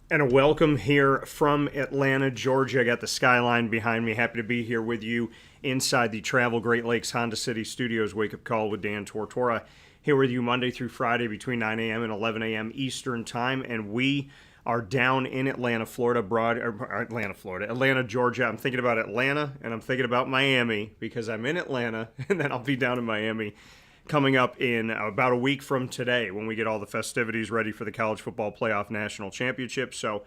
And a welcome here from Atlanta, Georgia. I got the skyline behind me. Happy to be here with you inside the Travel Great Lakes Honda City Studios Wake Up Call with Dan Tortora. Here with you Monday through Friday between 9 a.m. and 11 a.m. Eastern Time. And we are down in Atlanta, Georgia. I'm thinking about Atlanta and I'm thinking about Miami because I'm in Atlanta and then I'll be down in Miami coming up in about a week from today when we get all the festivities ready for the College Football Playoff National Championship. So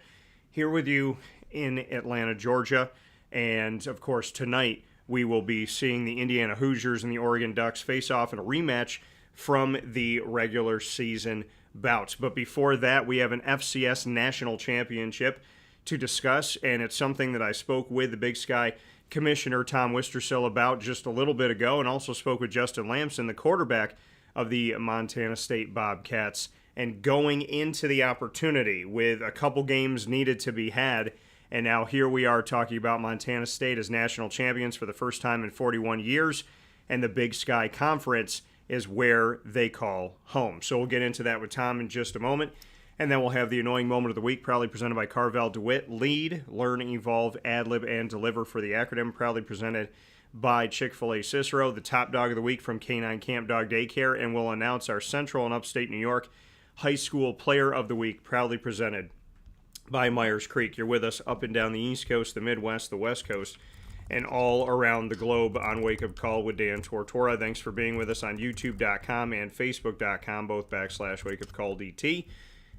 here with you in Atlanta, Georgia. And, of course, tonight we will be seeing the Indiana Hoosiers and the Oregon Ducks face off in a rematch from the regular season bouts. But before that, we have an FCS National Championship to discuss, and it's something that I spoke with the Big Sky Commissioner Tom Wistrcill about just a little bit ago, and also spoke with Justin Lamson, the quarterback of the Montana State Bobcats, and going into the opportunity with a couple games needed to be had. And now here we are talking about Montana State as national champions for the first time in 41 years, and the Big Sky Conference is where they call home. So we'll get into that with Tom in just a moment. And then we'll have the annoying moment of the week, proudly presented by Carvel, DeWitt. Lead, learn, evolve, ad-lib, and deliver for the acronym. Proudly presented by Chick-fil-A Cicero, the top dog of the week from Canine Kamp Dog Daycare. And we'll announce our Central and Upstate New York High School Player of the Week, proudly presented by Myers Creek. You're with us up and down the East Coast, the Midwest, the West Coast, and all around the globe on Wake Up Call with Dan Tortora. Thanks for being with us on YouTube.com and Facebook.com, both /Wake Up Call DT.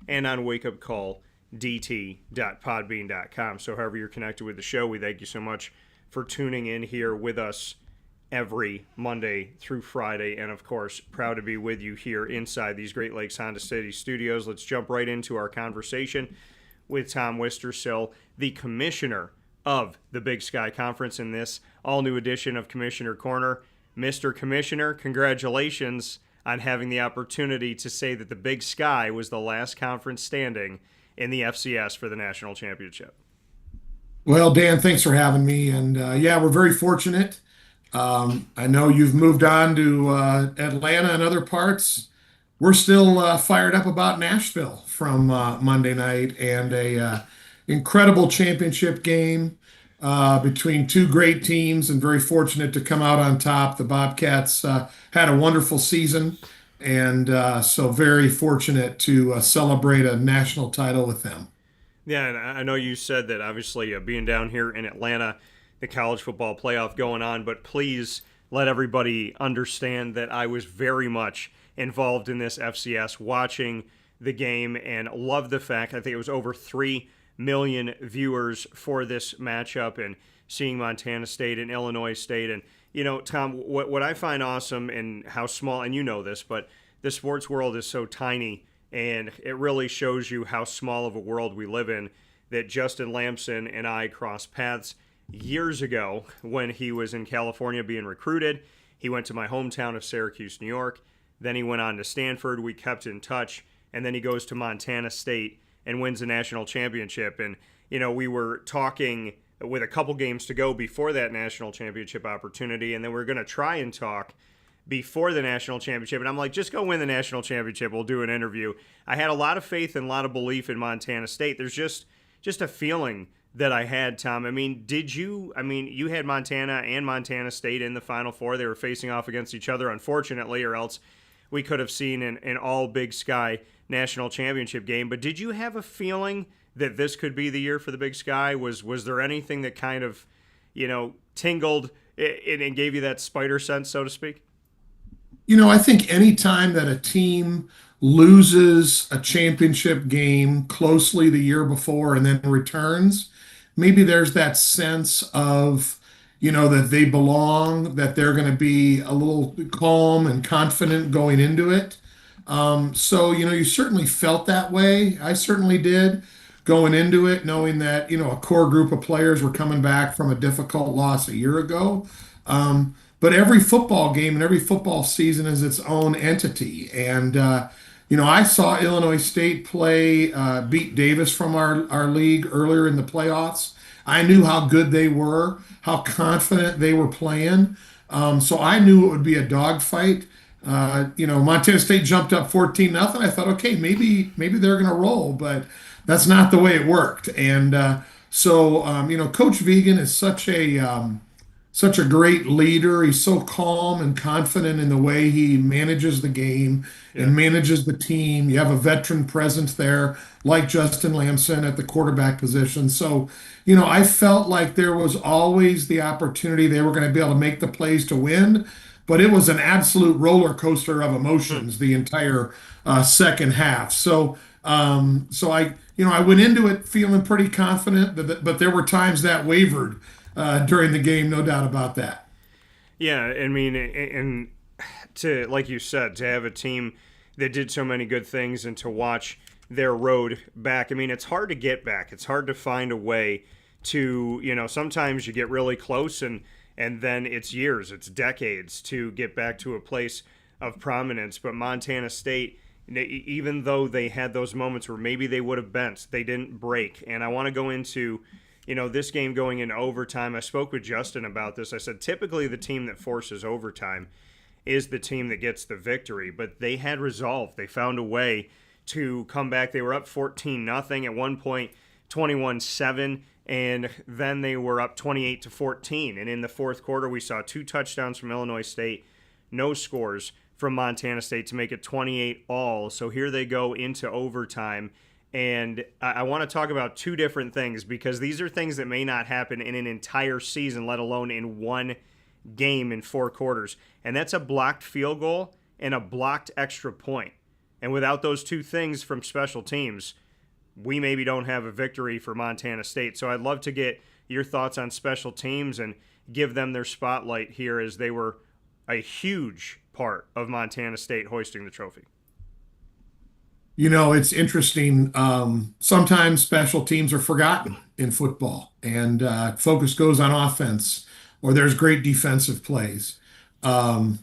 And on wakeupcalldt.podbean.com. So however you're connected with the show, we thank you so much for tuning in here with us every Monday through Friday. And, of course, proud to be with you here inside these Great Lakes Honda City Studios. Let's jump right into our conversation with Tom Wistrcill, the commissioner of the Big Sky Conference in this all-new edition of Commissioner Corner. Mr. Commissioner, congratulations on having the opportunity to say that the Big Sky was the last conference standing in the FCS for the national championship. Well, Dan, thanks for having me. And yeah, we're very fortunate. I know you've moved on to Atlanta and other parts. We're still fired up about Nashville from Monday night and a incredible championship game between two great teams, and very fortunate to come out on top. The Bobcats had a wonderful season, and so very fortunate to celebrate a national title with them. Yeah, and I know you said that obviously being down here in Atlanta, the college football playoff going on, but please let everybody understand that I was very much involved in this FCS, watching the game, and love the fact, I think it was over 3 million viewers for this matchup, and seeing Montana State and Illinois State. And, you know, Tom, what I find awesome and how small, and you know this, but the sports world is so tiny, and it really shows you how small of a world we live in, that Justin Lamson and I crossed paths years ago when he was in California being recruited. He went to my hometown of Syracuse, New York. Then he went on to Stanford. We kept in touch. And then he goes to Montana State and wins the national championship. And, you know, we were talking with a couple games to go before that national championship opportunity, and then we're going to try and talk before the national championship. And I'm like, just go win the national championship. We'll do an interview. I had a lot of faith and a lot of belief in Montana State. There's just a feeling that I had, Tom. I mean, you had Montana and Montana State in the Final Four. They were facing off against each other, unfortunately, or else we could have seen an all Big Sky national championship game. But did you have a feeling that this could be the year for the Big Sky? Was there anything that kind of, you know, tingled and gave you that spider sense, so to speak? You know, I think any time that a team loses a championship game closely the year before and then returns, maybe there's that sense of, you know, that they belong, that they're going to be a little calm and confident going into it. So, you know, you certainly felt that way. I certainly did going into it, knowing that, you know, a core group of players were coming back from a difficult loss a year ago. But every football game and every football season is its own entity. And, you know, I saw Illinois State beat Davis from our league earlier in the playoffs. I knew how good they were, how confident they were playing. So I knew it would be a dogfight. Montana State jumped up 14-0. I thought, okay, maybe they're going to roll, but that's not the way it worked. And Coach Vegan is such a great leader. He's so calm and confident in the way he manages the game Yeah. and manages the team. You have a veteran presence there, like Justin Lamson at the quarterback position. So, I felt like there was always the opportunity they were going to be able to make the plays to win, but it was an absolute roller coaster of Hmm. emotions the entire second half. So I went into it feeling pretty confident, but there were times that wavered during the game, no doubt about that. Yeah, I mean, and to like you said, to have a team that did so many good things and to watch their road back. I mean, it's hard to get back. It's hard to find a way to, sometimes you get really close and then it's years, it's decades to get back to a place of prominence. But Montana State, even though they had those moments where maybe they would have bent, they didn't break. And I want to go into this game going into overtime. I spoke with Justin about this. I said typically the team that forces overtime is the team that gets the victory, but they had resolve. They found a way to come back. They were up 14-0 at one point, 21-7, and then they were up 28-14. And in the fourth quarter, we saw 2 touchdowns from Illinois State, no scores from Montana State to make it 28 all. So here they go into overtime. And I want to talk about 2 different things because these are things that may not happen in an entire season, let alone in one game in 4 quarters. And that's a blocked field goal and a blocked extra point. And without those 2 things from special teams, we maybe don't have a victory for Montana State. So I'd love to get your thoughts on special teams and give them their spotlight here as they were a huge part of Montana State hoisting the trophy. It's interesting. Sometimes special teams are forgotten in football, and focus goes on offense, or there's great defensive plays. Um,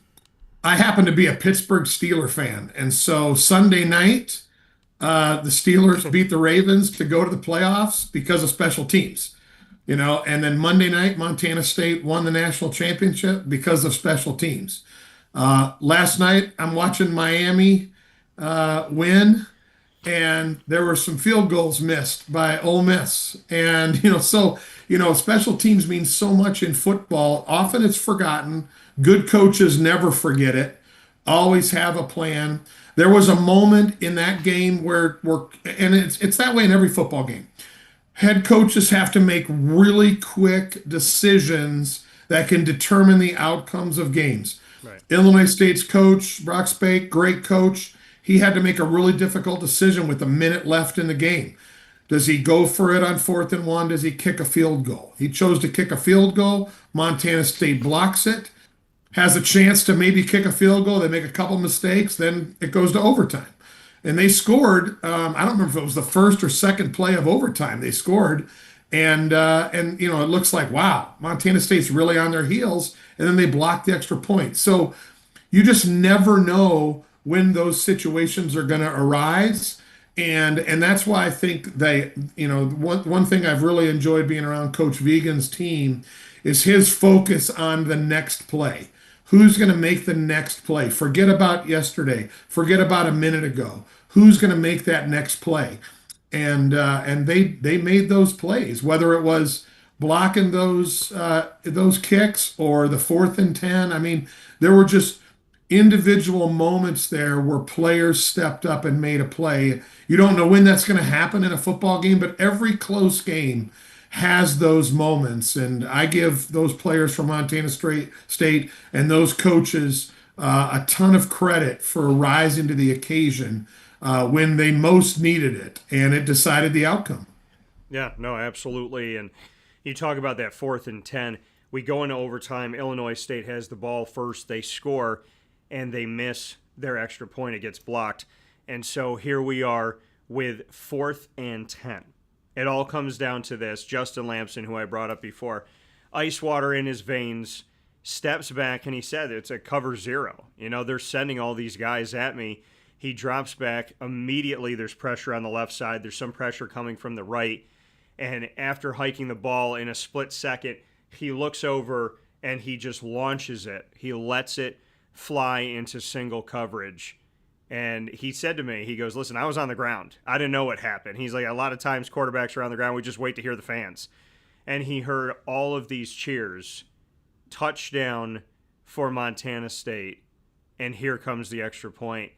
I happen to be a Pittsburgh Steeler fan, and so Sunday night, the Steelers beat the Ravens to go to the playoffs because of special teams. And then Monday night, Montana State won the national championship because of special teams. Last night, I'm watching Miami win, and there were some field goals missed by Ole Miss. And, special teams means so much in football. Often it's forgotten. Good coaches never forget it, always have a plan. There was a moment in that game and it's that way in every football game. Head coaches have to make really quick decisions that can determine the outcomes of games. Right. Illinois State's coach, Brock Spake, great coach. He had to make a really difficult decision with a minute left in the game. Does he go for it on 4th and 1? Does he kick a field goal? He chose to kick a field goal. Montana State blocks it, has a chance to maybe kick a field goal. They make a couple mistakes, then it goes to overtime. And they scored. I don't remember if it was the first or second play of overtime. They scored, and it looks like wow, Montana State's really on their heels, and then they blocked the extra point. So you just never know when those situations are going to arise, and that's why I think one thing I've really enjoyed being around Coach Vegan's team is his focus on the next play. Who's going to make the next play? Forget about yesterday. Forget about a minute ago. Who's going to make that next play? And they made those plays, whether it was blocking those kicks or the 4th and 10. I mean, there were just individual moments there where players stepped up and made a play. You don't know when that's going to happen in a football game, but every close game has those moments. And I give those players from Montana State and those coaches a ton of credit for rising to the occasion when they most needed it, and it decided the outcome. Yeah, no, absolutely. And you talk about that 4th and 10. We go into overtime. Illinois State has the ball first. They score, and they miss their extra point. It gets blocked. And so here we are with 4th and 10. It all comes down to this. Justin Lamson, who I brought up before, ice water in his veins, steps back, and he said it's a cover 0. They're sending all these guys at me. He drops back. Immediately there's pressure on the left side. There's some pressure coming from the right. And after hiking the ball in a split second, he looks over and he just launches it. He lets it fly into single coverage. And he said to me, he goes, listen, I was on the ground. I didn't know what happened. He's like, a lot of times quarterbacks are on the ground. We just wait to hear the fans. And he heard all of these cheers, touchdown for Montana State. And here comes the extra point,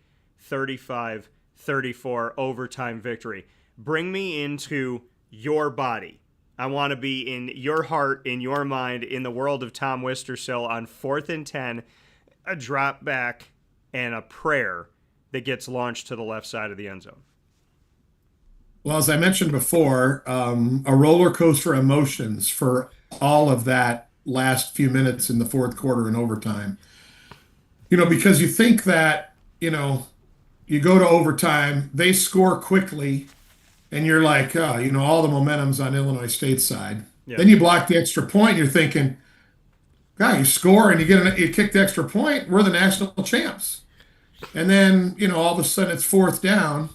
35-34 overtime victory. Bring me into your body. I want to be in your heart, in your mind, in the world of Tom Wistrcill on 4th and 10, a drop back and a prayer that gets launched to the left side of the end zone. Well, as I mentioned before, a roller coaster of emotions for all of that last few minutes in the fourth quarter and overtime. Because you think that, you go to overtime, they score quickly, and you're like, oh, all the momentum's on Illinois State's side. Yeah. Then you block the extra point, and you're thinking, God, you score and you kick the extra point, we're the national champs. And then, all of a sudden it's fourth down.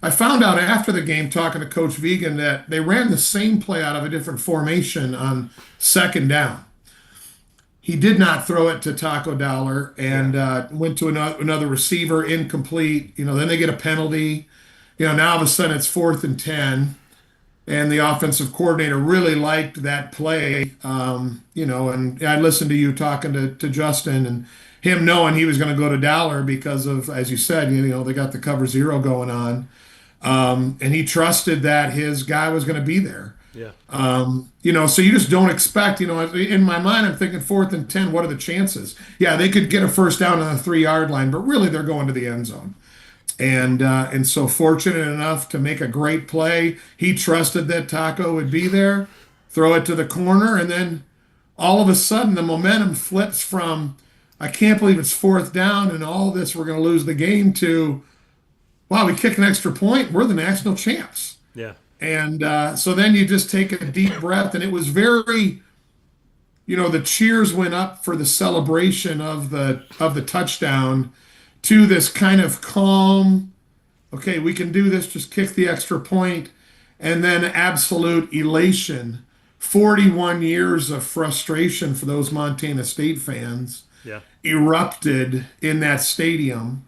I found out after the game, talking to Coach Vegan, that they ran the same play out of a different formation on second down. He did not throw it to Taco Dollar and went to another receiver, incomplete. Then they get a penalty. Now all of a sudden it's 4th and 10. And the offensive coordinator really liked that play. And I listened to you talking to Justin and him knowing he was going to go to Dollar because of, as you said, they got the cover zero going on. And he trusted that his guy was going to be there. Yeah. So you just don't expect, in my mind, I'm thinking 4th and 10, what are the chances? Yeah, they could get a first down on the 3-yard line, but really they're going to the end zone. And so fortunate enough to make a great play. He trusted that Taco would be there, throw it to the corner, and then all of a sudden the momentum flips from, I can't believe it's 4th down and all this, we're going to lose the game, to, wow, we kick an extra point, we're the national champs. Yeah. And so then you just take a deep breath, and it was very, the cheers went up for the celebration of the touchdown to this kind of calm, okay, we can do this, just kick the extra point, and then absolute elation. 41 years of frustration for those Montana State fans erupted in that stadium.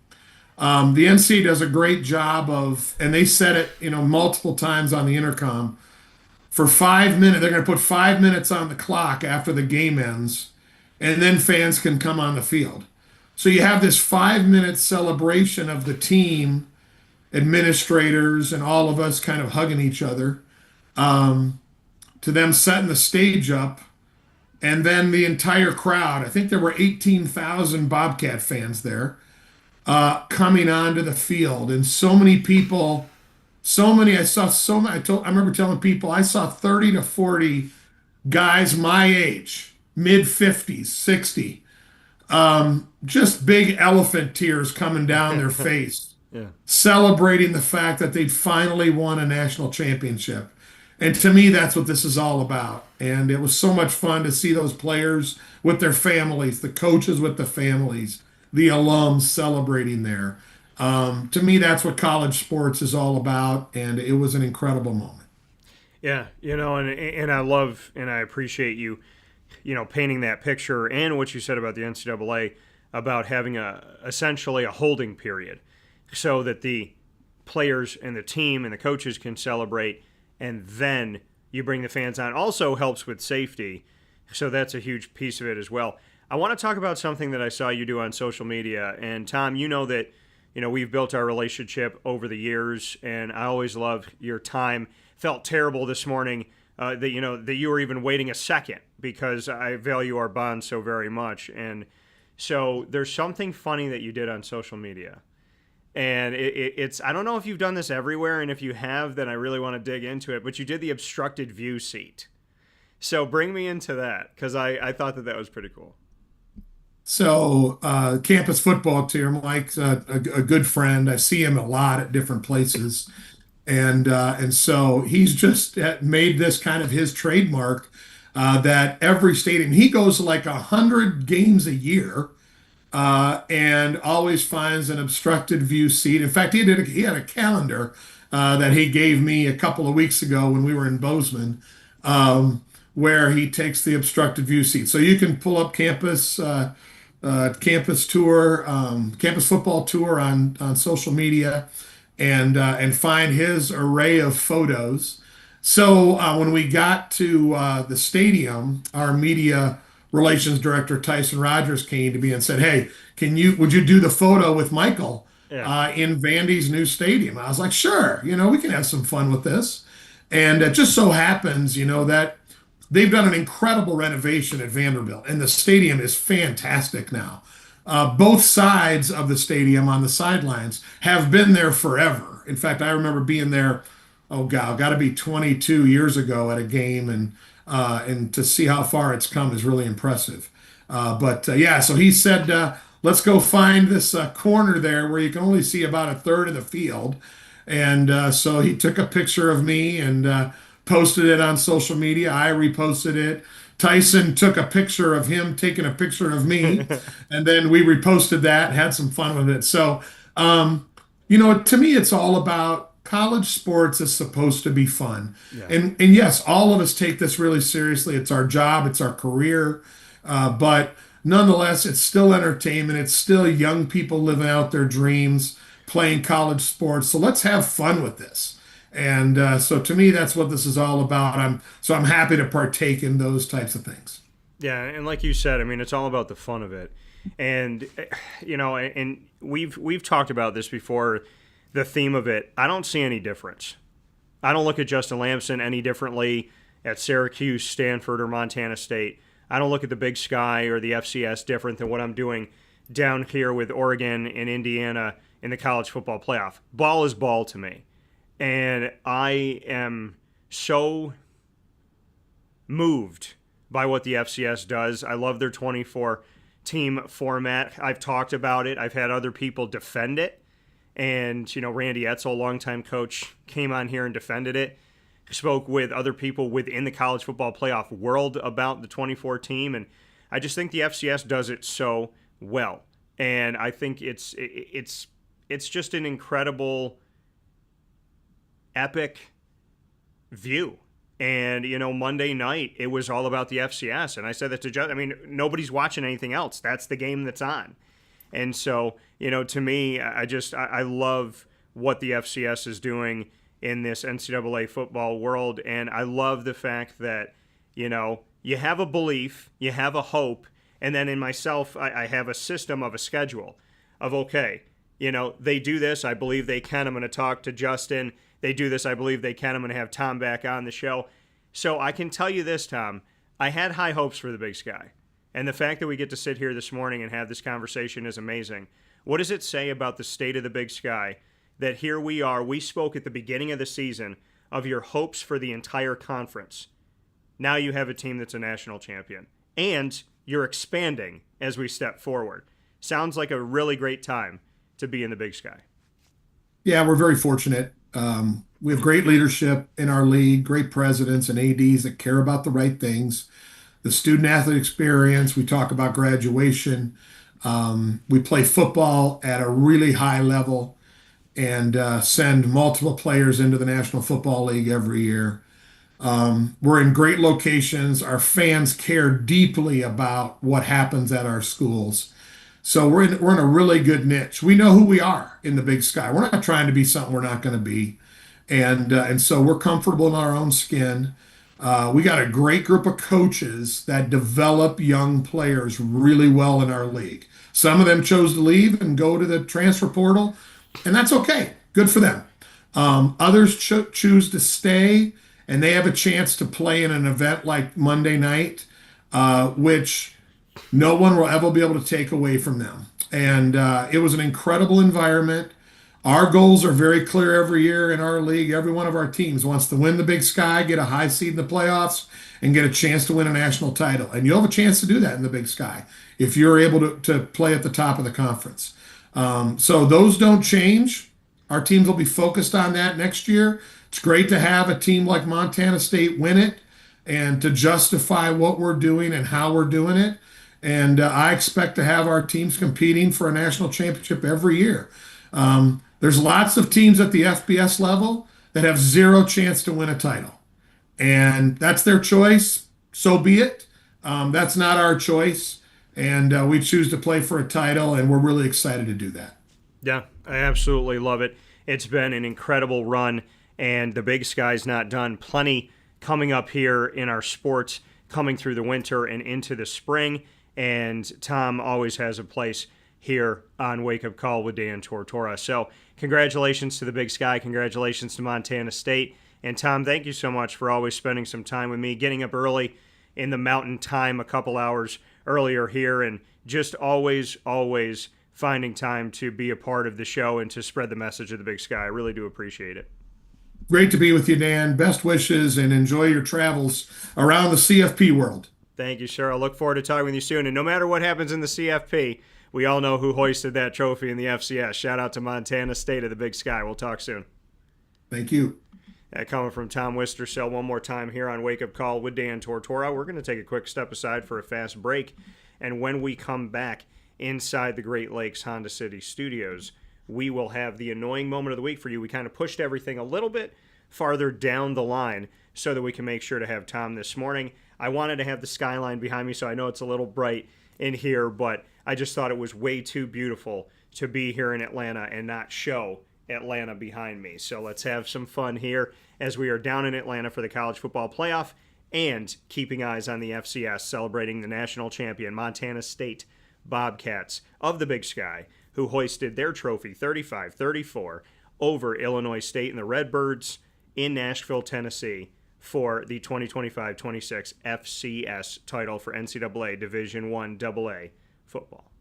The NCAA does a great job of, and they said it, multiple times on the intercom, for 5 minutes, they're going to put 5 minutes on the clock after the game ends, and then fans can come on the field. So you have this 5-minute celebration of the team, administrators, and all of us kind of hugging each other, to them setting the stage up, and then the entire crowd, I think there were 18,000 Bobcat fans there, coming onto the field, and so many people, I remember telling people I saw 30 to 40 guys my age, mid-50s, 60, just big elephant tears coming down their face, celebrating the fact that they'd finally won a national championship. And to me, that's what this is all about. And it was so much fun to see those players with their families, the coaches with the families, the alums celebrating there. To me, that's what college sports is all about, and it was an incredible moment. Yeah, and I love and I appreciate you, painting that picture, and what you said about the NCAA about having essentially a holding period so that the players and the team and the coaches can celebrate, and then you bring the fans on. Also helps with safety, so that's a huge piece of it as well. I want to talk about something that I saw you do on social media, and Tom, that we've built our relationship over the years, and I always love your time. Felt terrible this morning that you were even waiting a second, because I value our bond so very much. And so there's something funny that you did on social media, and it's I don't know if you've done this everywhere, and if you have, then I really want to dig into it. But you did the obstructed view seat. So bring me into that, because I thought that was pretty cool. So campus football team, Mike's a good friend. I see him a lot at different places. And so he's just made this kind of his trademark, that every stadium, he goes to like 100 games a year, and always finds an obstructed view seat. In fact, he had a calendar that he gave me a couple of weeks ago when we were in Bozeman, where he takes the obstructed view seat. So you can pull up campus campus tour, campus football tour on social media, and find his array of photos. So when we got to the stadium, our media relations director Tyson Rogers came to me and said, "Hey, would you do the photo with Michael Yeah. in Vandy's new stadium?" I was like, "Sure, we can have some fun with this." And it just so happens, that they've done an incredible renovation at Vanderbilt, and the stadium is fantastic now. Both sides of the stadium on the sidelines have been there forever. In fact, I remember being there, oh God, got to be 22 years ago at a game, and to see how far it's come is really impressive. But yeah, so he said, let's go find this corner there where you can only see about a third of the field. And so he took a picture of me and posted it on social media. I reposted it. Tyson took a picture of him taking a picture of me, and then we reposted that, had some fun with it. So, to me, it's all about college sports is supposed to be fun. Yeah. And yes, all of us take this really seriously. It's our job, it's our career. But nonetheless, it's still entertainment. It's still young people living out their dreams, playing college sports. So let's have fun with this. And so to me, that's what this is all about. I'm happy to partake in those types of things. Yeah, and like you said, I mean, it's all about the fun of it. And and we've talked about this before, the theme of it. I don't see any difference. I don't look at Justin Lamson any differently at Syracuse, Stanford, or Montana State. I don't look at the Big Sky or the FCS different than what I'm doing down here with Oregon and Indiana in the college football playoff. Ball is ball to me. And I am so moved by what the FCS does. I love their 24-team format. I've talked about it. I've had other people defend it. And, Randy Edsall, longtime coach, came on here and defended it. Spoke with other people within the college football playoff world about the 24-team. And I just think the FCS does it so well. And I think it's just an incredible, epic view. And, Monday night, it was all about the FCS. And I said that to Justin. I mean, nobody's watching anything else. That's the game that's on. And so, to me, I love what the FCS is doing in this NCAA football world. And I love the fact that, you have a belief, you have a hope, and then in myself, I have a system of a schedule of, okay, they do this, I believe they can. I'm going to talk to Justin. They do this, I believe they can. I'm going to have Tom back on the show. So I can tell you this, Tom, I had high hopes for the Big Sky. And the fact that we get to sit here this morning and have this conversation is amazing. What does it say about the state of the Big Sky that here we are, we spoke at the beginning of the season of your hopes for the entire conference. Now you have a team that's a national champion. And you're expanding as we step forward. Sounds like a really great time to be in the Big Sky. Yeah, we're very fortunate. We have great leadership in our league, great presidents and ADs that care about the right things. The student athlete experience, we talk about graduation. We play football at a really high level and send multiple players into the National Football League every year. We're in great locations. Our fans care deeply about what happens at our schools. So we're in a really good niche. We know who we are in the Big Sky. We're not trying to be something we're not going to be. And so we're comfortable in our own skin. We got a great group of coaches that develop young players really well in our league. Some of them chose to leave and go to the transfer portal, and that's okay. Good for them. Others choose to stay, and they have a chance to play in an event like Monday night, which no one will ever be able to take away from them. And it was an incredible environment. Our goals are very clear every year in our league. Every one of our teams wants to win the Big Sky, get a high seed in the playoffs, and get a chance to win a national title. And you'll have a chance to do that in the Big Sky if you're able to play at the top of the conference. So those don't change. Our teams will be focused on that next year. It's great to have a team like Montana State win it and to justify what we're doing and how we're doing it. And I expect to have our teams competing for a national championship every year. There's lots of teams at the FBS level that have zero chance to win a title. And that's their choice. So be it. That's not our choice. and we choose to play for a title, and we're really excited to do that. Yeah, I absolutely love it. It's been an incredible run, and the Big Sky's not done. Plenty coming up here in our sports, coming through the winter and into the spring, and Tom always has a place here on Wake Up Call with Dan Tortora. So congratulations to the Big Sky. Congratulations to Montana State. And Tom, thank you so much for always spending some time with me, getting up early in the mountain time a couple hours earlier here, and just always finding time to be a part of the show and to spread the message of the Big Sky. I really do appreciate it. Great to be with you, Dan. Best wishes and enjoy your travels around the CFP world. Thank you, sir. I look forward to talking with you soon. And no matter what happens in the CFP, we all know who hoisted that trophy in the FCS. Shout out to Montana State of the Big Sky. We'll talk soon. Thank you. Coming from Tom Wistrcill one more time here on Wake Up Call with Dan Tortora. We're going to take a quick step aside for a fast break. And when we come back inside the Great Lakes Honda City Studios, we will have the annoying moment of the week for you. We kind of pushed everything a little bit farther down the line so that we can make sure to have Tom this morning. I wanted to have the skyline behind me, so I know it's a little bright in here, but I just thought it was way too beautiful to be here in Atlanta and not show Atlanta behind me. So let's have some fun here as we are down in Atlanta for the college football playoff and keeping eyes on the FCS, celebrating the national champion Montana State Bobcats of the Big Sky, who hoisted their trophy 35-34 over Illinois State and the Redbirds in Nashville, Tennessee for the 2025-26 FCS title for NCAA Division I AA football.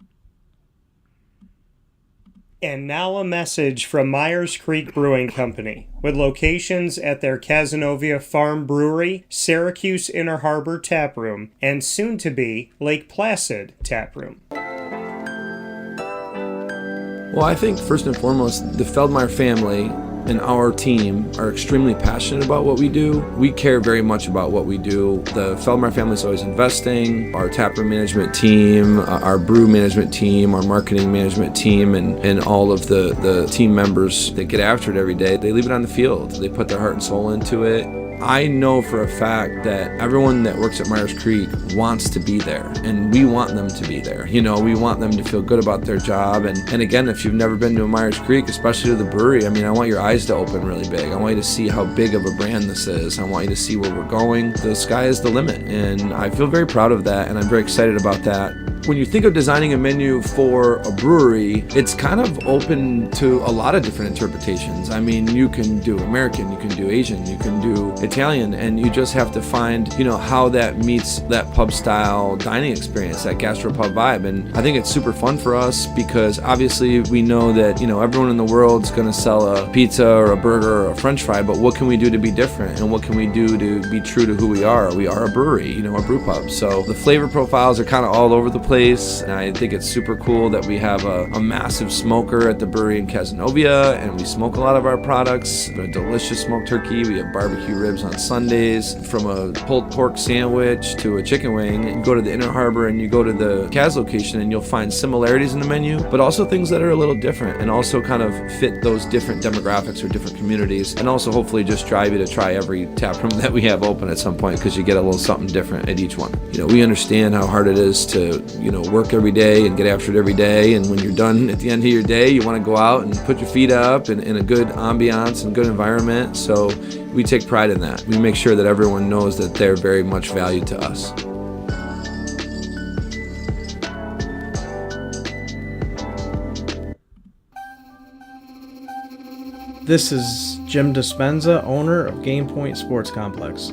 And now a message from Myers Creek Brewing Company, with locations at their Cazenovia Farm Brewery, Syracuse Inner Harbor Tap Room, and soon-to-be Lake Placid Tap Room. Well, I think first and foremost, the Feldmeyer family and our team are extremely passionate about what we do. We care very much about what we do. The Feldmeyer family is always investing. Our taproom management team, our brew management team, our marketing management team, and all of the team members that get after it every day, they leave it on the field. They put their heart and soul into it. I know for a fact that everyone that works at Myers Creek wants to be there, and we want them to be there. You know, we want them to feel good about their job. And again, if you've never been to a Myers Creek, especially to the brewery, I mean, I want your eyes to open really big. I want you to see how big of a brand this is. I want you to see where we're going. The sky is the limit, and I feel very proud of that, and I'm very excited about that. When you think of designing a menu for a brewery, it's kind of open to a lot of different interpretations. I mean, you can do American, you can do Asian, you can do Italian, and you just have to find, how that meets that pub style dining experience, that gastropub vibe. And I think it's super fun for us because obviously we know that, everyone in the world's going to sell a pizza or a burger or a french fry, but what can we do to be different? And what can we do to be true to who we are? We are a brewery, a brew pub. So the flavor profiles are kind of all over the place. And I think it's super cool that we have a massive smoker at the brewery in Cazenovia, and we smoke a lot of our products. A delicious smoked turkey. We have barbecue ribs on Sundays. From a pulled pork sandwich to a chicken wing, you go to the Inner Harbor and you go to the Kaz location and you'll find similarities in the menu, but also things that are a little different and also kind of fit those different demographics or different communities, and also hopefully just drive you to try every tap room that we have open at some point because you get a little something different at each one. We understand how hard it is to, work every day and get after it every day, and when you're done at the end of your day, you want to go out and put your feet up in a good ambiance and good environment. So we take pride in that. We make sure that everyone knows that they're very much valued to us. This is Jim Dispenza, owner of Game Point Sports Complex.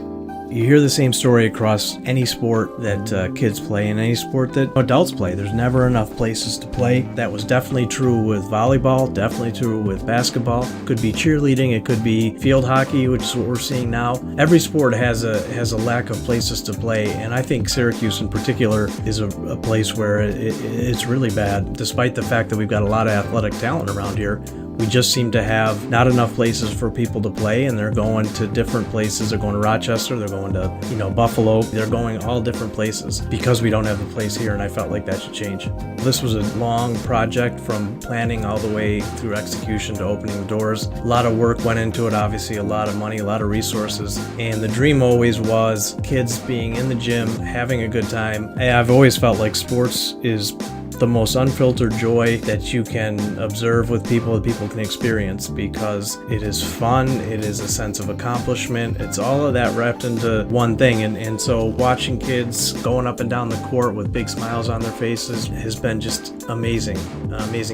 You hear the same story across any sport that kids play and any sport that adults play. There's never enough places to play. That was definitely true with volleyball, definitely true with basketball. Could be cheerleading, it could be field hockey, which is what we're seeing now. Every sport has a lack of places to play, and I think Syracuse in particular is a place where it's really bad. Despite the fact that we've got a lot of athletic talent around here, We just seem to have not enough places for people to play, and they're going to different places. They're going to Rochester, they're going to, Buffalo. They're going all different places because we don't have the place here, and I felt like that should change. This was a long project from planning all the way through execution to opening the doors. A lot of work went into it, obviously, a lot of money, a lot of resources, and the dream always was kids being in the gym, having a good time. I've always felt like sports is the most unfiltered joy that you can observe with people that people can experience, because it is fun, it is a sense of accomplishment, it's all of that wrapped into one thing, and so watching kids going up and down the court with big smiles on their faces has been just amazing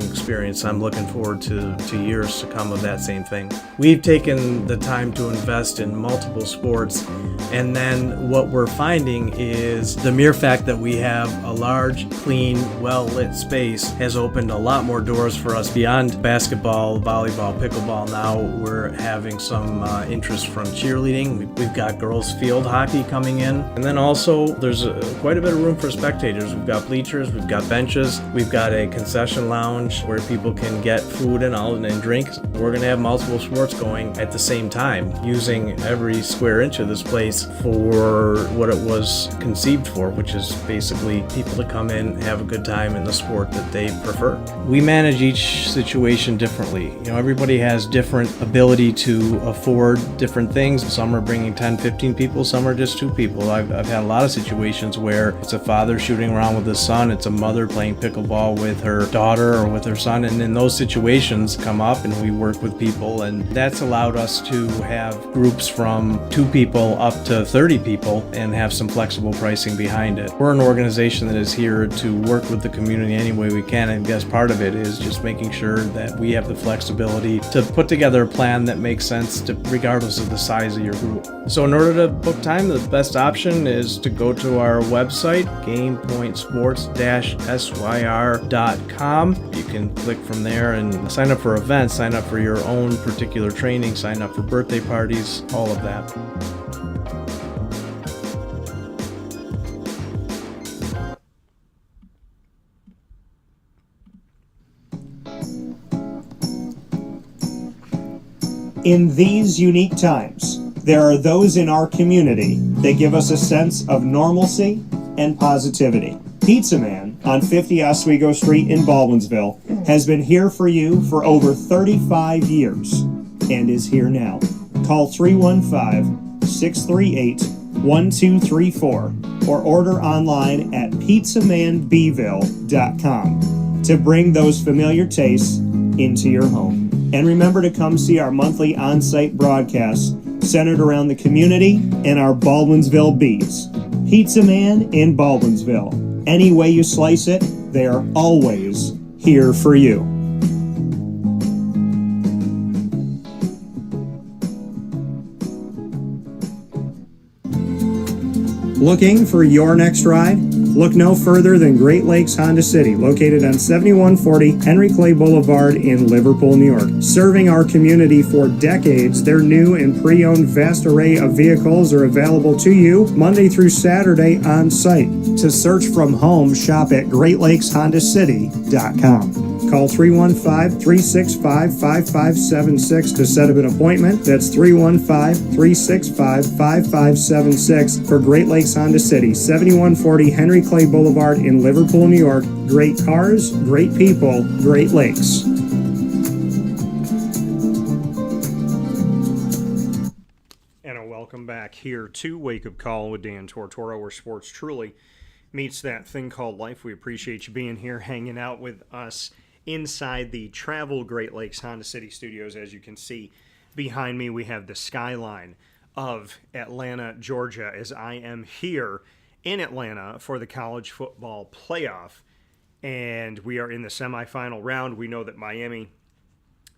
experience. I'm looking forward to years to come of that same thing. We've taken the time to invest in multiple sports, and then what we're finding is the mere fact that we have a large, clean, well-lit space has opened a lot more doors for us beyond basketball, volleyball, pickleball. Now we're having some interest from cheerleading. We've got girls field hockey coming in, and then also there's quite a bit of room for spectators. We've got bleachers, we've got benches, we've got a concession lounge where people can get food and drinks. We're going to have multiple sports going at the same time, using every square inch of this place for what it was conceived for, which is basically people to come in, have a good time in the sport that they prefer. We manage each situation differently. Everybody has different ability to afford different things. Some are bringing 10, 15 people, some are just 2 people. I've had a lot of situations where it's a father shooting around with his son, it's a mother playing pickleball with her daughter or with her son, and in those situations come up and we work with people, and that's allowed us to have groups from 2 people up to 30 people and have some flexible pricing behind it. We're an organization that is here to work with the community any way we can, and I guess part of it is just making sure that we have the flexibility to put together a plan that makes sense regardless of the size of your group. So in order to book time, the best option is to go to our website, gamepointsports-syr.com. You can click from there and sign up for events, sign up for your own particular training, sign up for birthday parties, all of that. In these unique times, there are those in our community that give us a sense of normalcy and positivity. Pizza Man on 50 Oswego Street in Baldwinsville has been here for you for over 35 years and is here now. Call 315-638-1234 or order online at pizzamanbville.com to bring those familiar tastes into your home. And remember to come see our monthly on-site broadcasts centered around the community and our Baldwinsville Bees. Pizza Man in Baldwinsville. Any way you slice it, they are always here for you. Looking for your next ride? Look no further than Great Lakes Honda City, located on 7140 Henry Clay Boulevard in Liverpool, New York. Serving our community for decades, their new and pre-owned vast array of vehicles are available to you Monday through Saturday on site. To search from home, shop at GreatLakesHondaCity.com. Call 315-365-5576 to set up an appointment. That's 315-365-5576 for Great Lakes Honda City, 7140 Henry Clay Boulevard in Liverpool, New York. Great cars, great people, Great Lakes. And a welcome back here to Wake Up Call with Dan Tortora, where sports truly meets that thing called life. We appreciate you being here, hanging out with us inside the Travel Great Lakes Honda City Studios. As you can see behind me, we have the skyline of Atlanta, Georgia, as I am here in Atlanta for the college football playoff. And we are in the semifinal round. We know that Miami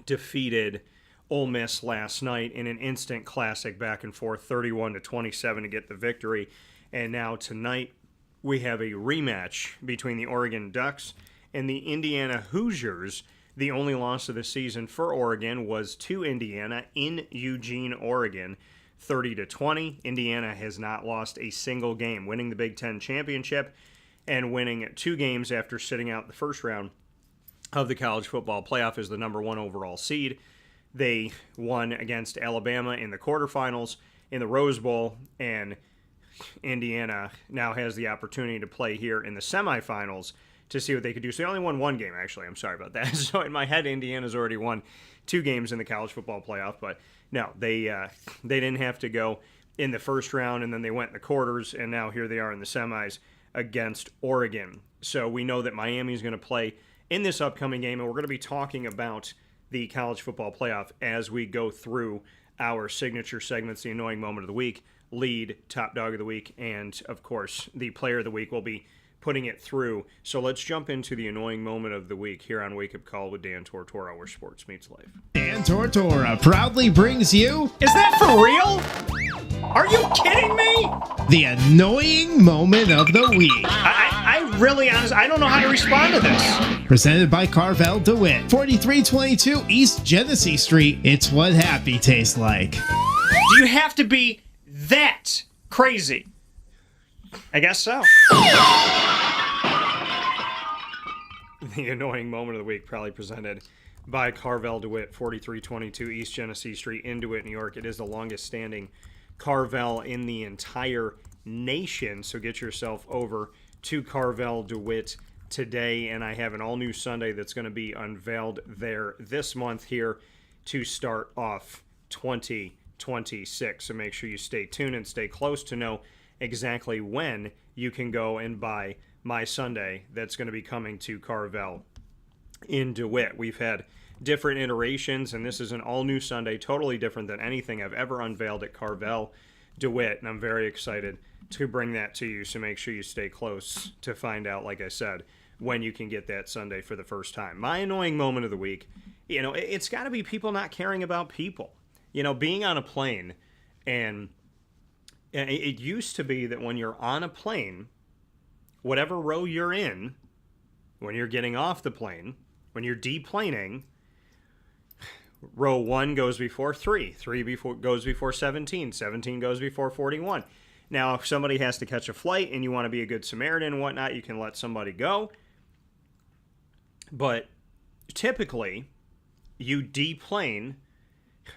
defeated Ole Miss last night in an instant classic back and forth, 31-27 to get the victory. And now tonight we have a rematch between the Oregon Ducks and the Indiana Hoosiers. The only loss of the season for Oregon was to Indiana in Eugene, Oregon, 30-20. Indiana has not lost a single game, winning the Big Ten championship and winning 2 games after sitting out the first round of the college football playoff as the number 1 overall seed. They won against Alabama in the quarterfinals in the Rose Bowl, and Indiana now has the opportunity to play here in the semifinals to see what they could do. So they only won 1 game, actually. I'm sorry about that. So in my head, Indiana's already won 2 games in the college football playoff, but no, they didn't have to go in the first round, and then they went in the quarters, and now here they are in the semis against Oregon. So we know that Miami's going to play in this upcoming game, and we're going to be talking about the college football playoff as we go through our signature segments, the annoying moment of the week, lead, top dog of the week, and, of course, the player of the week. We'll be putting it through. So let's jump into the annoying moment of the week here on Wake Up Call with Dan Tortora, where sports meets life. Dan Tortora proudly brings you... Is that for real? Are you kidding me? The annoying moment of the week. I really, honestly, I don't know how to respond to this. Presented by Carvel, DeWitt, 4322 East Genesee Street. It's what happy tastes like. Do you have to be that crazy? I guess so. The annoying moment of the week, probably presented by Carvel DeWitt, 4322 East Genesee Street in DeWitt, New York. It is the longest standing Carvel in the entire nation, so get yourself over to Carvel DeWitt today, and I have an all-new Sunday that's going to be unveiled there this month here to start off 2026. So make sure you stay tuned and stay close to know exactly when you can go and buy my Sunday that's going to be coming to Carvel in DeWitt. We've had different iterations, and this is an all-new Sunday, totally different than anything I've ever unveiled at Carvel DeWitt, and I'm very excited to bring that to you, so make sure you stay close to find out, like I said, when you can get that Sunday for the first time. My annoying moment of the week, it's got to be people not caring about people. Being on a plane, and it used to be that when you're on a plane, whatever row you're in, when you're getting off the plane, when you're deplaning, row 1 goes before 3, 3 goes before 17, 17 goes before 41. Now, if somebody has to catch a flight and you want to be a good Samaritan and whatnot, you can let somebody go. But typically, you deplane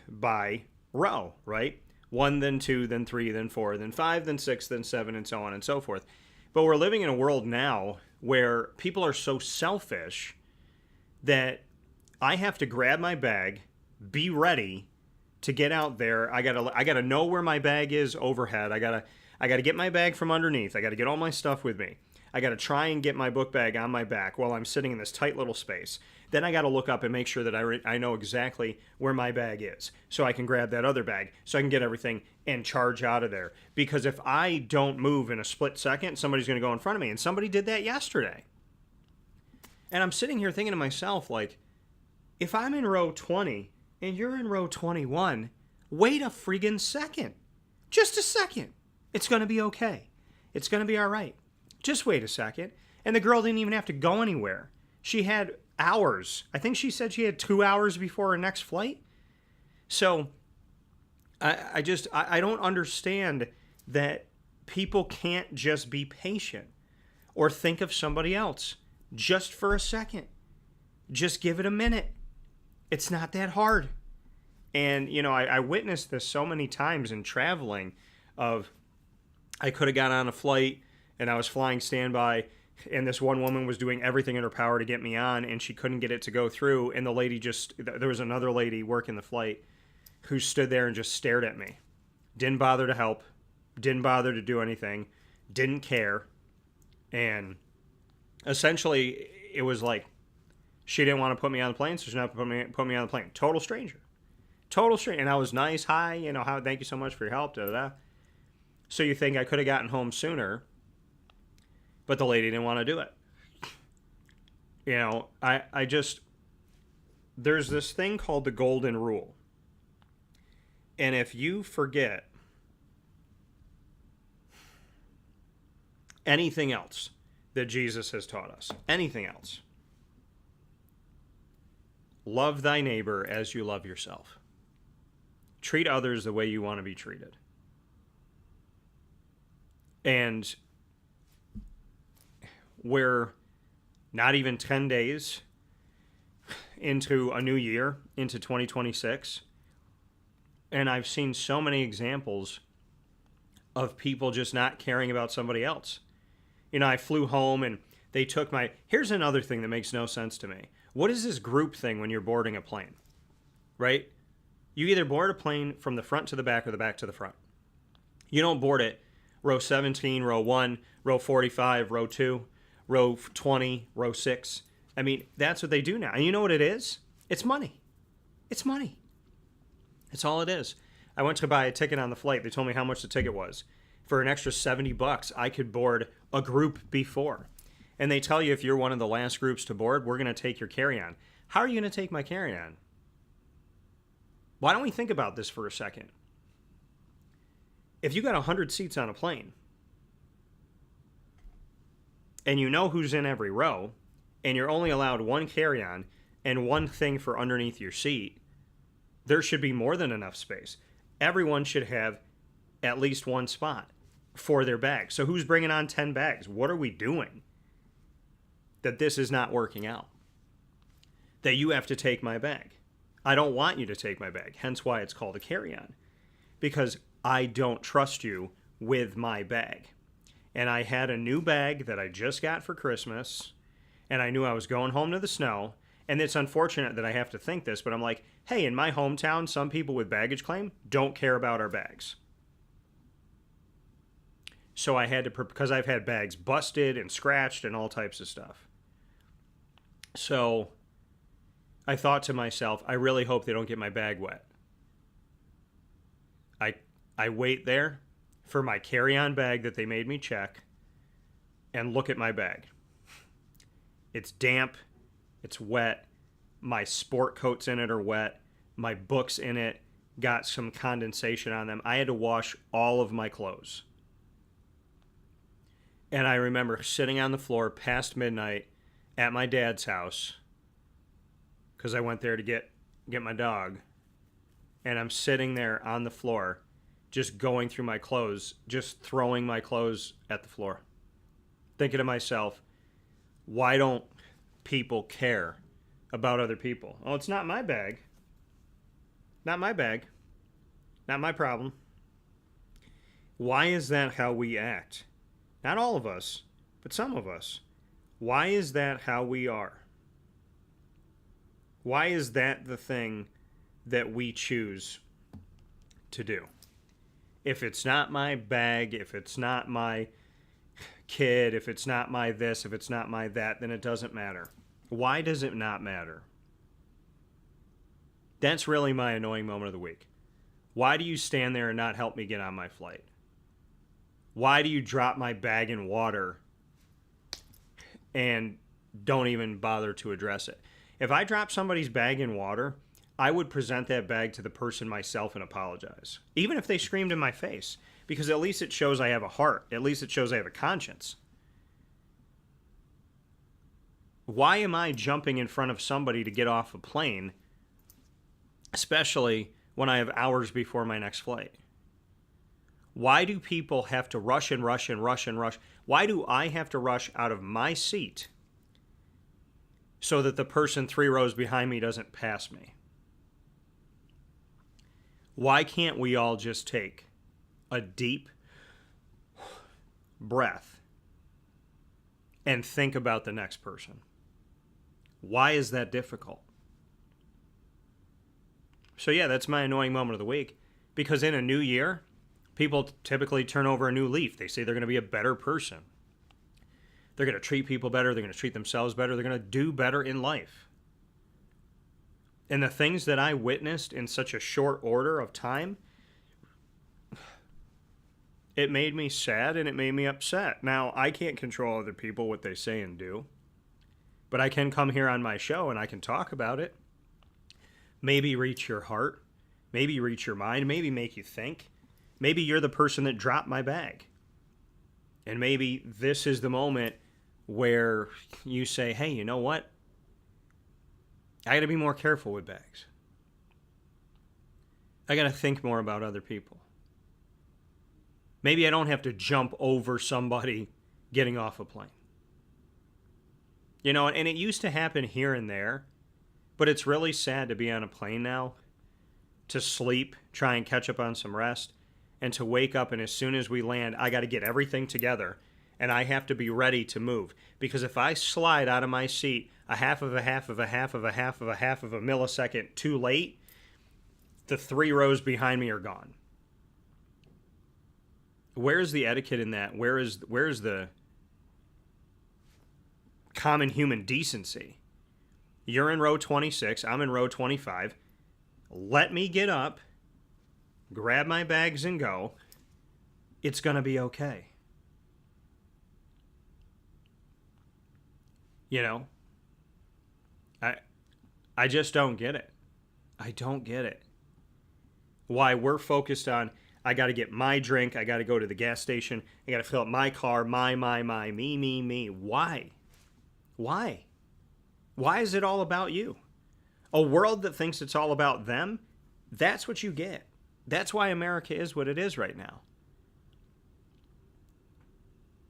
by row, right? 1, then 2, then 3, then 4, then 5, then 6, then 7, and so on and so forth. But we're living in a world now where people are so selfish that I have to grab my bag, be ready to get out there. I gotta know where my bag is overhead. I gotta get my bag from underneath. I gotta get all my stuff with me. I gotta try and get my book bag on my back while I'm sitting in this tight little space. Then I gotta look up and make sure that I know exactly where my bag is, so I can grab that other bag, so I can get everything and charge out of there. Because if I don't move in a split second, somebody's gonna go in front of me, and somebody did that yesterday. And I'm sitting here thinking to myself, like, if I'm in row 20 and you're in row 21, wait a friggin' second. Just a second. It's going to be okay. It's going to be all right. Just wait a second. And the girl didn't even have to go anywhere. She had hours. I think she said she had 2 hours before her next flight. So I don't understand that people can't just be patient or think of somebody else just for a second. Just give it a minute. It's not that hard. And, I witnessed this so many times in traveling of I could have got on a flight and I was flying standby and this one woman was doing everything in her power to get me on and she couldn't get it to go through. And the lady there was another lady working the flight who stood there and just stared at me. Didn't bother to help. Didn't bother to do anything. Didn't care. And essentially it was like she didn't want to put me on the plane, so she didn't have to put me on the plane. Total stranger. And I was nice. Hi, thank you so much for your help. Da, da, da. So you think I could have gotten home sooner, but the lady didn't want to do it. There's this thing called the golden rule. And if you forget anything else that Jesus has taught us, anything else, love thy neighbor as you love yourself. Treat others the way you want to be treated. And we're not even 10 days into a new year, into 2026, and I've seen so many examples of people just not caring about somebody else. You know, I flew home and they took my... Here's another thing that makes no sense to me. What is this group thing when you're boarding a plane? Right? You either board a plane from the front to the back or the back to the front. You don't board it row 17, row 1, row 45, row 2, row 20, row 6. I mean, that's what they do now. And you know what it is? It's money. It's money. It's all it is. I went to buy a ticket on the flight. They told me how much the ticket was. For an extra $70, I could board a group before. And they tell you if you're one of the last groups to board, we're going to take your carry-on. How are you going to take my carry-on? Why don't we think about this for a second? If you got 100 seats on a plane, and you know who's in every row, and you're only allowed one carry-on and one thing for underneath your seat, there should be more than enough space. Everyone should have at least one spot for their bag. So who's bringing on 10 bags? What are we doing that this is not working out? That you have to take my bag. I don't want you to take my bag, hence why it's called a carry-on. Because I don't trust you with my bag. And I had a new bag that I just got for Christmas, and I knew I was going home to the snow. And it's unfortunate that I have to think this, but I'm like, hey, in my hometown, some people with baggage claim don't care about our bags. So I had to, because I've had bags busted and scratched and all types of stuff. So I thought to myself, I really hope they don't get my bag wet. I wait there for my carry-on bag that they made me check and look at my bag. It's damp. It's wet. My sport coats in it are wet. My books in it got some condensation on them. I had to wash all of my clothes. And I remember sitting on the floor past midnight at my dad's house because I went there to get my dog. And I'm sitting there on the floor just going through my clothes, just throwing my clothes at the floor. Thinking to myself, why don't people care about other people? Oh, it's not my bag. Not my bag. Not my problem. Why is that how we act? Not all of us, but some of us. Why is that how we are? Why is that the thing that we choose to do? If it's not my bag, if it's not my kid, if it's not my this, if it's not my that, then it doesn't matter. Why does it not matter? That's really my annoying moment of the week. Why do you stand there and not help me get on my flight? Why do you drop my bag in water and don't even bother to address it? If I drop somebody's bag in water, I would present that bag to the person myself and apologize. Even if they screamed in my face. Because at least it shows I have a heart. At least it shows I have a conscience. Why am I jumping in front of somebody to get off a plane, especially when I have hours before my next flight? Why do people have to rush and rush and rush and rush? Why do I have to rush out of my seat so that the person 3 rows behind me doesn't pass me? Why can't we all just take a deep breath and think about the next person? Why is that difficult? So yeah, that's my annoying moment of the week. Because in a new year, people typically turn over a new leaf. They say they're going to be a better person. They're going to treat people better. They're going to treat themselves better. They're going to do better in life. And the things that I witnessed in such a short order of time, it made me sad and it made me upset. Now, I can't control other people, what they say and do. But I can come here on my show and I can talk about it. Maybe reach your heart. Maybe reach your mind. Maybe make you think. Maybe you're the person that dropped my bag. And maybe this is the moment where you say, hey, you know what? I got to be more careful with bags. I got to think more about other people. Maybe I don't have to jump over somebody getting off a plane. You know, and it used to happen here and there, But it's really sad to be on a plane now, to sleep, try and catch up on some rest, and to wake up, and as soon as we land, I got to get everything together, and I have to be ready to move. Because if I slide out of my seat a half of a millisecond too late, the 3 rows behind me are gone. Where's the etiquette in that? Where's the common human decency? You're in row 26, I'm in row 25. Let me get up, grab my bags, and go. It's going to be okay. You know? I just don't get it. I don't get it. Why we're focused on, I got to get my drink, I got to go to the gas station, I got to fill up my car, my, me. Why? Why? Why is it all about you? A world that thinks it's all about them, that's what you get. That's why America is what it is right now.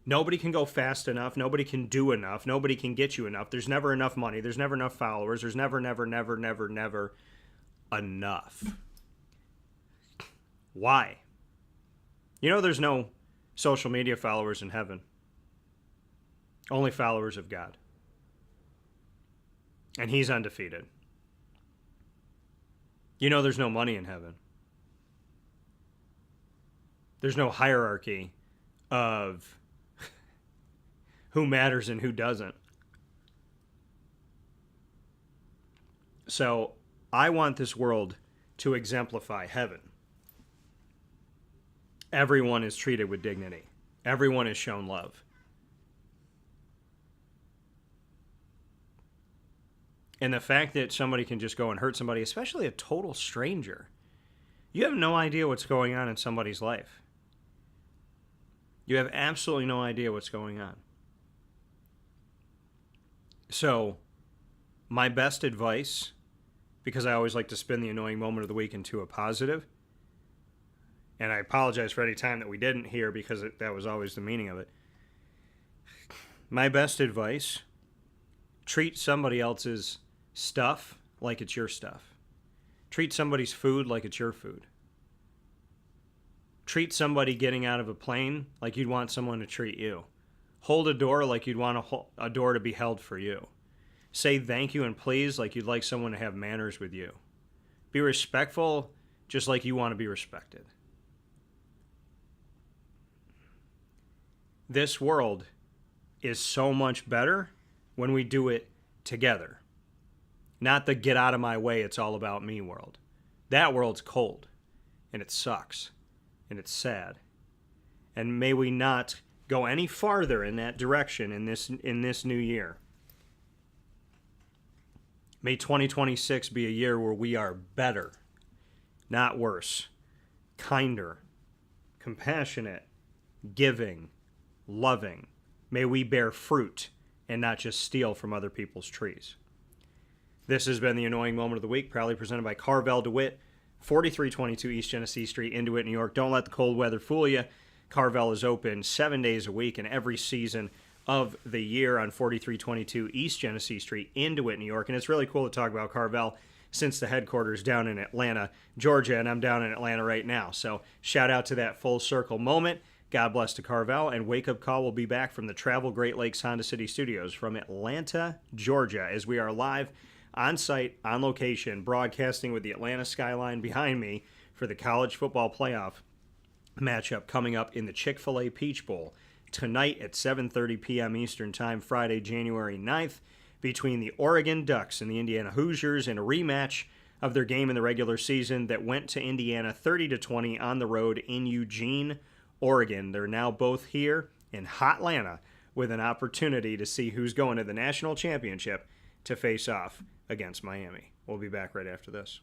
Nobody can go fast enough. Nobody can do enough. Nobody can get you enough. There's never enough money. There's never enough followers. There's never enough. Why? You know, there's no social media followers in heaven. Only followers of God. And He's undefeated. You know, there's no money in heaven. There's no hierarchy of who matters and who doesn't. So I want this world to exemplify heaven. Everyone is treated with dignity. Everyone is shown love. And the fact that somebody can just go and hurt somebody, especially a total stranger, you have no idea what's going on in somebody's life. You have absolutely no idea what's going on. So, my best advice, because I always like to spin the annoying moment of the week into a positive, and I apologize for any time that we didn't hear because that was always the meaning of it. My best advice, treat somebody else's stuff like it's your stuff. Treat somebody's food like it's your food. Treat somebody getting out of a plane like you'd want someone to treat you. Hold a door like you'd want a door to be held for you. Say thank you and please like you'd like someone to have manners with you. Be respectful just like you want to be respected. This world is so much better when we do it together. Not the get out of my way, it's all about me world. That world's cold, and it sucks, and it's sad. And may we not go any farther in that direction in this new year. May 2026 be a year where we are better, not worse, kinder, compassionate, giving, loving. May we bear fruit and not just steal from other people's trees. This has been the Annoying Moment of the Week, proudly presented by Carvel, DeWitt, 4322 East Genesee Street in DeWitt, New York. Don't let the cold weather fool you. Carvel is open 7 days a week and every season of the year on 4322 East Genesee Street in DeWitt, New York. And it's really cool to talk about Carvel since the headquarters down in Atlanta, Georgia, and I'm down in Atlanta right now. So shout out to that full circle moment. God bless to Carvel, and Wake Up Call will be back from the Travel Great Lakes Honda City Studios from Atlanta, Georgia, as we are live on site, on location, broadcasting with the Atlanta skyline behind me for the college football playoff matchup coming up in the Chick-fil-A Peach Bowl tonight at 7:30 p.m. Eastern Time, Friday, January 9th, between the Oregon Ducks and the Indiana Hoosiers in a rematch of their game in the regular season that went to Indiana 30-20 on the road in Eugene, Oregon. They're now both here in Hotlanta with an opportunity to see who's going to the national championship to face off against Miami. We'll be back right after this.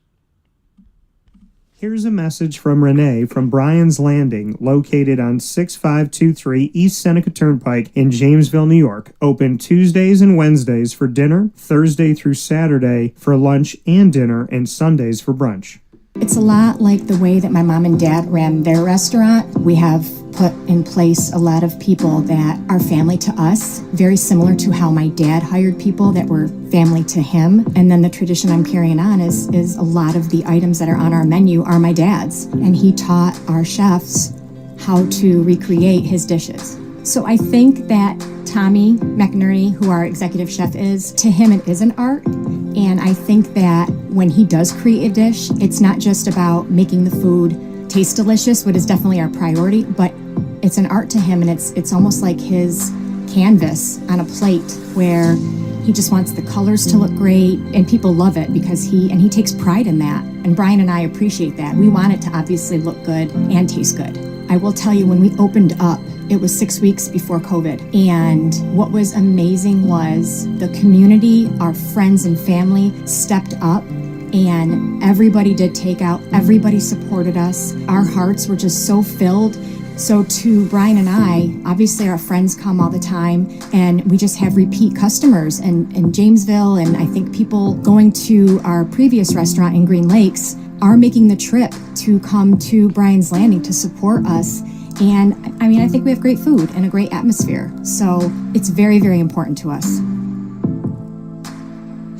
Here's a message from Renee from Bryan's Landing, located on 6523 East Seneca Turnpike in Jamesville, New York. Open Tuesdays and Wednesdays for dinner, Thursday through Saturday for lunch and dinner, and Sundays for brunch. It's a lot like the way that my mom and dad ran their restaurant. We have put in place a lot of people that are family to us, very similar to how my dad hired people that were family to him. And then the tradition I'm carrying on is a lot of the items that are on our menu are my dad's. And he taught our chefs how to recreate his dishes. So I think that Tommy McNerney, who our executive chef is, to him it is an art. And I think that when he does create a dish, it's not just about making the food taste delicious, which is definitely our priority, but it's an art to him, and it's almost like his canvas on a plate where he just wants the colors to look great, and people love it because he takes pride in that. And Brian and I appreciate that. We want it to obviously look good and taste good. I will tell you, when we opened up, it was 6 weeks before COVID. And what was amazing was the community, our friends and family stepped up, and everybody did takeout. Everybody supported us. Our hearts were just so filled. So to Brian and I, obviously our friends come all the time, and we just have repeat customers in Jamesville, and I think people going to our previous restaurant in Green Lakes are making the trip to come to Brian's Landing to support us. And I mean, I think we have great food and a great atmosphere. So it's very, very important to us.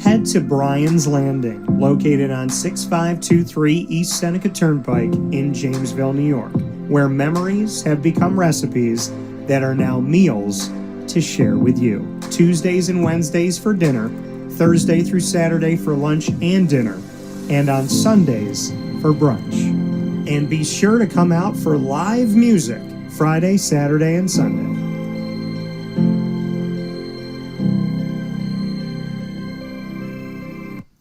Head to Brian's Landing, located on 6523 East Seneca Turnpike in Jamesville, New York, where memories have become recipes that are now meals to share with you. Tuesdays and Wednesdays for dinner, Thursday through Saturday for lunch and dinner, and on Sundays for brunch. And be sure to come out for live music Friday, Saturday, and Sunday.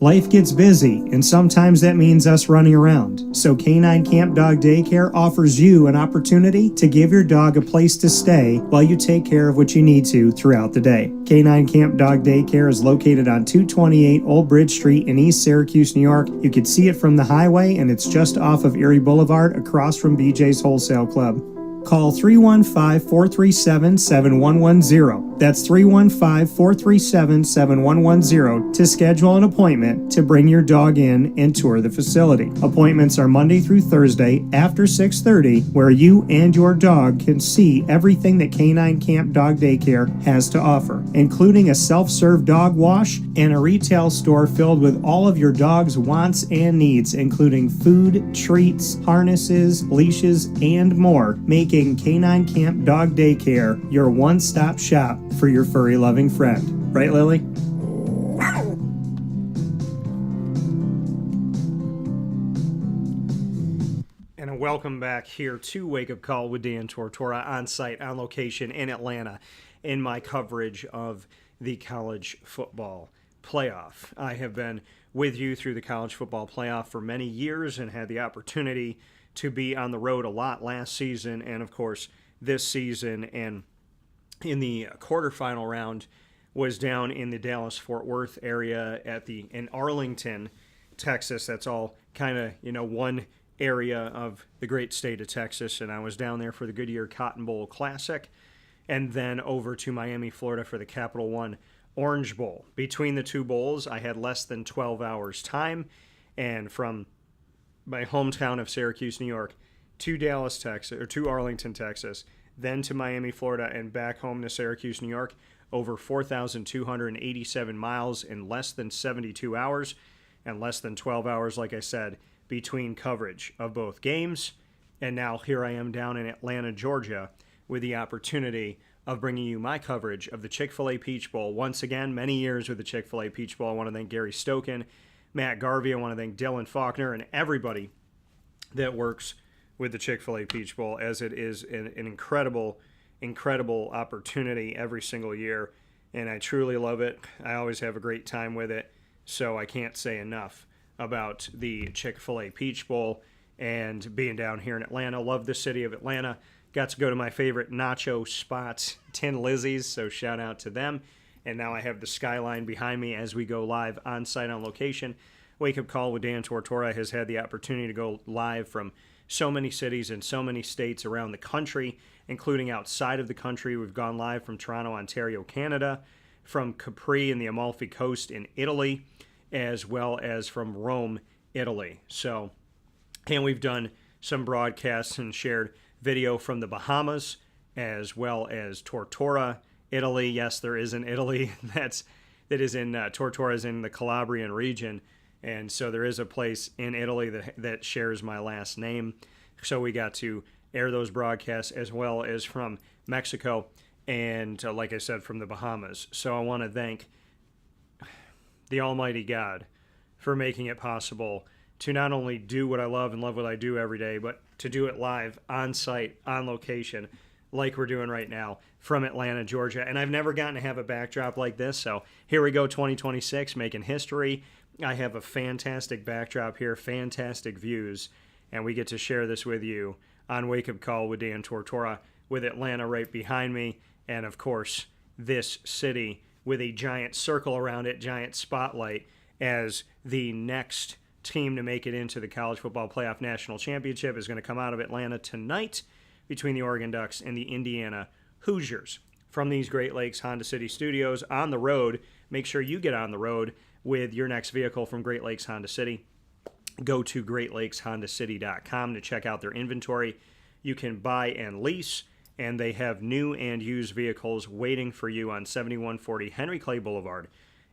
Life gets busy, and sometimes that means us running around. So Canine Camp Dog Daycare offers you an opportunity to give your dog a place to stay while you take care of what you need to throughout the day. Canine Camp Dog Daycare is located on 228 Old Bridge Street in East Syracuse, New York. You can see it from the highway, and it's just off of Erie Boulevard across from BJ's Wholesale Club. Call 315-437-7110. That's 315-437-7110 to schedule an appointment to bring your dog in and tour the facility. Appointments are Monday through Thursday after 6:30, where you and your dog can see everything that Canine Camp Dog Daycare has to offer, including a self-serve dog wash and a retail store filled with all of your dog's wants and needs, including food, treats, harnesses, leashes, and more, making Canine Camp Dog Daycare your one-stop shop for your furry-loving friend. Right, Lily? And a welcome back here to Wake Up Call with Dan Tortora, on site, on location in Atlanta, in my coverage of the college football playoff. I have been with you through the college football playoff for many years and had the opportunity to be on the road a lot last season and, of course, this season. And in the quarterfinal round was down in the Dallas-Fort Worth area in Arlington, Texas. That's all kind of, one area of the great state of Texas. And I was down there for the Goodyear Cotton Bowl Classic, and then over to Miami, Florida for the Capital One Orange Bowl. Between the two bowls, I had less than 12 hours time, and from my hometown of Syracuse, New York, to Dallas, Texas, or to Arlington, Texas, then to Miami, Florida, and back home to Syracuse, New York, over 4,287 miles in less than 72 hours, and less than 12 hours, like I said, between coverage of both games. And now here I am down in Atlanta, Georgia, with the opportunity of bringing you my coverage of the Chick-fil-A Peach Bowl. Once again, many years with the Chick-fil-A Peach Bowl. I want to thank Gary Stoken, Matt Garvey. I want to thank Dylan Faulkner and everybody that works with the Chick-fil-A Peach Bowl, as it is an incredible, incredible opportunity every single year, and I truly love it. I always have a great time with it, so I can't say enough about the Chick-fil-A Peach Bowl and being down here in Atlanta. Love the city of Atlanta. Got to go to my favorite nacho spot, Tin Lizzie's, so shout out to them. And now I have the skyline behind me as we go live on site, on location. Wake Up Call with Dan Tortora has had the opportunity to go live from so many cities and so many states around the country, including outside of the country. We've gone live from Toronto, Ontario, Canada, from Capri and the Amalfi Coast in Italy, as well as from Rome, Italy. And we've done some broadcasts and shared video from the Bahamas, as well as Tortora, Italy. Yes, there is an Italy that is in Tortora is in the Calabrian region, and so there is a place in Italy that shares my last name. So we got to air those broadcasts, as well as from Mexico and, like I said, from the Bahamas. So I want to thank the Almighty God for making it possible to not only do what I love and love what I do every day, but to do it live, on site, on location, like we're doing right now from Atlanta, Georgia. And I've never gotten to have a backdrop like this, so here we go, 2026, making history. I have a fantastic backdrop here, fantastic views, and we get to share this with you on Wake Up Call with Dan Tortora, with Atlanta right behind me, and of course, this city with a giant circle around it, giant spotlight, as the next team to make it into the College Football Playoff National Championship is going to come out of Atlanta tonight between the Oregon Ducks and the Indiana Hoosiers. From these Great Lakes Honda City studios on the road, make sure you get on the road with your next vehicle from Great Lakes Honda City. Go to greatlakeshondacity.com to check out their inventory. You can buy and lease, and they have new and used vehicles waiting for you on 7140 Henry Clay Boulevard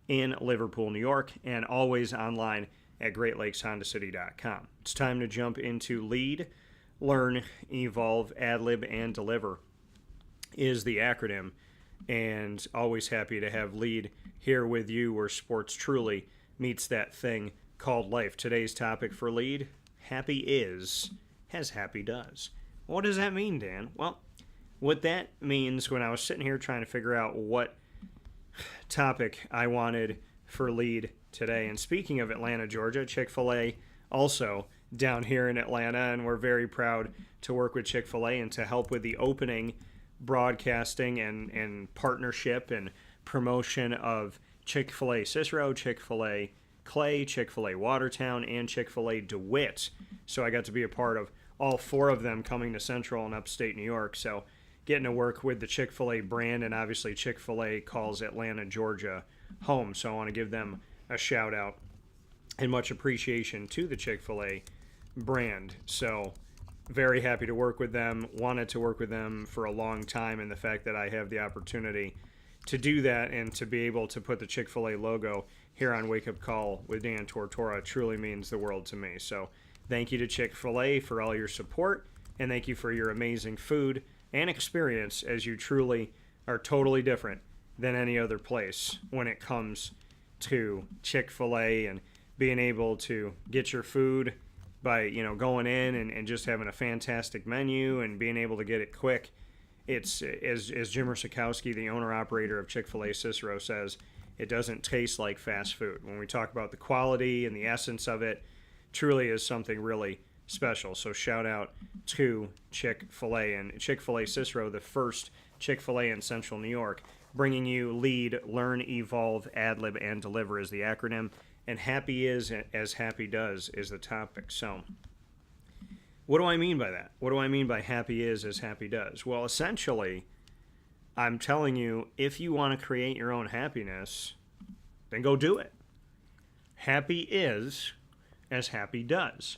in Liverpool, New York, and always online at greatlakeshondacity.com. It's time to jump into Lead, Learn, Evolve, Ad-Lib, and Deliver is the acronym, and always happy to have Lead here with you, where sports truly meets that thing called life. Today's topic for Lead, happy is as happy does. What does that mean, Dan? Well, what that means, when I was sitting here trying to figure out what topic I wanted for Lead today, and speaking of Atlanta, Georgia, Chick-fil-A also down here in Atlanta, and we're very proud to work with Chick-fil-A and to help with the opening broadcasting and partnership and promotion of Chick-fil-A Cicero, Chick-fil-A Clay, Chick-fil-A Watertown, and Chick-fil-A DeWitt. So I got to be a part of all four of them coming to Central and Upstate New York. So getting to work with the Chick-fil-A brand, and obviously Chick-fil-A calls Atlanta, Georgia home. So I want to give them a shout out and much appreciation to the Chick-fil-A brand. So very happy to work with them, wanted to work with them for a long time, and the fact that I have the opportunity to do that and to be able to put the Chick-fil-A logo here on Wake Up Call with Dan Tortora truly means the world to me. So thank you to Chick-fil-A for all your support, and thank you for your amazing food and experience, as you truly are totally different than any other place when it comes to Chick-fil-A and being able to get your food by, going in and just having a fantastic menu and being able to get it quick. It's, as Jim Sikowski, the owner-operator of Chick-fil-A Cicero, says, it doesn't taste like fast food. When we talk about the quality and the essence of it, truly is something really special. So shout out to Chick-fil-A, and Chick-fil-A Cicero, the first Chick-fil-A in Central New York, bringing you Lead, Learn, Evolve, Ad-Lib, and Deliver is the acronym, and happy is as happy does is the topic. So what do I mean by that? What do I mean by happy is as happy does? Well, essentially, I'm telling you, if you want to create your own happiness, then go do it. Happy is as happy does.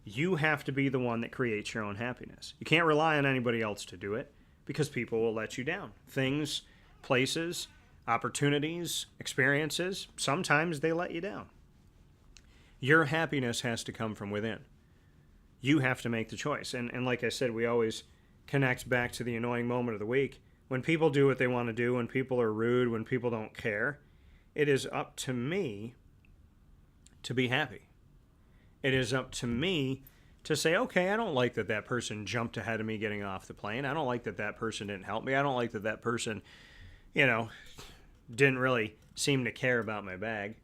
You have to be the one that creates your own happiness. You can't rely on anybody else to do it, because people will let you down. Things, places, opportunities, experiences, sometimes they let you down. Your happiness has to come from within. You have to make the choice. And like I said, we always connect back to the annoying moment of the week. When people do what they want to do, when people are rude, when people don't care, it is up to me to be happy. It is up to me to say, okay, I don't like that that person jumped ahead of me getting off the plane. I don't like that that person didn't help me. I don't like that that person, didn't really seem to care about my bag.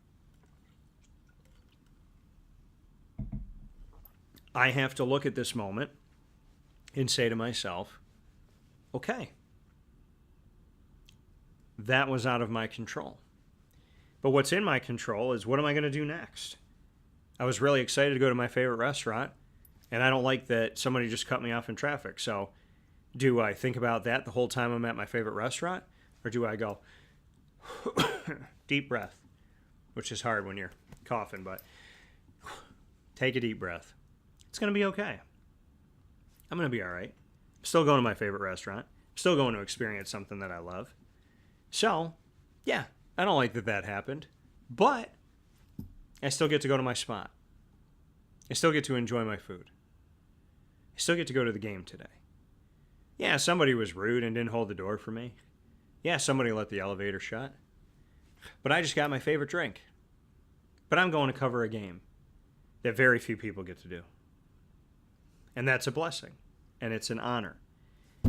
I have to look at this moment and say to myself, okay, that was out of my control. But what's in my control is, what am I going to do next? I was really excited to go to my favorite restaurant, and I don't like that somebody just cut me off in traffic. So do I think about that the whole time I'm at my favorite restaurant? Or do I go, deep breath, which is hard when you're coughing, but take a deep breath. It's going to be okay. I'm going to be all right. Still going to my favorite restaurant. Still going to experience something that I love. So, yeah, I don't like that happened. But I still get to go to my spot. I still get to enjoy my food. I still get to go to the game today. Yeah, somebody was rude and didn't hold the door for me. Yeah, somebody let the elevator shut. But I just got my favorite drink. But I'm going to cover a game that very few people get to do. And that's a blessing. And it's an honor.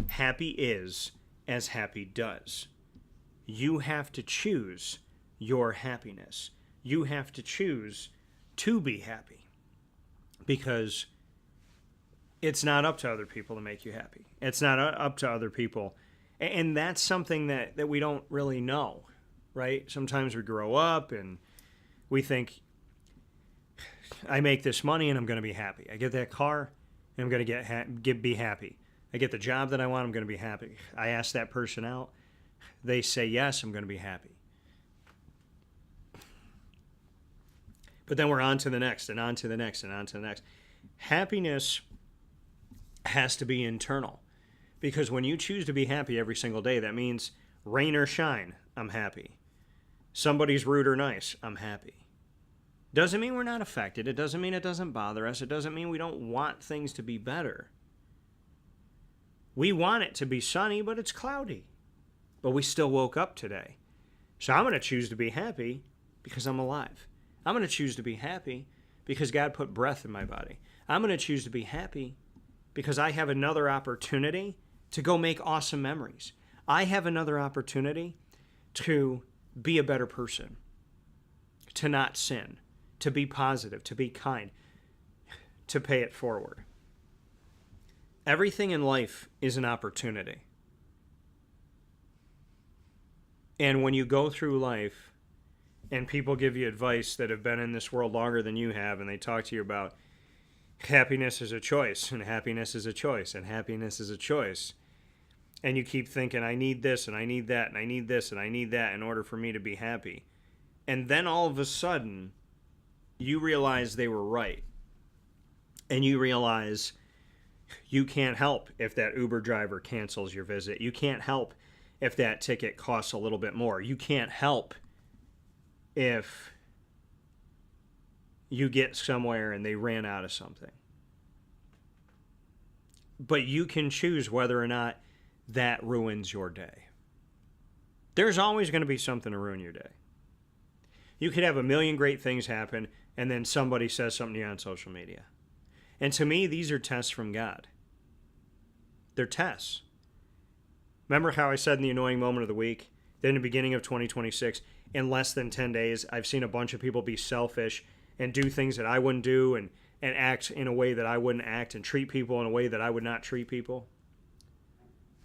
Happy is as happy does. You have to choose your happiness. You have to choose to be happy. Because it's not up to other people to make you happy. It's not up to other people. And that's something that we don't really know, right? Sometimes we grow up and we think, I make this money and I'm going to be happy. I get that car and I'm going to be happy. I get the job that I want, I'm going to be happy. I ask that person out. They say yes, I'm going to be happy. But then we're on to the next and on to the next and on to the next. Happiness has to be internal. Because when you choose to be happy every single day, that means rain or shine, I'm happy. Somebody's rude or nice, I'm happy. Doesn't mean we're not affected. It doesn't mean it doesn't bother us. It doesn't mean we don't want things to be better. We want it to be sunny, but it's cloudy. But we still woke up today. So I'm going to choose to be happy because I'm alive. I'm going to choose to be happy because God put breath in my body. I'm going to choose to be happy because I have another opportunity to go make awesome memories. I have another opportunity to be a better person, to not sin, to be positive, to be kind, to pay it forward. Everything in life is an opportunity. And when you go through life and people give you advice that have been in this world longer than you have, and they talk to you about happiness is a choice, and happiness is a choice, and happiness is a choice, and you keep thinking, I need this, and I need that, and I need this, and I need that in order for me to be happy. And then all of a sudden, you realize they were right. And you realize you can't help if that Uber driver cancels your visit. You can't help if that ticket costs a little bit more. You can't help if you get somewhere and they ran out of something. But you can choose whether or not that ruins your day. There's always going to be something to ruin your day. You could have a million great things happen, and then somebody says something to you on social media. And to me, these are tests from God. They're tests. Remember how I said in the annoying moment of the week, that in the beginning of 2026, in less than 10 days, I've seen a bunch of people be selfish and do things that I wouldn't do and act in a way that I wouldn't act and treat people in a way that I would not treat people.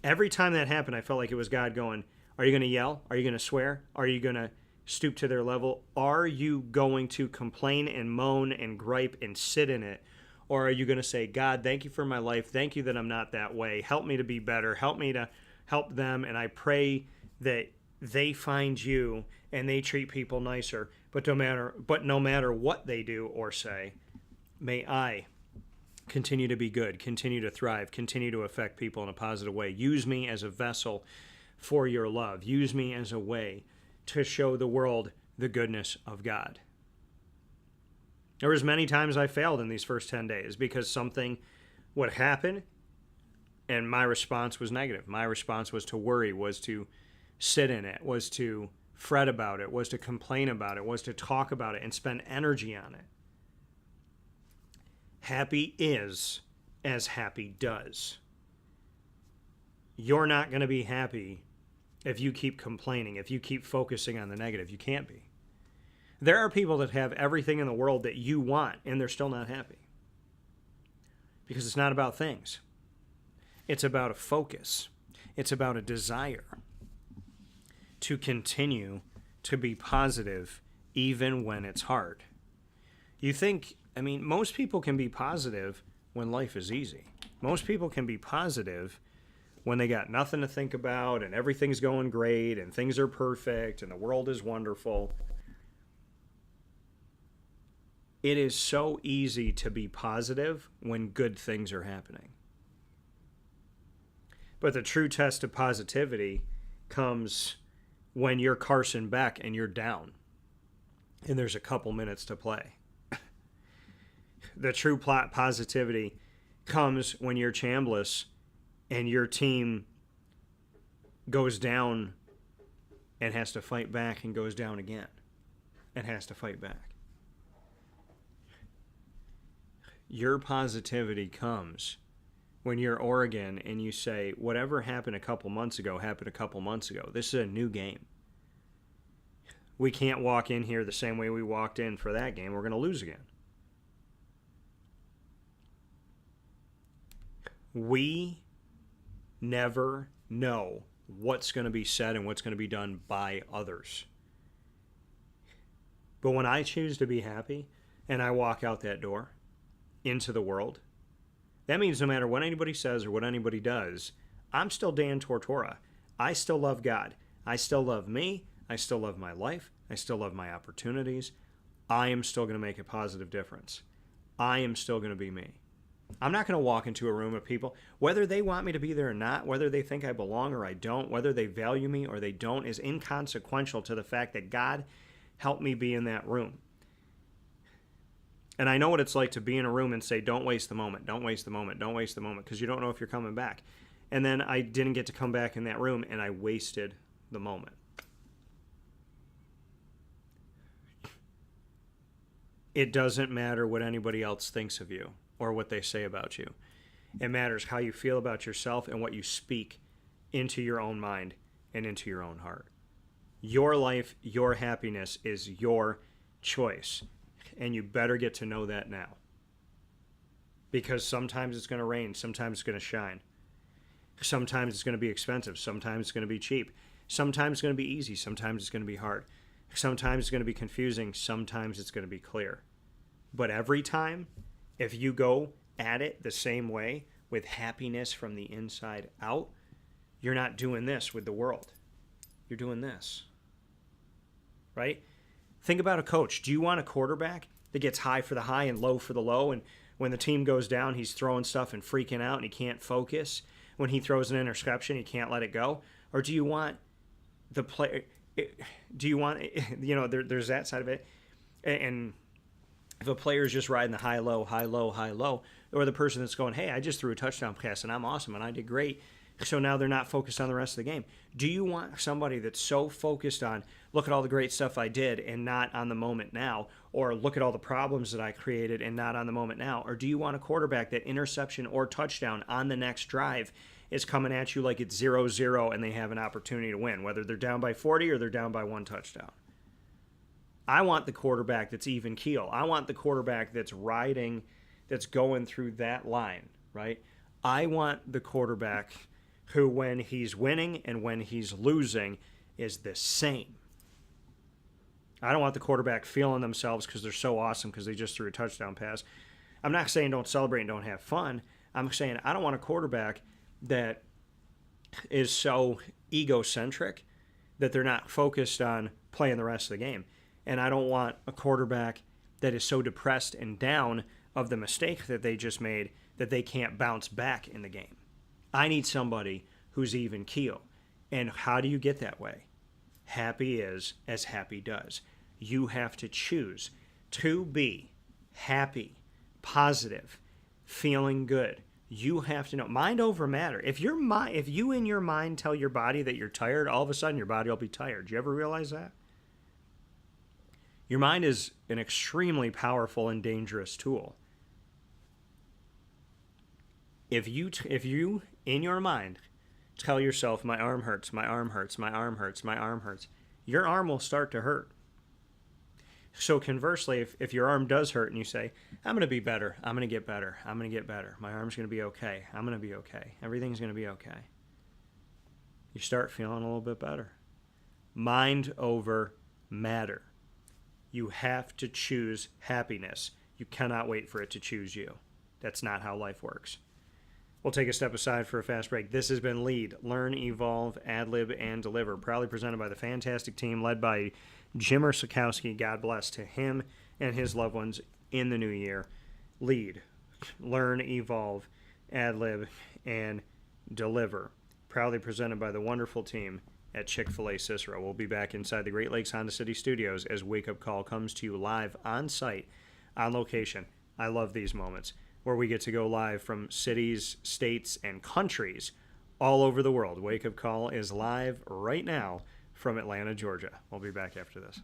Every time that happened, I felt like it was God going, are you going to yell? Are you going to swear? Are you going to stoop to their level? Are you going to complain and moan and gripe and sit in it? Or are you going to say, God, thank you for my life. Thank you that I'm not that way. Help me to be better. Help me to help them. And I pray that they find you and they treat people nicer. But no matter what they do or say, may I continue to be good, continue to thrive, continue to affect people in a positive way. Use me as a vessel for your love. Use me as a way to show the world the goodness of God. There was many times I failed in these first 10 days because something would happen and my response was negative. My response was to worry, was to sit in it, was to fret about it, was to complain about it, was to talk about it and spend energy on it. Happy is as happy does. You're not going to be happy if you keep complaining, if you keep focusing on the negative. You can't be. There are people that have everything in the world that you want, and they're still not happy. Because it's not about things. It's about a focus. It's about a desire to continue to be positive even when it's hard. You think, most people can be positive when life is easy. Most people can be positive when they got nothing to think about and everything's going great and things are perfect and the world is wonderful. It is so easy to be positive when good things are happening. But the true test of positivity comes when you're Carson Beck and you're down and there's a couple minutes to play. The true positivity comes when you're Chambliss and your team goes down and has to fight back and goes down again and has to fight back. Your positivity comes when you're Oregon and you say, whatever happened a couple months ago happened a couple months ago. This is a new game. We can't walk in here the same way we walked in for that game. We're going to lose again. We never know what's going to be said and what's going to be done by others. But when I choose to be happy and I walk out that door into the world, that means no matter what anybody says or what anybody does, I'm still Dan Tortora. I still love God. I still love me. I still love my life. I still love my opportunities. I am still going to make a positive difference. I am still going to be me. I'm not going to walk into a room of people, whether they want me to be there or not, whether they think I belong or I don't, whether they value me or they don't, is inconsequential to the fact that God helped me be in that room. And I know what it's like to be in a room and say, don't waste the moment, don't waste the moment, don't waste the moment, because you don't know if you're coming back. And then I didn't get to come back in that room, and I wasted the moment. It doesn't matter what anybody else thinks of you or what they say about you. It matters how you feel about yourself and what you speak into your own mind and into your own heart. Your life, your happiness is your choice. And you better get to know that now. Because sometimes it's going to rain, sometimes it's going to shine. Sometimes it's going to be expensive, sometimes it's going to be cheap. Sometimes it's going to be easy, sometimes it's going to be hard. Sometimes it's going to be confusing, sometimes it's going to be clear. But every time, if you go at it the same way, with happiness from the inside out, you're not doing this with the world. You're doing this. Right? Think about a coach. Do you want a quarterback that gets high for the high and low for the low, and when the team goes down, he's throwing stuff and freaking out and he can't focus? When he throws an interception, he can't let it go? Or do you want the player... Do you want... there's that side of it. And if a player is just riding the high, low, high, low, high, low, or the person that's going, hey, I just threw a touchdown pass and I'm awesome and I did great, so now they're not focused on the rest of the game. Do you want somebody that's so focused on, look at all the great stuff I did and not on the moment now, or look at all the problems that I created and not on the moment now? Or do you want a quarterback that interception or touchdown on the next drive is coming at you like it's 0-0 and they have an opportunity to win, whether they're down by 40 or they're down by one touchdown? I want the quarterback that's even keel. I want the quarterback that's riding, that's going through that line, right? I want the quarterback who, when he's winning and when he's losing, is the same. I don't want the quarterback feeling themselves because they're so awesome because they just threw a touchdown pass. I'm not saying don't celebrate and don't have fun. I'm saying I don't want a quarterback that is so egocentric that they're not focused on playing the rest of the game. And I don't want a quarterback that is so depressed and down of the mistake that they just made that they can't bounce back in the game. I need somebody who's even keel. And how do you get that way? Happy is as happy does. You have to choose to be happy, positive, feeling good. You have to know. Mind over matter. If you in your mind tell your body that you're tired, all of a sudden your body will be tired. Do you ever realize that? Your mind is an extremely powerful and dangerous tool. If you in your mind tell yourself, my arm hurts, my arm hurts, my arm hurts, my arm hurts, your arm will start to hurt. So conversely, if your arm does hurt and you say, I'm going to be better, I'm going to get better, I'm going to get better, my arm's going to be okay, I'm going to be okay, everything's going to be okay, you start feeling a little bit better. Mind over matter. You have to choose happiness. You cannot wait for it to choose you. That's not how life works. We'll take a step aside for a fast break. This has been Lead, Learn, Evolve, Ad-Lib, and Deliver, proudly presented by the fantastic team led by Jimmer Sikowski. God bless to him and his loved ones in the new year. Lead, Learn, Evolve, Ad-Lib, and Deliver. proudly presented by the wonderful team at Chick-fil-A Cicero. We'll be back inside the Great Lakes Honda City Studios as Wake Up Call comes to you live on site, on location. I love these moments where we get to go live from cities, states, and countries all over the world. Wake Up Call is live right now from Atlanta, Georgia. We'll be back after this.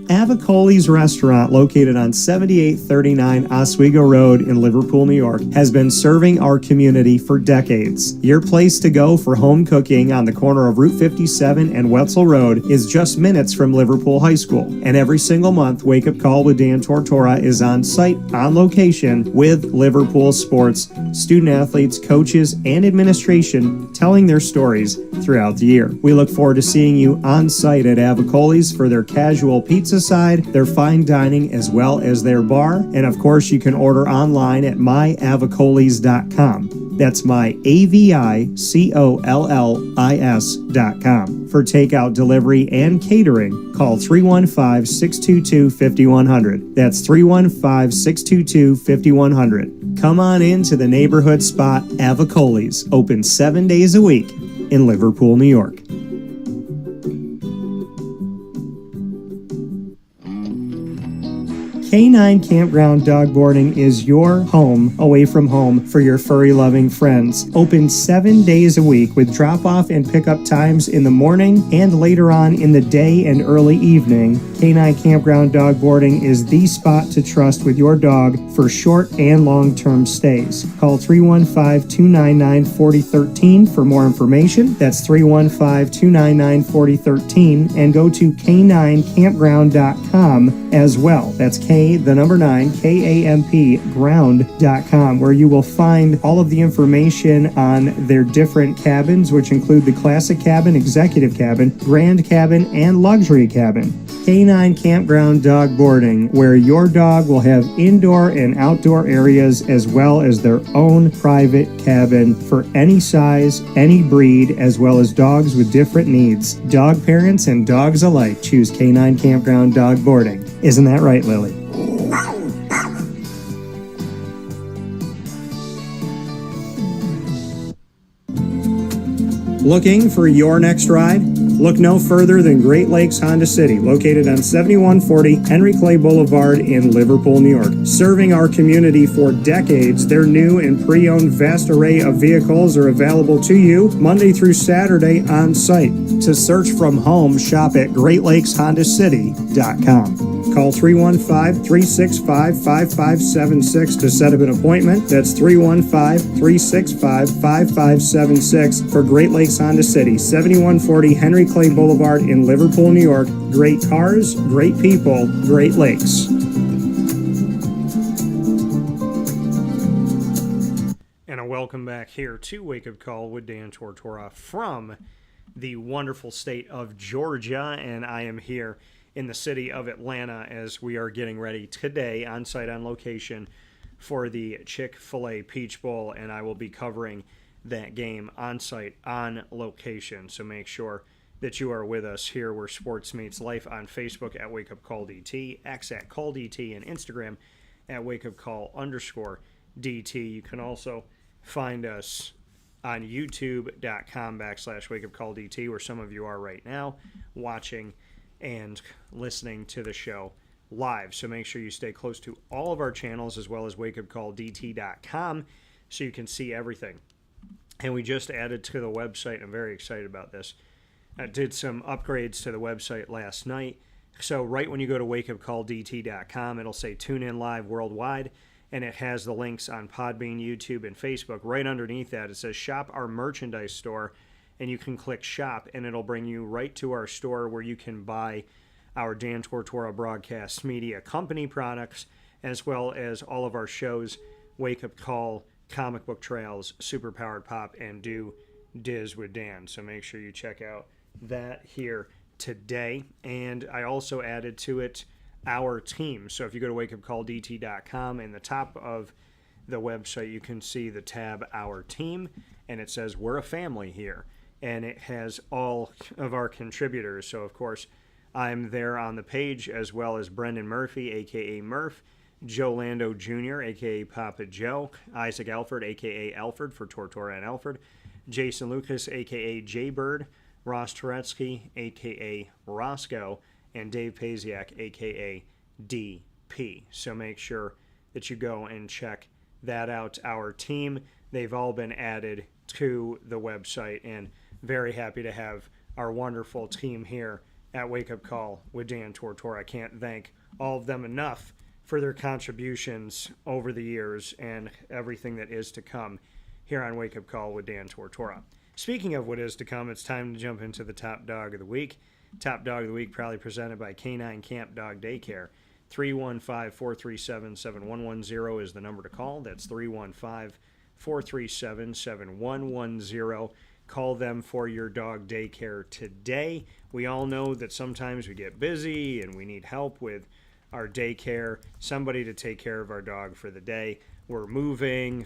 Avicoli's restaurant, located on 7839 Oswego Road in Liverpool, New York, has been serving our community for decades. Your place to go for home cooking on the corner of Route 57 and Wetzel Road is just minutes from Liverpool High School. And every single month, Wake Up Call with Dan Tortora is on site, on location, with Liverpool sports, student athletes, coaches, and administration telling their stories throughout the year. We look forward to seeing you on site at Avicoli's for their casual pizza side, their fine dining, as well as their bar. And of course, you can order online at myavicolis.com. That's myavicollis.com. For takeout, delivery, and catering, call 315-622-5100. That's 315-622-5100. Come on in to the neighborhood spot Avicoli's, open 7 days a week in Liverpool, New York. K9 Campground Dog Boarding is your home away from home for your furry-loving friends. Open 7 days a week with drop-off and pickup times in the morning and later on in the day and early evening. K9 Campground Dog Boarding is the spot to trust with your dog for short and long-term stays. Call 315-299-4013 for more information. That's 315-299-4013, and go to k9campground.com as well. That's K9 ground.com, where you will find all of the information on their different cabins, which include the classic cabin, executive cabin, grand cabin, and luxury cabin. K9 Campground Dog Boarding, where your dog will have indoor and outdoor areas as well as their own private cabin for any size, any breed, as well as dogs with different needs. Dog parents and dogs alike choose K9 Campground Dog Boarding. Isn't that right, Lily? Looking for your next ride? Look no further than Great Lakes Honda City, located on 7140 Henry Clay Boulevard in Liverpool, New York. Serving our community for decades, their new and pre-owned vast array of vehicles are available to you Monday through Saturday on site. To search from home, shop at GreatLakesHondaCity.com. Call 315-365-5576 to set up an appointment. That's 315-365-5576 for Great Lakes Honda City, 7140 Henry Clay Boulevard in Liverpool, New York. Great cars, great people, Great Lakes. And a welcome back here to Wake Up Call with Dan Tortora from the wonderful state of Georgia. And I am here in the city of Atlanta as we are getting ready today on site, on location, for the Chick-fil-A Peach Bowl, and I will be covering that game on site, on location. So make sure that you are with us here where sports meets life, on Facebook at Wake Up Call DT, X at Call DT, and Instagram at Wake Up Call _DT. You can also find us on youtube.com/Wake Up Call DT, where some of you are right now watching and listening to the show live. So make sure you stay close to all of our channels, as well as wakeupcalldt.com, so you can see everything. And we just added to the website. I'm very excited about this. I did some upgrades to the website last night. So right when you go to wakeupcalldt.com, it'll say Tune In Live Worldwide, and it has the links on Podbean, YouTube, and Facebook. Right underneath that, it says Shop Our Merchandise Store, and you can click Shop, and it'll bring you right to our store where you can buy our Dan Tortora Broadcast Media Company products, as well as all of our shows, Wake Up Call, Comic Book Trails, Super Powered Pop, and Do Diz with Dan. So make sure you check out that here today. And I also added to it our team. So if you go to wakeupcalldt.com, in the top of the website, you can see the tab Our Team, and it says We're a Family here. And it has all of our contributors. So, of course, I'm there on the page, as well as Brendan Murphy, a.k.a. Murph, Joe Lando Jr., a.k.a. Papa Joe, Isaac Alford, a.k.a. Alfred for Tortora and Alfred, Jason Lucas, a.k.a. Jaybird, Ross Turetsky, a.k.a. Roscoe, and Dave Paziak, a.k.a. DP. So make sure that you go and check that out. Our team, they've all been added to the website, and very happy to have our wonderful team here at Wake Up Call with Dan Tortora. I can't thank all of them enough for their contributions over the years and everything that is to come here on Wake Up Call with Dan Tortora. Speaking of what is to come, it's time to jump into the Top Dog of the Week. Top Dog of the Week proudly presented by K9 Kamp Dog Daycare. 315-437-7110 is the number to call. That's 315-437-7110. Call them for your dog daycare today. We all know that sometimes we get busy and we need help with our daycare, somebody to take care of our dog for the day. We're moving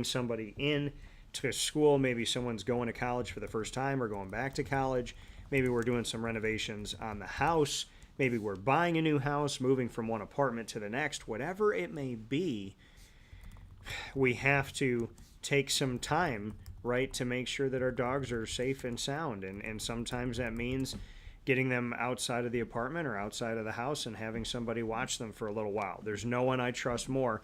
somebody in to school. Maybe someone's going to college for the first time or going back to college. Maybe we're doing some renovations on the house. Maybe we're buying a new house, moving from one apartment to the next. Whatever it may be, we have to take some time, right, to make sure that our dogs are safe and sound. And sometimes that means getting them outside of the apartment or outside of the house and having somebody watch them for a little while. There's no one I trust more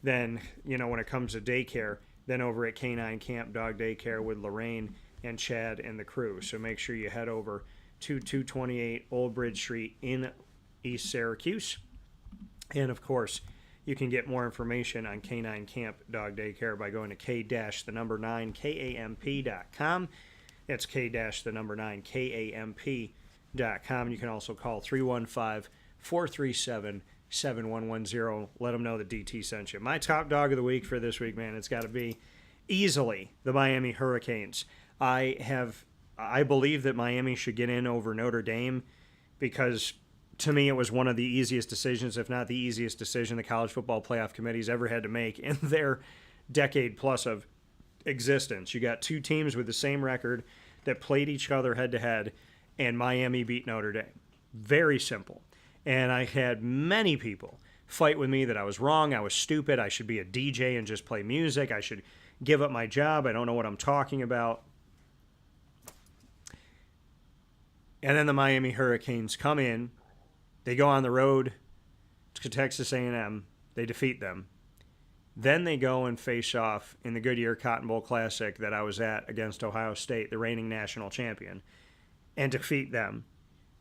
than, when it comes to daycare, than over at K9 Kamp Dog Daycare with Lorraine and Chad and the crew. So make sure you head over to 228 Old Bridge Street in East Syracuse. And, of course, you can get more information on K9 Kamp Dog Daycare by going to K-9 KAMP.com. That's K-9 KAMP.com. You can also call 315-437-7110. Let them know that DT sent you. My top dog of the week for this week, man, it's got to be easily the Miami Hurricanes. I believe that Miami should get in over Notre Dame because, to me, it was one of the easiest decisions, if not the easiest decision the College Football Playoff Committee's ever had to make in their decade plus of existence. You got two teams with the same record that played each other head-to-head, and Miami beat Notre Dame. Very simple. And I had many people fight with me that I was wrong, I was stupid, I should be a DJ and just play music, I should give up my job, I don't know what I'm talking about. And then the Miami Hurricanes come in, they go on the road to Texas A&M, they defeat them. Then they go and face off in the Goodyear Cotton Bowl Classic that I was at against Ohio State, the reigning national champion, and defeat them.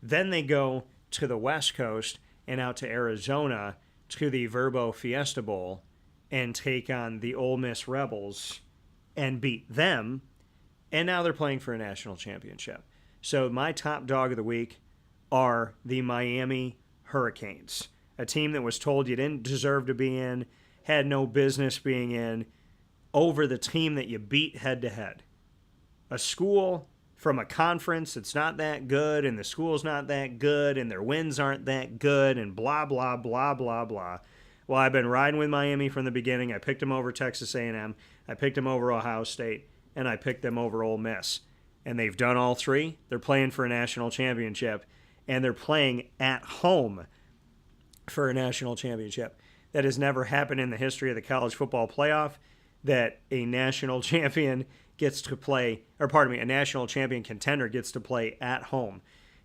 Then they go to the West Coast and out to Arizona to the Verbo Fiesta Bowl and take on the Ole Miss Rebels and beat them. And now they're playing for a national championship. So my top dog of the week are the Miami Hurricanes, a team that was told you didn't deserve to be in, had no business being in, over the team that you beat head-to-head. A school from a conference that's not that good, and the school's not that good, and their wins aren't that good, and blah, blah, blah, blah, blah. Well, I've been riding with Miami from the beginning. I picked them over Texas A&M. I picked them over Ohio State, and I picked them over Ole Miss. And they've done all three. They're playing for a national championship, and they're playing at home for a national championship. That has never happened in the history of the college football playoff, that a national champion gets to play, a national champion contender gets to play at home.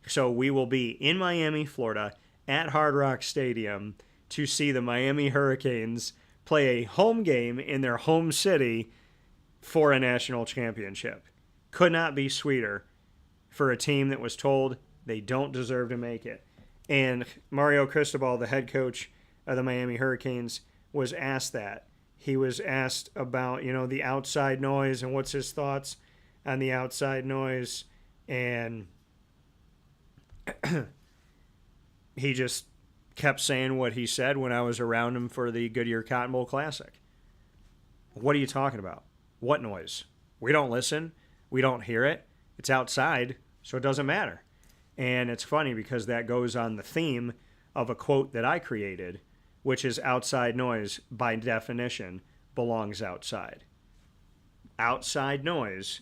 So we will be in Miami, Florida, at Hard Rock Stadium to see the Miami Hurricanes play a home game in their home city for a national championship. Could not be sweeter for a team that was told they don't deserve to make it. And Mario Cristobal, the head coach of the Miami Hurricanes, was asked that. He was asked about, the outside noise and what's his thoughts on the outside noise. And he just kept saying what he said when I was around him for the Goodyear Cotton Bowl Classic. What are you talking about? What noise? We don't listen. We don't hear it. It's outside, so it doesn't matter. And it's funny because that goes on the theme of a quote that I created, which is outside noise, by definition, belongs outside. Outside noise,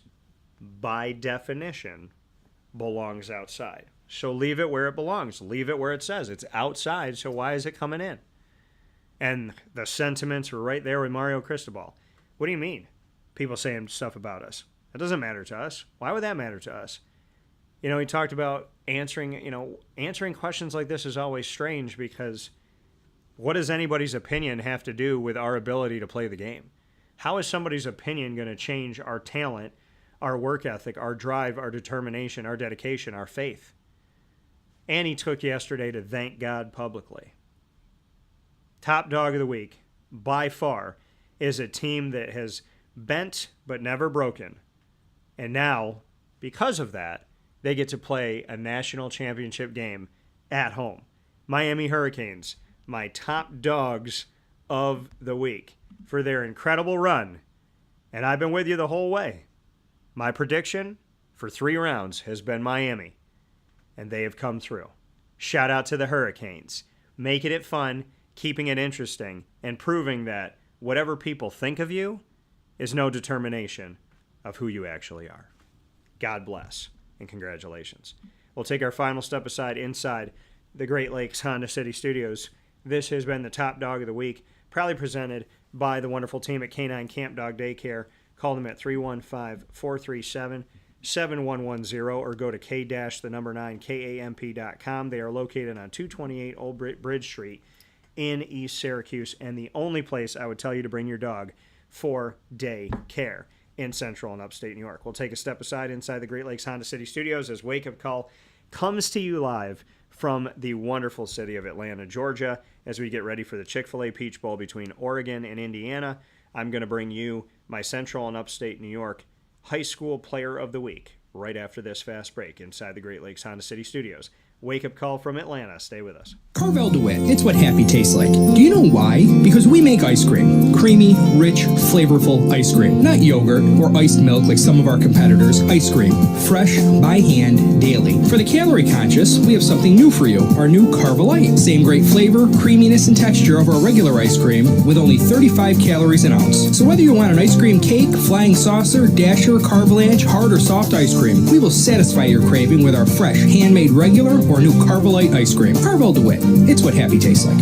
by definition, belongs outside. So leave it where it belongs. Leave it where it says. It's outside, so why is it coming in? And the sentiments were right there with Mario Cristobal. What do you mean? People saying stuff about us. That doesn't matter to us. Why would that matter to us? He talked about answering questions like this is always strange because what does anybody's opinion have to do with our ability to play the game? How is somebody's opinion going to change our talent, our work ethic, our drive, our determination, our dedication, our faith? And he took yesterday to thank God publicly. Top dog of the week, by far, is a team that has bent but never broken. And now, because of that, they get to play a national championship game at home. Miami Hurricanes, my top dogs of the week for their incredible run. And I've been with you the whole way. My prediction for 3 rounds has been Miami, and they have come through. Shout out to the Hurricanes, making it fun, keeping it interesting, and proving that whatever people think of you is no determination of who you actually are. God bless, and congratulations. We'll take our final step aside inside the Great Lakes Honda City Studios. This has been the Top Dog of the Week, proudly presented by the wonderful team at Canine Camp Dog Daycare. Call them at 315-437-7110 or go to k-9kamp.com. They are located on 228 Old Bridge Street in East Syracuse, and the only place I would tell you to bring your dog for daycare in Central and Upstate New York. We'll take a step aside inside the Great Lakes Honda City Studios as Wake Up Call comes to you live from the wonderful city of Atlanta, Georgia, as we get ready for the Chick-fil-A Peach Bowl between Oregon and Indiana. I'm going to bring you my Central and Upstate New York High School Player of the Week right after this fast break inside the Great Lakes Honda City Studios. Wake Up Call from Atlanta. Stay with us. Carvel DeWitt, it's what happy tastes like. Do you know why? Because we make ice cream. Creamy, rich, flavorful ice cream. Not yogurt or iced milk like some of our competitors. Ice cream. Fresh, by hand, daily. For the calorie conscious, we have something new for you. Our new Carvelite. Same great flavor, creaminess, and texture of our regular ice cream with only 35 calories an ounce. So whether you want an ice cream cake, flying saucer, dasher, carvelange, hard or soft ice cream, we will satisfy your craving with our fresh, handmade regular or new Carvelite ice cream. Carvel DeWitt. It's what happy tastes like.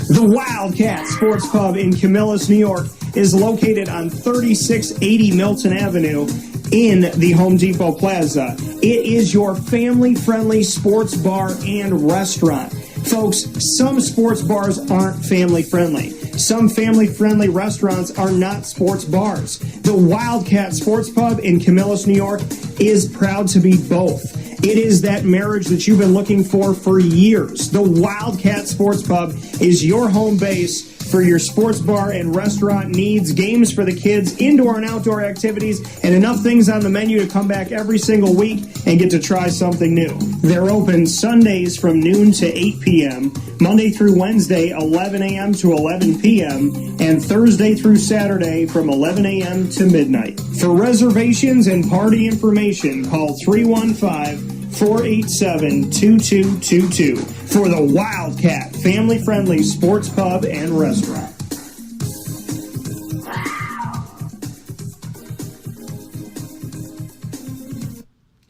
The Wildcat Sports Pub in Camillus, New York is located on 3680 Milton Avenue in the Home Depot Plaza. It is your family-friendly sports bar and restaurant. Folks, some sports bars aren't family-friendly. Some family-friendly restaurants are not sports bars. The Wildcat Sports Pub in Camillus, New York is proud to be both. It is that marriage that you've been looking for years. The Wildcat Sports Pub is your home base for your sports bar and restaurant needs, games for the kids, indoor and outdoor activities, and enough things on the menu to come back every single week and get to try something new. They're open Sundays from noon to 8 p.m., Monday through Wednesday, 11 a.m. to 11 p.m., and Thursday through Saturday from 11 a.m. to midnight. For reservations and party information, call 315-487-2222 for the Wildcat family-friendly sports pub and restaurant.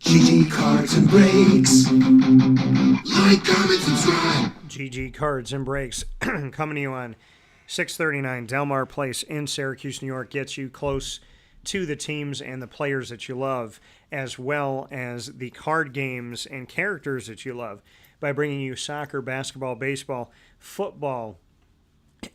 GG Cards and Breaks. Like, comment, subscribe. GG Cards and Breaks coming to you on 639 Delmar Place in Syracuse, New York. Gets you close to the teams and the players that you love, as well as the card games and characters that you love, by bringing you soccer, basketball, baseball, football,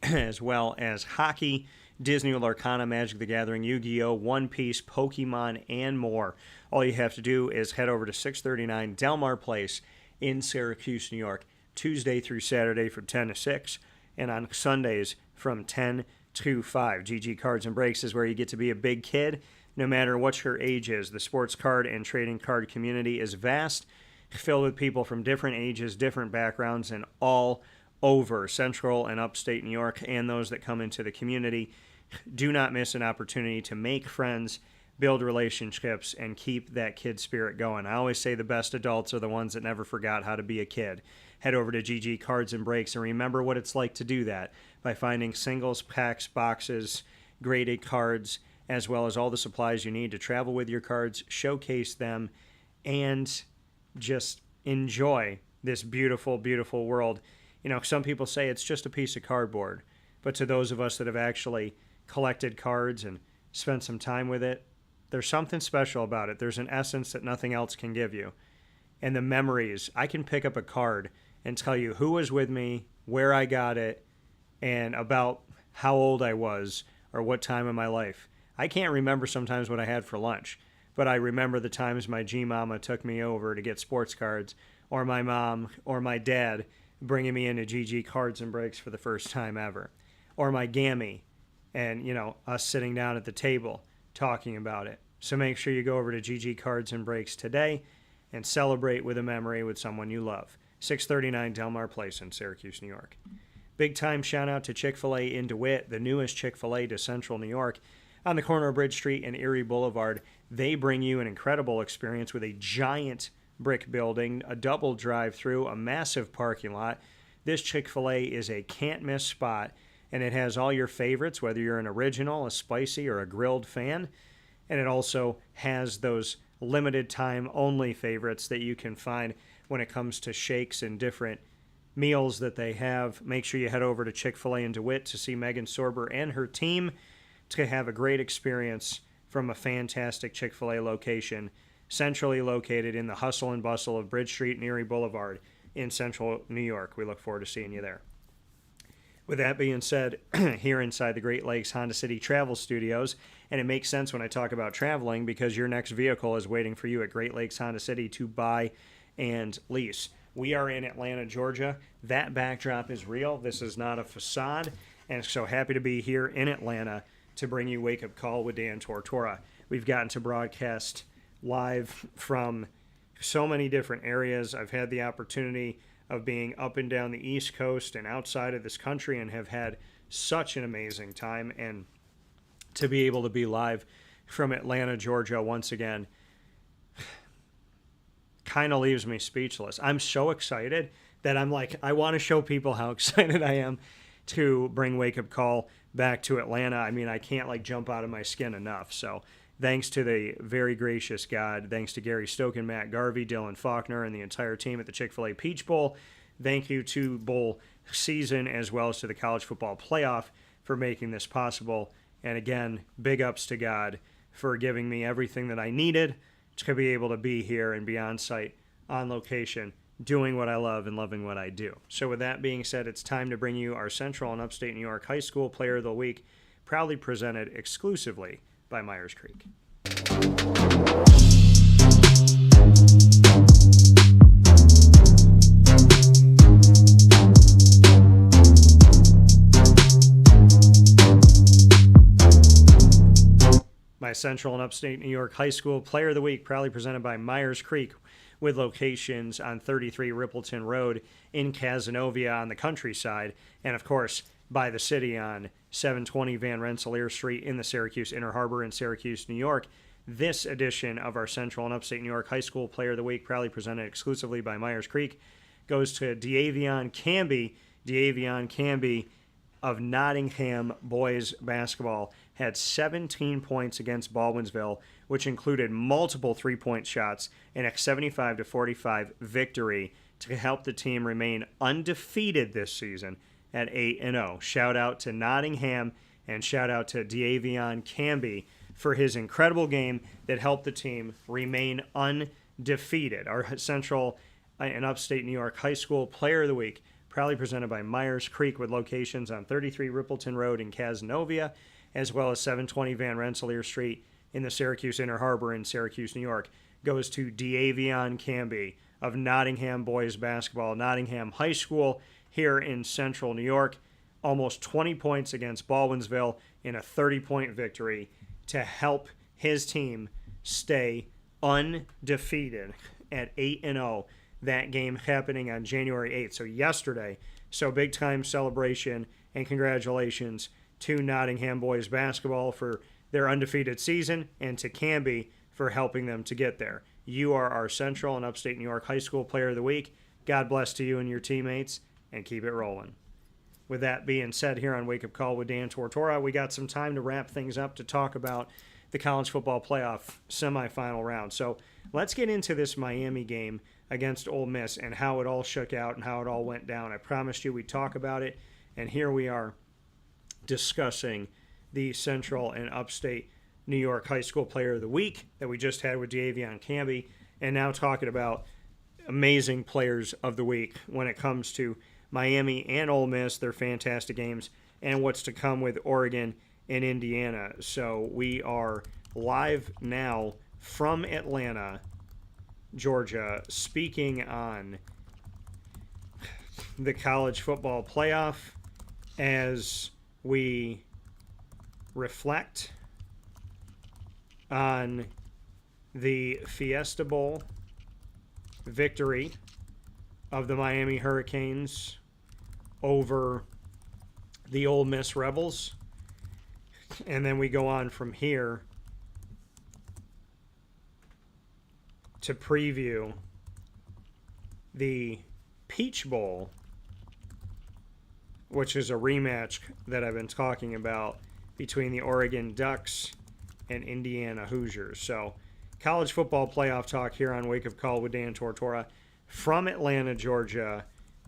as well as hockey, Disney Arcana, Magic the Gathering, Yu-Gi-Oh!, One Piece, Pokemon, and more. All you have to do is head over to 639 Delmar Place in Syracuse, New York, Tuesday through Saturday from 10 to 6, and on Sundays from 10 to 5. GG Cards and Breaks is where you get to be a big kid, no matter what your age is. The sports card and trading card community is vast, filled with people from different ages, different backgrounds, and all over Central and Upstate New York, and those that come into the community. Do not miss an opportunity to make friends, build relationships, and keep that kid spirit going. I always say the best adults are the ones that never forgot how to be a kid. Head over to GG Cards and Breaks and remember what it's like to do that by finding singles, packs, boxes, graded cards, as well as all the supplies you need to travel with your cards, showcase them, and just enjoy this beautiful, beautiful world. You know, some people say it's just a piece of cardboard, but to those of us that have actually collected cards and spent some time with it, There's something special about it. There's an essence that nothing else can give you. And the memories, I can pick up a card and tell you who was with me, where I got it, and about how old I was or what time in my life. I can't remember sometimes what I had for lunch, but I remember the times my G-Mama took me over to get sports cards, or my mom or my dad bringing me into GG Cards and Breaks for the first time ever, or my Gammy and, us sitting down at the table talking about it. So make sure you go over to GG Cards and Breaks today and celebrate with a memory with someone you love. 639 Delmar Place in Syracuse, New York. Big time shout out to Chick-fil-A in DeWitt, the newest Chick-fil-A to Central New York. On the corner of Bridge Street and Erie Boulevard, they bring you an incredible experience with a giant brick building, a double drive-through, a massive parking lot. This Chick-fil-A is a can't-miss spot, and it has all your favorites, whether you're an original, a spicy, or a grilled fan. And it also has those limited-time only favorites that you can find when it comes to shakes and different meals that they have. Make sure you head over to Chick-fil-A in DeWitt to see Megan Sorber and her team to have a great experience from a fantastic Chick-fil-A location, centrally located in the hustle and bustle of Bridge Street and Erie Boulevard in Central New York. We look forward to seeing you there. With that being said, here inside the Great Lakes Honda City Travel Studios, and it makes sense when I talk about traveling because your next vehicle is waiting for you at Great Lakes Honda City to buy and lease. We are in Atlanta, Georgia. That backdrop is real. This is not a facade, and so happy to be here in Atlanta to bring you Wake Up Call with Dan Tortora. We've gotten to broadcast live from so many different areas. I've had the opportunity of being up and down the East Coast and outside of this country and have had such an amazing time. And to be able to be live from Atlanta, Georgia once again kind of leaves me speechless. I'm so excited that I'm like, I want to show people how excited I am to bring Wake Up Call back to Atlanta. I mean, I can't jump out of my skin enough. So thanks to the very gracious God, thanks to Gary Stoken, Matt Garvey, Dylan Faulkner, and the entire team at the Chick-fil-A Peach Bowl. Thank you to Bowl season as well as to the College Football Playoff for making this possible. And again, big ups to God for giving me everything that I needed to be able to be here and be on site, on location, doing what I love and loving what I do. So with that being said, it's time to bring you our Central and Upstate New York High School Player of the Week, proudly presented exclusively by Myers Creek. My Central and Upstate New York High School Player of the Week, proudly presented by Myers Creek, with locations on 33 Rippleton Road in Cazenovia on the countryside, and of course by the city on 720 Van Rensselaer Street in the Syracuse Inner Harbor in Syracuse, New York. This edition of our Central and Upstate New York High School Player of the Week, proudly presented exclusively by Myers Creek, goes to De'Avion Camby. De'Avion Camby of Nottingham boys basketball had 17 points against Baldwinsville, which included multiple three-point shots in a 75-45 victory to help the team remain undefeated this season at 8-0. Shout out to Nottingham and shout out to De'Avion Camby for his incredible game that helped the team remain undefeated. Our Central and Upstate New York High School Player of the Week, proudly presented by Myers Creek, with locations on 33 Rippleton Road in Cazenovia, as well as 720 Van Rensselaer Street in the Syracuse Inner Harbor in Syracuse, New York, goes to De'Avion Camby of Nottingham boys basketball, Nottingham High School here in Central New York. Almost 20 points against Baldwinsville in a 30-point victory to help his team stay undefeated at 8-0. That game happening on January 8th, so yesterday. So big time celebration and congratulations to Nottingham boys basketball for their undefeated season and to Camby for helping them to get there. You are our Central and Upstate New York High School Player of the Week. God bless to you and your teammates, and keep it rolling. With that being said, here on Wake Up Call with Dan Tortora, we got some time to wrap things up to talk about the College Football Playoff semifinal round. So let's get into this Miami game against Ole Miss and how it all shook out and how it all went down. I promised you we'd talk about it, and here we are discussing the Central and Upstate New York High School Player of the Week that we just had with Davion Camby, and now talking about amazing players of the week when it comes to Miami and Ole Miss, their fantastic games, and what's to come with Oregon and Indiana. So we are live now from Atlanta, Georgia, speaking on the college football playoff as we reflect on the Fiesta Bowl victory of the Miami Hurricanes over the Ole Miss Rebels. And then we go on from here to preview the Peach Bowl, which is a rematch that I've been talking about between the Oregon Ducks and Indiana Hoosiers. So, college football playoff talk here on Wake Up Call with Dan Tortora from Atlanta, Georgia,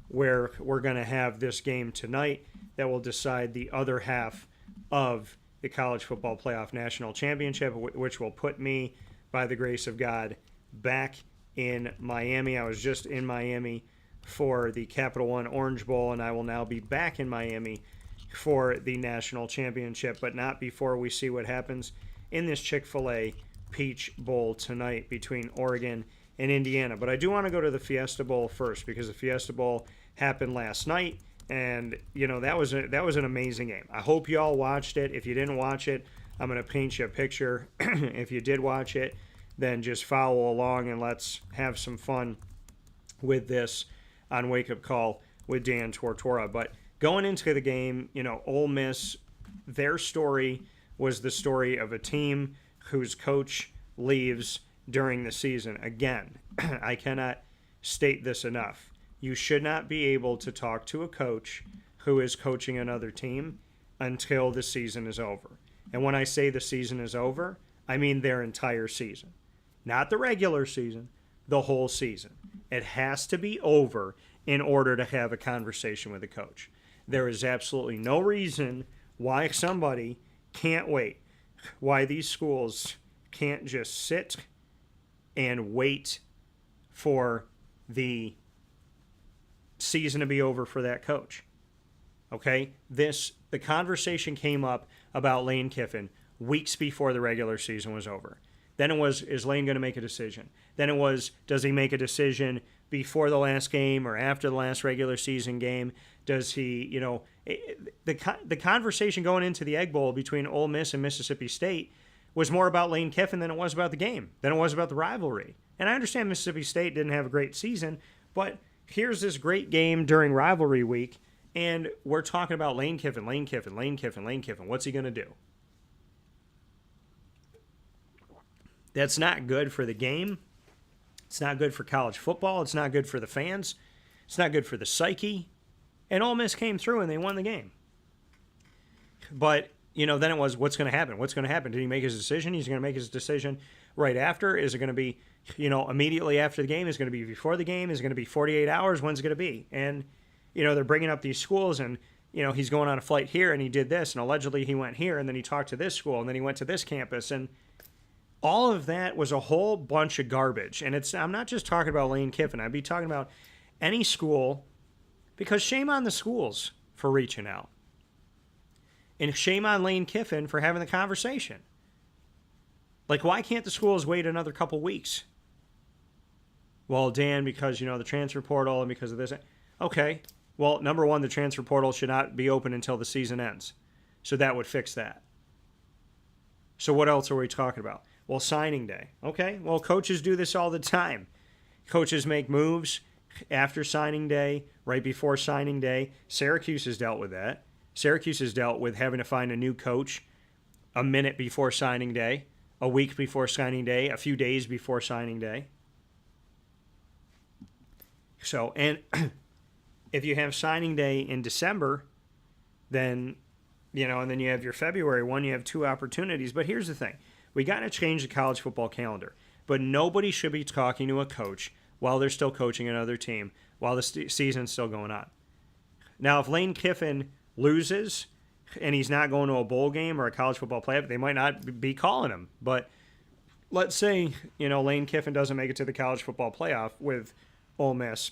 where we're going to have this game tonight that will decide the other half of the College Football Playoff National Championship, which will put me, by the grace of God, back in Miami. I was just in Miami for the Capital One Orange Bowl, and I will now be back in Miami for the National Championship, but not before we see what happens in this Chick-fil-A Peach Bowl tonight between Oregon and Indiana. But I do want to go to the Fiesta Bowl first, because the Fiesta Bowl happened last night, and that was an amazing game. I hope you all watched it. If you didn't watch it, I'm going to paint you a picture. If you did watch it, then just follow along and let's have some fun with this on Wake Up Call with Dan Tortora. But going into the game, Ole Miss, their story was the story of a team whose coach leaves during the season. Again, I cannot state this enough. You should not be able to talk to a coach who is coaching another team until the season is over. And when I say the season is over, I mean their entire season. Not the regular season, the whole season. It has to be over in order to have a conversation with a coach. There is absolutely no reason why somebody can't wait, why these schools can't just sit and wait for the season to be over for that coach. Okay? The conversation came up about Lane Kiffin weeks before the regular season was over. Then it was, is Lane going to make a decision? Then it was, does he make a decision before the last game or after the last regular season game? Does he, the conversation going into the Egg Bowl between Ole Miss and Mississippi State was more about Lane Kiffin than it was about the game, than it was about the rivalry. And I understand Mississippi State didn't have a great season, but here's this great game during rivalry week, and we're talking about Lane Kiffin. What's he going to do? That's not good for the game. It's not good for college football. It's not good for the fans. It's not good for the psyche. And Ole Miss came through and they won the game. But, then it was, what's going to happen? What's going to happen? Did he make his decision? He's going to make his decision right after? Is it going to be, immediately after the game? Is it going to be before the game? Is it going to be 48 hours? When's it going to be? And, they're bringing up these schools and, he's going on a flight here and he did this and allegedly he went here and then he talked to this school and then he went to this campus and all of that was a whole bunch of garbage. And I'm not just talking about Lane Kiffin. I'd be talking about any school, because shame on the schools for reaching out. And shame on Lane Kiffin for having the conversation. Like, why can't the schools wait another couple weeks? Well, Dan, because, the transfer portal and because of this. Okay. Well, number one, the transfer portal should not be open until the season ends. So that would fix that. So what else are we talking about? Well, signing day. Okay, well, coaches do this all the time. Coaches make moves after signing day, right before signing day. Syracuse has dealt with that. Syracuse has dealt with having to find a new coach a minute before signing day, a week before signing day, a few days before signing day. So, and if you have signing day in December, then, and then you have your February one, you have two opportunities. But here's the thing. We got to change the college football calendar, but nobody should be talking to a coach while they're still coaching another team, while the season's still going on. Now, if Lane Kiffin loses and he's not going to a bowl game or a college football playoff, they might not be calling him. But let's say, Lane Kiffin doesn't make it to the college football playoff with Ole Miss,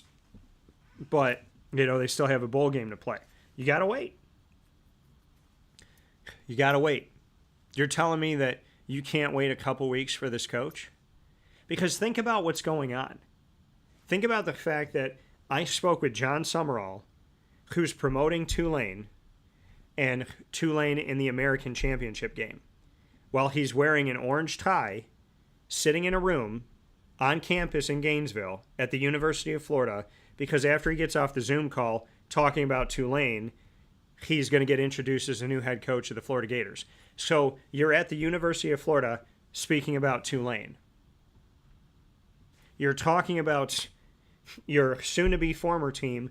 but, they still have a bowl game to play. You got to wait. You got to wait. You're telling me that you can't wait a couple weeks for this coach? Because think about what's going on. Think about the fact that I spoke with John Summerall, who's promoting Tulane, and Tulane in the American Championship game, while he's wearing an orange tie, sitting in a room on campus in Gainesville at the University of Florida, because after he gets off the Zoom call talking about Tulane, he's going to get introduced as a new head coach of the Florida Gators. So you're at the University of Florida speaking about Tulane. You're talking about your soon-to-be former team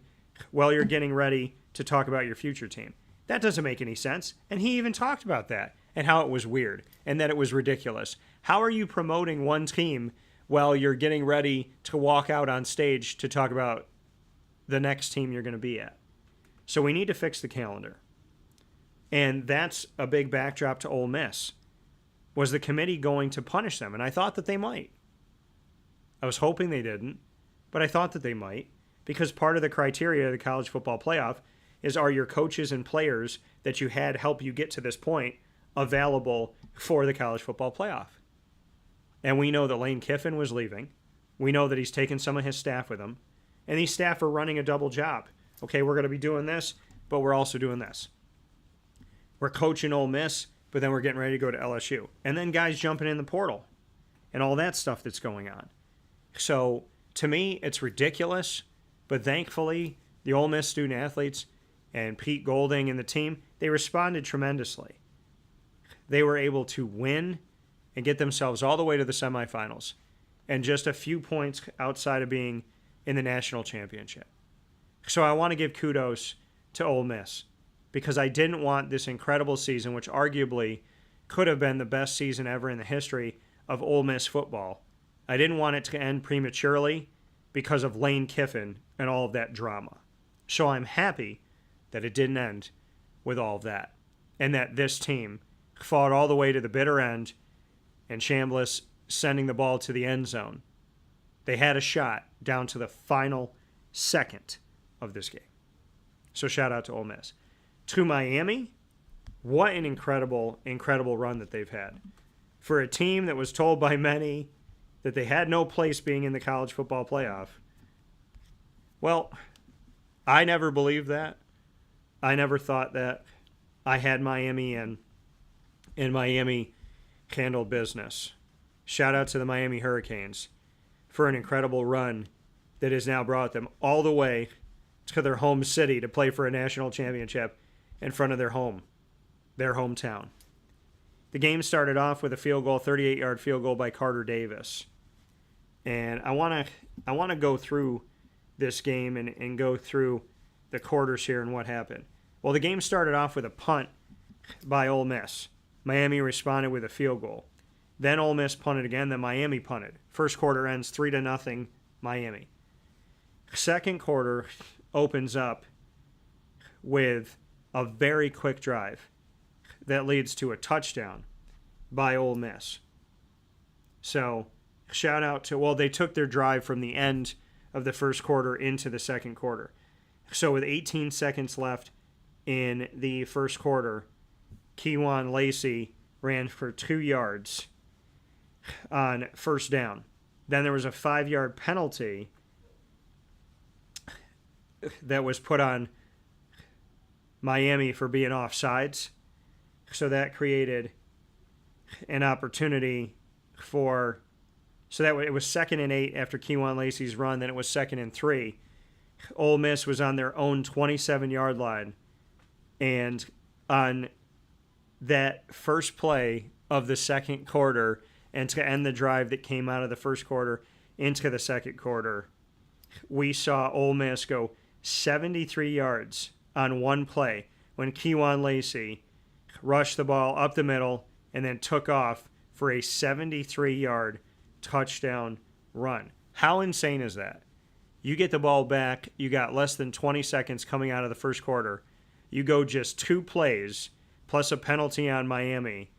while you're getting ready to talk about your future team. That doesn't make any sense. And he even talked about that and how it was weird and that it was ridiculous. How are you promoting one team while you're getting ready to walk out on stage to talk about the next team you're going to be at? So we need to fix the calendar. And that's a big backdrop to Ole Miss. Was the committee going to punish them? And I thought that they might. I was hoping they didn't, but I thought that they might, because part of the criteria of the college football playoff is, are your coaches and players that you had help you get to this point available for the college football playoff? And we know that Lane Kiffin was leaving. We know that he's taken some of his staff with him. And these staff are running a double job. Okay, we're going to be doing this, but we're also doing this. We're coaching Ole Miss, but then we're getting ready to go to LSU. And then guys jumping in the portal and all that stuff that's going on. So to me, it's ridiculous. But thankfully, the Ole Miss student athletes and Pete Golding and the team, they responded tremendously. They were able to win and get themselves all the way to the semifinals and just a few points outside of being in the national championship. So I want to give kudos to Ole Miss, because I didn't want this incredible season, which arguably could have been the best season ever in the history of Ole Miss football. I didn't want it to end prematurely because of Lane Kiffin and all of that drama. So I'm happy that it didn't end with all of that, and that this team fought all the way to the bitter end, and Chambliss sending the ball to the end zone. They had a shot down to the final second of this game. So shout out to Ole Miss. To Miami, what an incredible, incredible run that they've had. For a team that was told by many that they had no place being in the college football playoff. Well, I never believed that. I never thought that. I had Miami in, and Miami handled business. Shout out to the Miami Hurricanes for an incredible run that has now brought them all the way to their home city to play for a national championship in front of their hometown. The game started off with a field goal, 38-yard field goal by Carter Davis. And I want to go through this game and go through the quarters here and what happened. Well, the game started off with a punt by Ole Miss. Miami responded with a field goal. Then Ole Miss punted again, then Miami punted. First quarter ends 3-0 Miami. Second quarter opens up with a very quick drive that leads to a touchdown by Ole Miss. So, shout out to, they took their drive from the end of the first quarter into the second quarter. So with 18 seconds left in the first quarter, Kewan Lacey ran for 2 yards on first down. Then there was a 5-yard penalty that was put on Miami for being offsides. So that created an opportunity for... So that it was 2nd and 8 after Kewan Lacey's run. Then it was 2nd and 3. Ole Miss was on their own 27-yard line. And on that first play of the second quarter, and to end the drive that came out of the first quarter into the second quarter, we saw Ole Miss go 73 yards on one play when Kewan Lacey rushed the ball up the middle and then took off for a 73-yard touchdown run. How insane is that? You get the ball back, you got less than 20 seconds coming out of the first quarter. You go just 2 plays plus a penalty on Miami,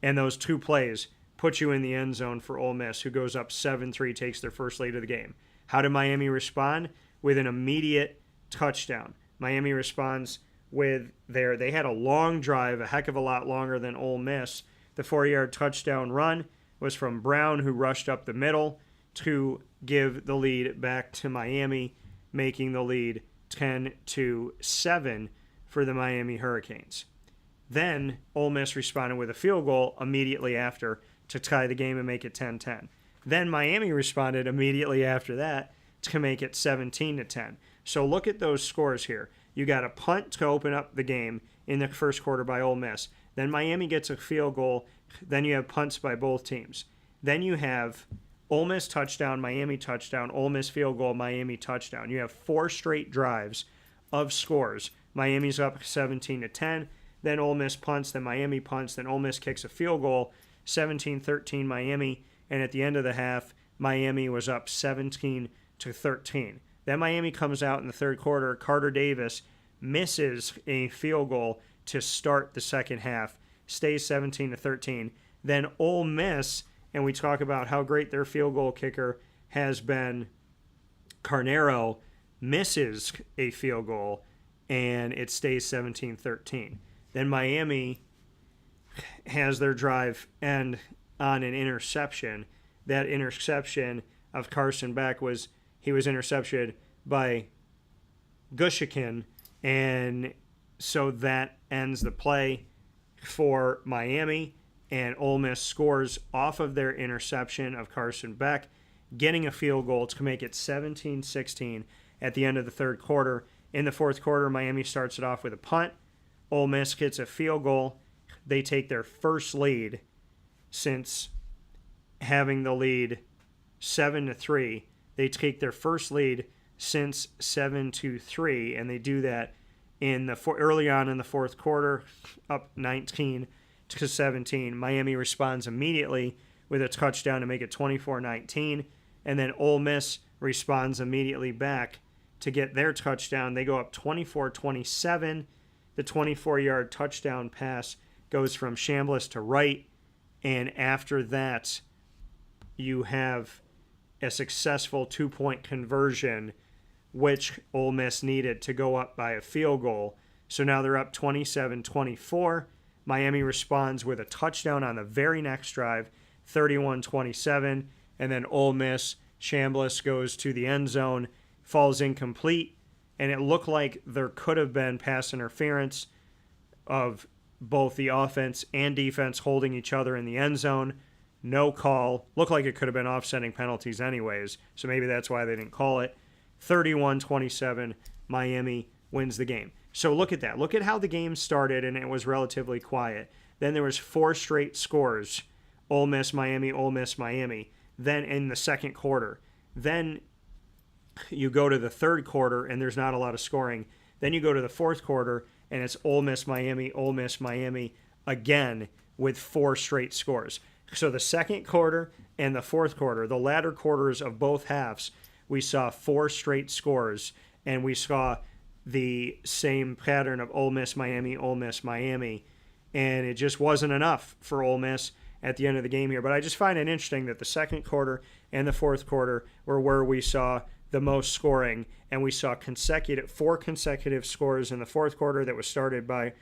and those two plays put you in the end zone for Ole Miss, who goes up 7-3, takes their first lead of the game. How did Miami respond? With an immediate touchdown. Miami responds with they had a long drive, a heck of a lot longer than Ole Miss. The 4-yard touchdown run was from Brown, who rushed up the middle to give the lead back to Miami, making the lead 10-7 for the Miami Hurricanes. Then Ole Miss responded with a field goal immediately after to tie the game and make it 10-10. Then Miami responded immediately after that to make it 17-10. So look at those scores here. You got a punt to open up the game in the first quarter by Ole Miss. Then Miami gets a field goal. Then you have punts by both teams. Then you have Ole Miss touchdown, Miami touchdown, Ole Miss field goal, Miami touchdown. You have 4 straight drives of scores. Miami's up 17-10. Then Ole Miss punts, then Miami punts, then Ole Miss kicks a field goal, 17-13 Miami. And at the end of the half, Miami was up 17-13. Then Miami comes out in the third quarter. Carter Davis misses a field goal to start the second half, stays 17-13. Then Ole Miss, and we talk about how great their field goal kicker has been, Carnero, misses a field goal, and it stays 17-13. Then Miami has their drive end on an interception. That interception of Carson Beck was intercepted by Gushikin, and so that ends the play for Miami, and Ole Miss scores off of their interception of Carson Beck, getting a field goal to make it 17-16 at the end of the third quarter. In the fourth quarter, Miami starts it off with a punt. Ole Miss gets a field goal. They take their first lead since having the lead 7-3. They take their first lead since 7-3, and they do that early on in the fourth quarter, up 19-17. Miami responds immediately with a touchdown to make it 24-19, and then Ole Miss responds immediately back to get their touchdown. They go up 24-27. The 24-yard touchdown pass goes from Chambliss to Wright, and after that, you have a successful 2-point conversion, which Ole Miss needed to go up by a field goal. So now they're up 27-24. Miami responds with a touchdown on the very next drive, 31-27, and then Ole Miss, Chambliss goes to the end zone, falls incomplete, and it looked like there could have been pass interference of both the offense and defense holding each other in the end zone. No call. Looked like it could have been offsetting penalties anyways, so maybe that's why they didn't call it. 31-27, Miami wins the game. So look at that. Look at how the game started, and it was relatively quiet. Then there was 4 straight scores. Ole Miss, Miami, Ole Miss, Miami. Then in the second quarter. Then you go to the third quarter, and there's not a lot of scoring. Then you go to the fourth quarter, and it's Ole Miss, Miami again with 4 straight scores. So the second quarter and the fourth quarter, the latter quarters of both halves, we saw 4 straight scores, and we saw the same pattern of Ole Miss, Miami, and it just wasn't enough for Ole Miss at the end of the game here. But I just find it interesting that the second quarter and the fourth quarter were where we saw the most scoring, and we saw 4 consecutive scores in the fourth quarter that was started by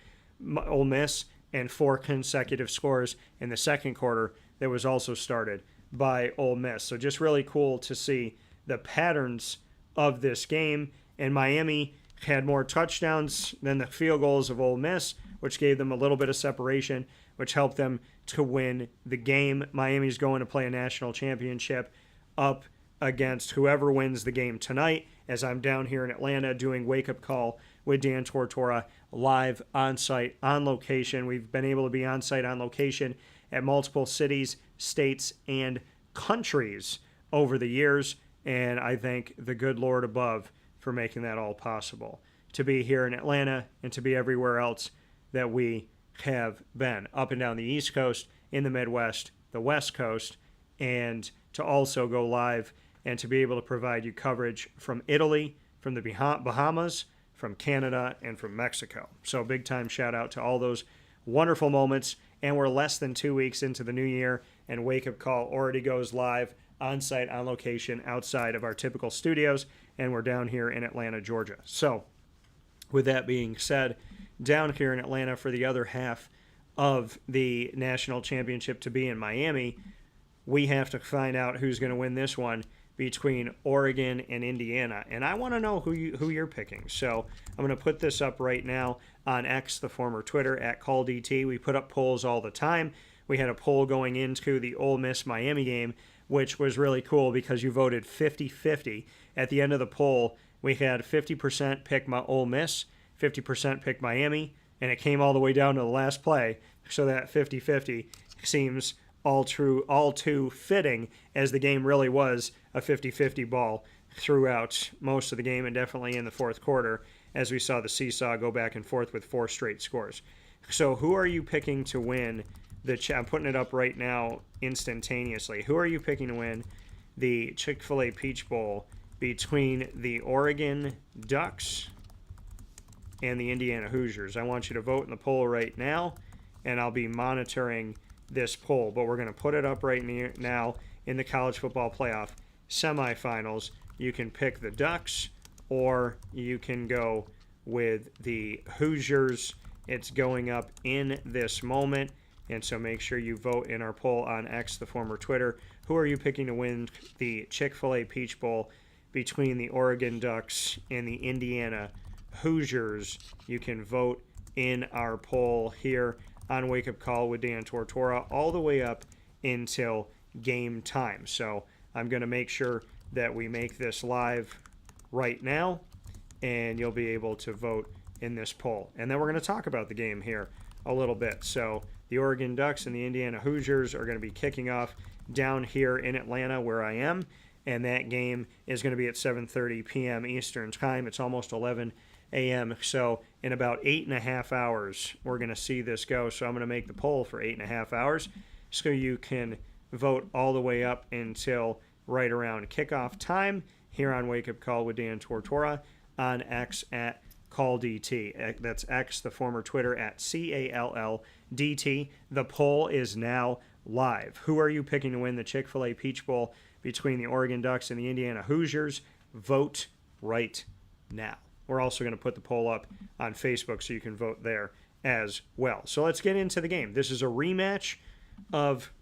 Ole Miss, and 4 consecutive scores in the second quarter that was also started by Ole Miss. So just really cool to see the patterns of this game, and Miami had more touchdowns than the field goals of Ole Miss, which gave them a little bit of separation, which helped them to win the game. Miami's going to play a national championship up against whoever wins the game tonight, as I'm down here in Atlanta doing Wake Up Call with Dan Tortora live on site, on location. We've been able to be on site, on location at multiple cities, states, and countries over the years, and I thank the good Lord above for making that all possible. To be here in Atlanta and to be everywhere else that we have been, up and down the East Coast, in the Midwest, the West Coast, and to also go live and to be able to provide you coverage from Italy, from the Bahamas, from Canada, and from Mexico. So big time shout out to all those wonderful moments, and we're less than 2 weeks into the new year, and Wake Up Call already goes live on site, on location, outside of our typical studios, and we're down here in Atlanta, Georgia. So, with that being said, down here in Atlanta for the other half of the national championship to be in Miami, we have to find out who's going to win this one between Oregon and Indiana. And I want to know who you're picking. So I'm going to put this up right now on X, the former Twitter, @CallDT. We put up polls all the time. We had a poll going into the Ole Miss-Miami game, which was really cool because you voted 50-50. At the end of the poll, we had 50% pick Ole Miss, 50% pick Miami, and it came all the way down to the last play. So that 50-50 seems all too fitting, as the game really was a 50-50 ball throughout most of the game, and definitely in the fourth quarter, as we saw the seesaw go back and forth with 4 straight scores. So who are you picking to win I'm putting it up right now instantaneously. Who are you picking to win the Chick-fil-A Peach Bowl between the Oregon Ducks and the Indiana Hoosiers? I want you to vote in the poll right now, and I'll be monitoring this poll, but we're going to put it up right now in the college football playoff semifinals. You can pick the Ducks, or you can go with the Hoosiers. It's going up in this moment, and so make sure you vote in our poll on X, the former Twitter. Who are you picking to win the Chick-fil-A Peach Bowl between the Oregon Ducks and the Indiana Hoosiers? You can vote in our poll here on Wake Up Call with Dan Tortora all the way up until game time. So I'm going to make sure that we make this live right now, and you'll be able to vote in this poll. And then we're going to talk about the game here a little bit. So the Oregon Ducks and the Indiana Hoosiers are going to be kicking off down here in Atlanta where I am, and that game is going to be at 7:30 p.m. Eastern Time. It's almost 11 a.m. So in about 8.5 hours, we're going to see this go. So I'm going to make the poll for 8.5 hours so you can vote all the way up until right around kickoff time here on Wake Up Call with Dan Tortora on X at CallDT. That's X, the former Twitter, at CALLDT. The poll is now live. Who are you picking to win the Chick-fil-A Peach Bowl between the Oregon Ducks and the Indiana Hoosiers? Vote right now. We're also going to put the poll up on Facebook so you can vote there as well. So let's get into the game. This is a rematch of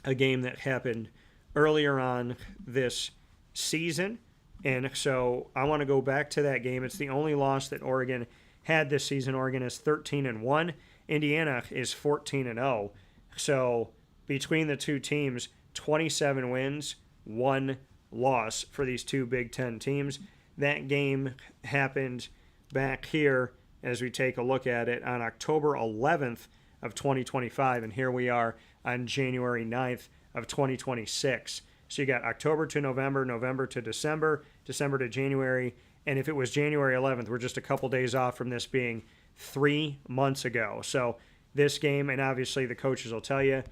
a game that happened earlier on this season. And so I want to go back to that game. It's the only loss that Oregon had this season. Oregon is 13-1. Indiana is 14-0. So between the two teams, 27 wins, 1 loss for these two Big Ten teams. That game happened back here, as we take a look at it, on October 11th of 2025, and here we are on January 9th of 2026. So you got October to November, November to December, December to January, and if it was January 11th, we're just a couple days off from this being 3 months ago. So this game, and obviously the coaches will tell you,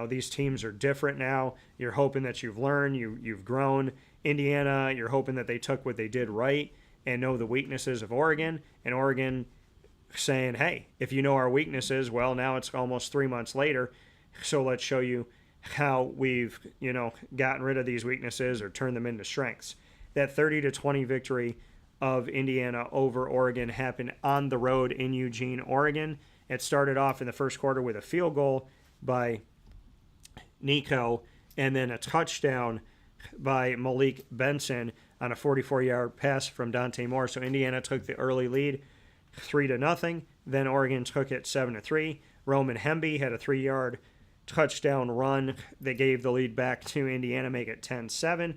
these teams are different now. You're hoping that you've learned, you've grown. Indiana, you're hoping that they took what they did right and know the weaknesses of Oregon. And Oregon saying, hey, if you know our weaknesses, well, now it's almost 3 months later, so let's show you how we've, gotten rid of these weaknesses or turned them into strengths. That 30-20 victory of Indiana over Oregon happened on the road in Eugene, Oregon. It started off in the first quarter with a field goal by Nico and then a touchdown by Malik Benson on a 44-yard pass from Dante Moore. So Indiana took the early lead 3-0. Then Oregon took it 7-3. Roman Hemby had a 3-yard touchdown run that gave the lead back to Indiana, make it 10-7,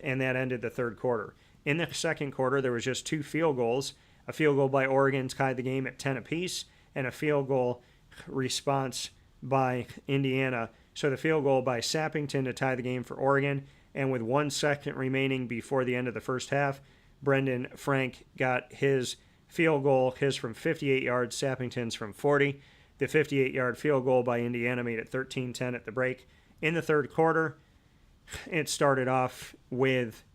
and that ended the third quarter. In the second quarter, there was just 2 field goals. A field goal by Oregon tied the game at 10 apiece, and a field goal response by Indiana. So the field goal by Sappington to tie the game for Oregon, and with 1 second remaining before the end of the first half, Brendan Frank got his field goal, his from 58 yards, Sappington's from 40. The 58-yard field goal by Indiana made it 13-10 at the break. In the third quarter, it started off with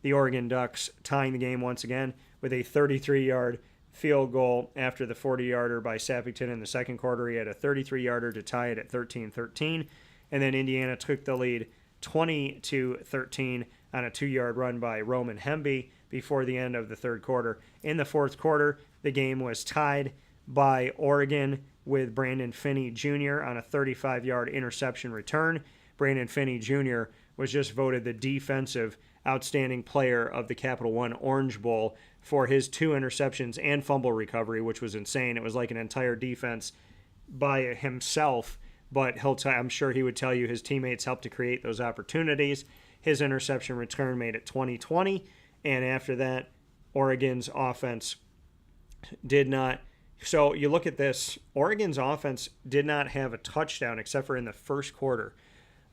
the Oregon Ducks tying the game once again with a 33-yard field goal after the 40-yarder by Sappington in the second quarter. He had a 33-yarder to tie it at 13-13, and then Indiana took the lead 20-13 on a 2-yard run by Roman Hemby before the end of the third quarter. In the fourth quarter, the game was tied by Oregon with Brandon Finney Jr. on a 35-yard interception return. Brandon Finney Jr. was just voted the defensive outstanding player of the Capital One Orange Bowl for his 2 interceptions and fumble recovery, which was insane. It was like an entire defense by himself, but I'm sure he would tell you his teammates helped to create those opportunities. His interception return made it 20-20, and after that, Oregon's offense did not. So you look at this, Oregon's offense did not have a touchdown except for in the first quarter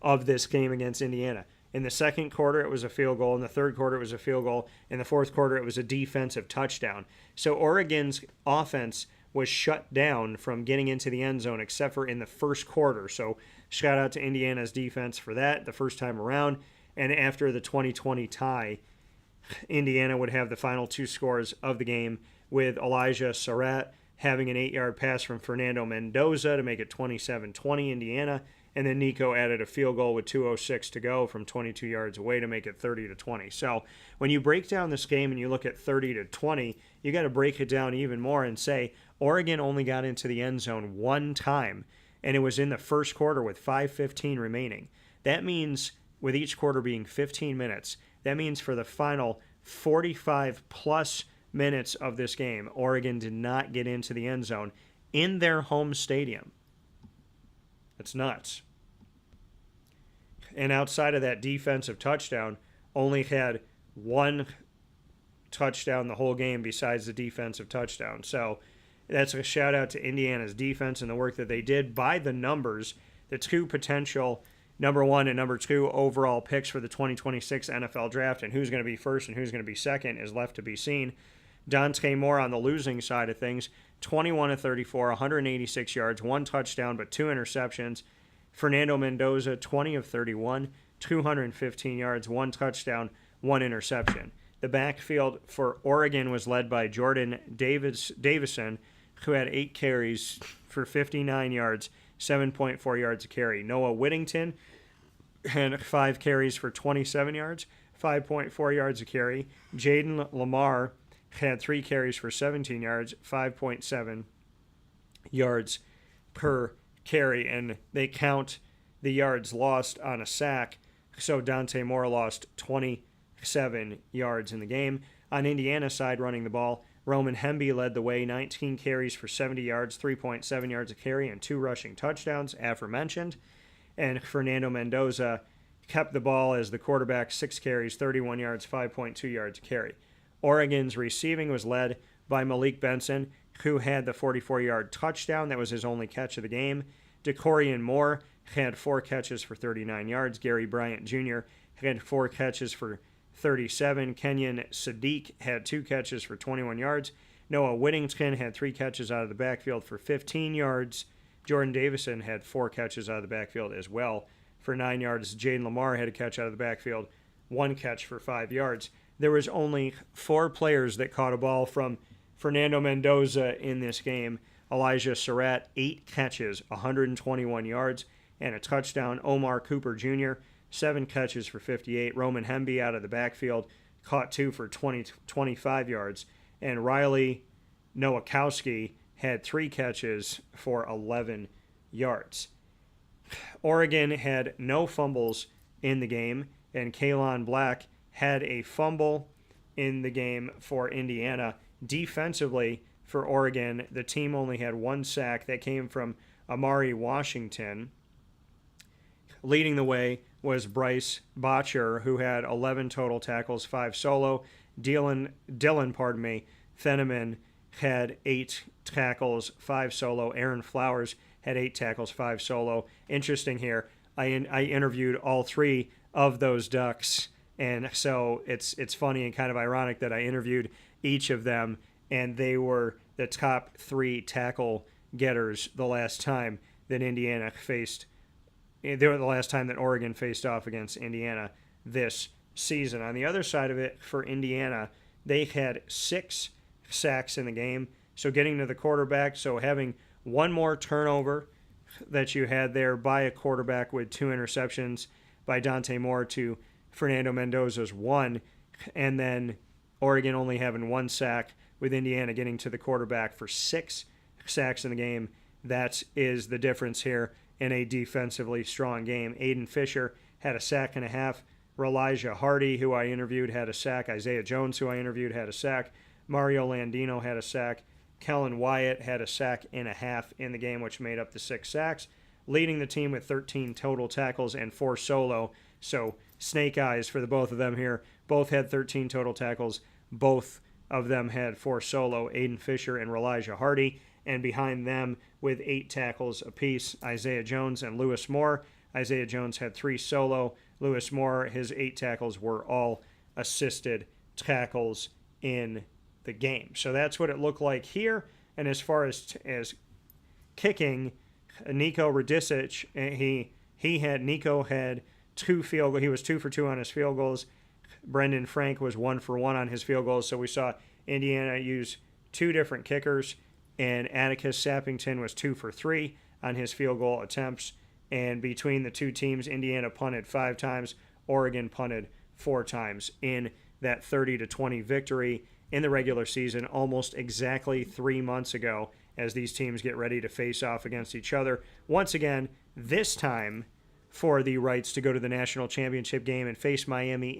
of this game against Indiana. In the second quarter, it was a field goal. In the third quarter, it was a field goal. In the fourth quarter, it was a defensive touchdown. So Oregon's offense was shut down from getting into the end zone except for in the first quarter. So shout out to Indiana's defense for that the first time around. And after the 2020 tie, Indiana would have the final 2 scores of the game with Elijah Surratt having an 8-yard pass from Fernando Mendoza to make it 27-20 Indiana. And then Nico added a field goal with 2:06 to go from 22 yards away to make it 30-20. So when you break down this game and you look at 30-20, you got to break it down even more and say Oregon only got into the end zone 1 time, and it was in the first quarter with 5:15 remaining. That means with each quarter being 15 minutes, that means for the final 45-plus minutes of this game, Oregon did not get into the end zone in their home stadium. That's nuts. And outside of that defensive touchdown, only had 1 touchdown the whole game besides the defensive touchdown. So that's a shout out to Indiana's defense and the work that they did by the numbers. The 2 potential number 1 and number 2 overall picks for the 2026 NFL draft, and who's going to be first and who's going to be second is left to be seen. Dante Moore on the losing side of things, 21-34, 186 yards, 1 touchdown, but 2 interceptions. Fernando Mendoza, 20-31, 215 yards, 1 touchdown, 1 interception. The backfield for Oregon was led by Jordan Davison, who had 8 carries for 59 yards, 7.4 yards a carry. Noah Whittington had 5 carries for 27 yards, 5.4 yards a carry. Jaden Lamar had 3 carries for 17 yards, 5.7 yards per carry, and they count the yards lost on a sack, so Dante Moore lost 27 yards in the game. On Indiana's side running the ball, Roman Hemby led the way, 19 carries for 70 yards, 3.7 yards a carry, and 2 rushing touchdowns, aforementioned. And Fernando Mendoza kept the ball as the quarterback, 6 carries, 31 yards, 5.2 yards a carry. Oregon's receiving was led by Malik Benson, who had the 44-yard touchdown. That was his only catch of the game. DeCorian Moore had 4 catches for 39 yards. Gary Bryant Jr. had 4 catches for 37. Kenyon Sadiq had 2 catches for 21 yards. Noah Whittington had 3 catches out of the backfield for 15 yards. Jordan Davison had 4 catches out of the backfield as well for 9 yards. Jaden Lamar had a catch out of the backfield, 1 catch for 5 yards. There was only 4 players that caught a ball from Fernando Mendoza in this game. Elijah Surratt, 8 catches, 121 yards, and a touchdown. Omar Cooper Jr., 7 catches for 58. Roman Hemby out of the backfield caught 2 for 25 yards. And Riley Nowakowski had 3 catches for 11 yards. Oregon had no fumbles in the game, and Kaylon Black had a fumble in the game for Indiana. Defensively for Oregon, the team only had 1 sack. That came from Amari Washington. Leading the way was Bryce Botcher, who had 11 total tackles, 5 solo. Dylan Fenneman had 8 tackles, 5 solo. Aaron Flowers had 8 tackles, 5 solo. Interesting here, I interviewed all 3 of those Ducks, and so it's funny and kind of ironic that I interviewed each of them, and they were the top 3 tackle getters the last time that they were the last time that Oregon faced off against Indiana this season. On the other side of it, for Indiana, they had 6 sacks in the game. So getting to the quarterback, so having one more turnover that you had there by a quarterback with 2 interceptions by Dante Moore to Fernando Mendoza's 1, and then Oregon only having 1 sack with Indiana getting to the quarterback for 6 sacks in the game. That is the difference here in a defensively strong game. Aiden Fisher had a sack and a half. Elijah Hardy, who I interviewed, had a sack. Isaiah Jones, who I interviewed, had a sack. Mario Landino had a sack. Kellen Wyatt had a sack and a half in the game, which made up the 6 sacks, leading the team with 13 total tackles and 4 solo. So snake eyes for the both of them here. Both had 13 total tackles. Both of them had 4 solo, Aiden Fisher and Elijah Hardy. And behind them with 8 tackles apiece, Isaiah Jones and Lewis Moore. Isaiah Jones had 3 solo. Lewis Moore, his 8 tackles were all assisted tackles in the game. So that's what it looked like here. And as far as kicking, Nico Radicic, Nico had 2 field goals. He was 2 for 2 on his field goals. Brendan Frank was 1 for 1 on his field goals. So we saw Indiana use 2 different kickers, and Atticus Sappington was 2 for 3 on his field goal attempts. And between the 2 teams, Indiana punted 5 times, Oregon punted 4 times in that 30-20 victory in the regular season, almost exactly 3 months ago, as these teams get ready to face off against each other. Once again, this time for the rights to go to the national championship game and face Miami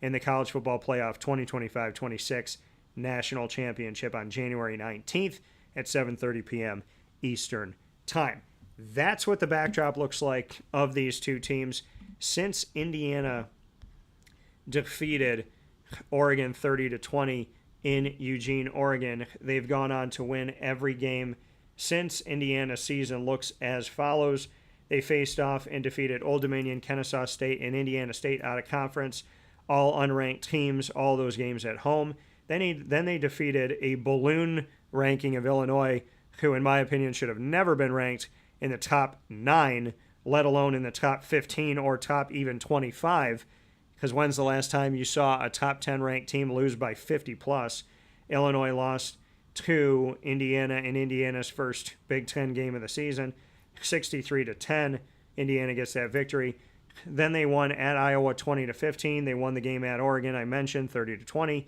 in the College Football Playoff 2025-26 National Championship on January 19th at 7:30 p.m. Eastern Time. That's what the backdrop looks like of these 2 teams. Since Indiana defeated Oregon 30-20 in Eugene, Oregon, they've gone on to win every game since. Indiana's season looks as follows. They faced off and defeated Old Dominion, Kennesaw State, and Indiana State out of conference, all unranked teams, all those games at home. Then they defeated a balloon ranking of Illinois, who in my opinion should have never been ranked in the top 9, let alone in the top 15 or top even 25. Because when's the last time you saw a top 10 ranked team lose by 50 plus? Illinois lost to Indiana in Indiana's first Big Ten game of the season, 63-10. Indiana gets that victory. Then they won at Iowa 20-15. They won the game at Oregon, I mentioned, 30-20.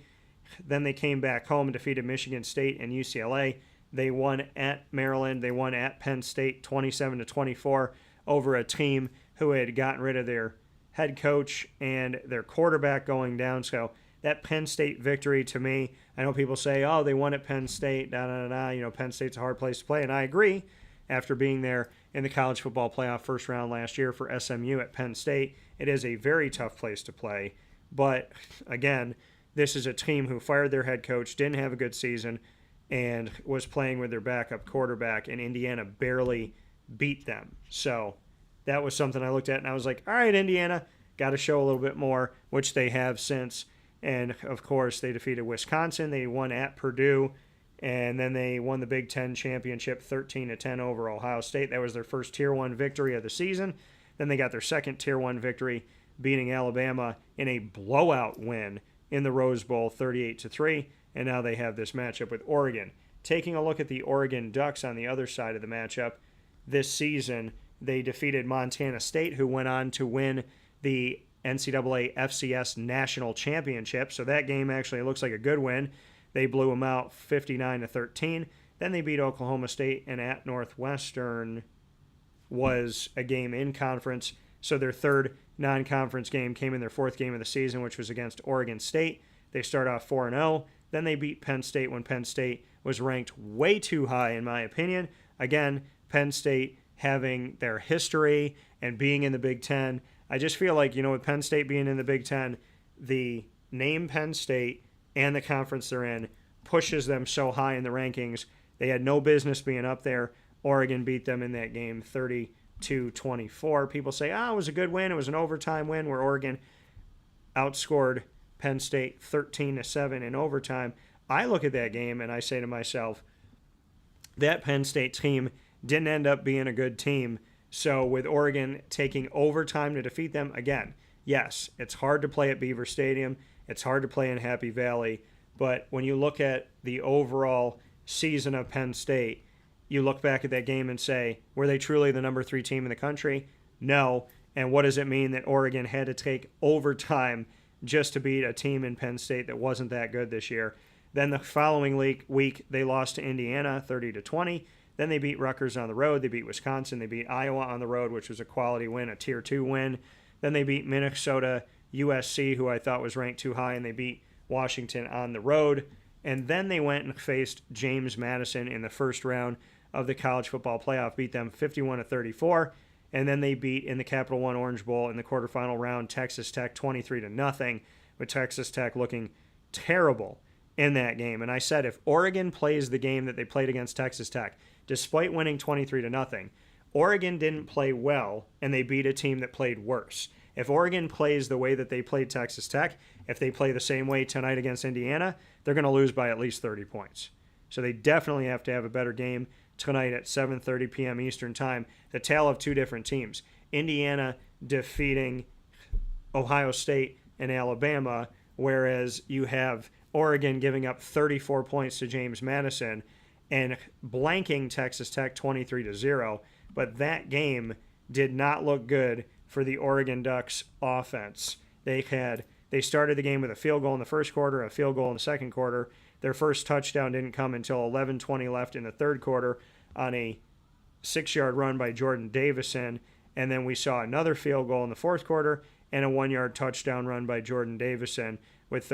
Then they came back home and defeated Michigan State and UCLA. They won at Maryland. They won at Penn State 27-24 over a team who had gotten rid of their head coach and their quarterback going down. So that Penn State victory, to me, I know people say, oh, they won at Penn State, Penn State's a hard place to play, and I agree. After being there in the college football playoff first round last year for SMU at Penn State, it is a very tough place to play. But again, this is a team who fired their head coach, didn't have a good season, and was playing with their backup quarterback, and Indiana barely beat them. So that was something I looked at, and I was like, all right, Indiana, got to show a little bit more, which they have since. And, of course, they defeated Wisconsin. They won at Purdue, and then they won the Big Ten championship 13-10 over Ohio State. That was their first Tier 1 victory of the season. Then they got their second Tier 1 victory, beating Alabama in a blowout win in the Rose Bowl, 38-3. And now they have this matchup with Oregon. Taking a look at the Oregon Ducks on the other side of the matchup, this season they defeated Montana State, who went on to win the NCAA FCS National Championship. So that game actually looks like a good win. They blew them out 59-13. Then they beat Oklahoma State, and at Northwestern was a game in conference. So their third non-conference game came in their 4th game of the season, which was against Oregon State. They start off 4-0. Then they beat Penn State when Penn State was ranked way too high, in my opinion. Again, Penn State having their history and being in the Big Ten. I just feel like, with Penn State being in the Big Ten, the name Penn State and the conference they're in pushes them so high in the rankings. They had no business being up there. Oregon beat them in that game 30-24. People say, it was a good win. It was an overtime win where Oregon outscored Penn State 13-7 in overtime. I look at that game and I say to myself, that Penn State team didn't end up being a good team. So with Oregon taking overtime to defeat them, again, yes, it's hard to play at Beaver Stadium. It's hard to play in Happy Valley. But when you look at the overall season of Penn State, you look back at that game and say, were they truly the number 3 team in the country? No. And what does it mean that Oregon had to take overtime just to beat a team in Penn State that wasn't that good this year? Then the following week, they lost to Indiana 30-20. Then they beat Rutgers on the road. They beat Wisconsin. They beat Iowa on the road, which was a quality win, a Tier 2 win. Then they beat Minnesota, USC, who I thought was ranked too high, and they beat Washington on the road. And then they went and faced James Madison in the first round of the college football playoff, beat them 51-34. And then they beat, in the Capital One Orange Bowl in the quarterfinal round, Texas Tech 23-0, with Texas Tech looking terrible in that game. And I said, if Oregon plays the game that they played against Texas Tech, despite winning 23-0, Oregon didn't play well, and they beat a team that played worse. If Oregon plays the way that they played Texas Tech, if they play the same way tonight against Indiana, they're going to lose by at least 30 points. So they definitely have to have a better game tonight at 7:30 p.m. Eastern Time. The tale of two different teams. Indiana defeating Ohio State and Alabama, whereas you have Oregon giving up 34 points to James Madison and blanking Texas Tech 23-0. But that game did not look good for the Oregon Ducks offense. They started the game with a field goal in the first quarter, a field goal in the second quarter. Their first touchdown didn't come until 11:20 left in the third quarter on a 6-yard run by Jordan Davison. And then we saw another field goal in the fourth quarter and a 1-yard touchdown run by Jordan Davison with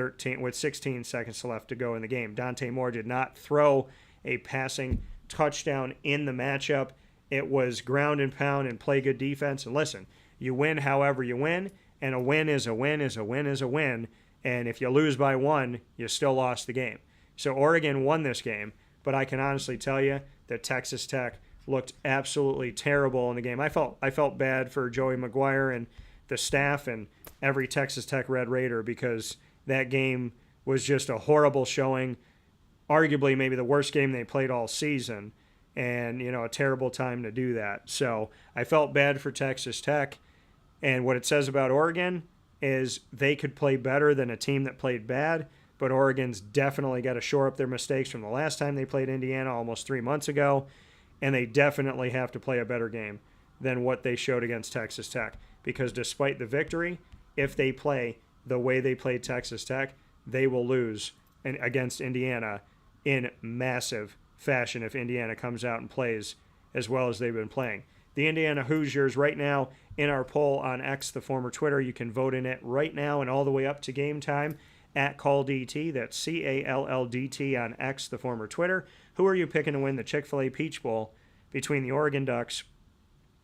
16 seconds left to go in the game. Dante Moore did not throw a passing touchdown in the matchup. It was ground and pound and play good defense. And listen, you win however you win, and a win is a win is a win is a win. And if you lose by 1, you still lost the game. So Oregon won this game, but I can honestly tell you that Texas Tech looked absolutely terrible in the game. I felt bad for Joey McGuire and the staff and every Texas Tech Red Raider, because that game was just a horrible showing, arguably maybe the worst game they played all season, and a terrible time to do that. So I felt bad for Texas Tech, and what it says about Oregon is they could play better than a team that played bad, but Oregon's definitely got to shore up their mistakes from the last time they played Indiana almost 3 months ago, and they definitely have to play a better game than what they showed against Texas Tech, because despite the victory, if they play the way they played Texas Tech, they will lose against Indiana in massive fashion if Indiana comes out and plays as well as they've been playing. The Indiana Hoosiers right now in our poll on X, the former Twitter. You can vote in it right now and all the way up to game time at CallDT. That's CALLDT on X, the former Twitter. Who are you picking to win the Chick-fil-A Peach Bowl between the Oregon Ducks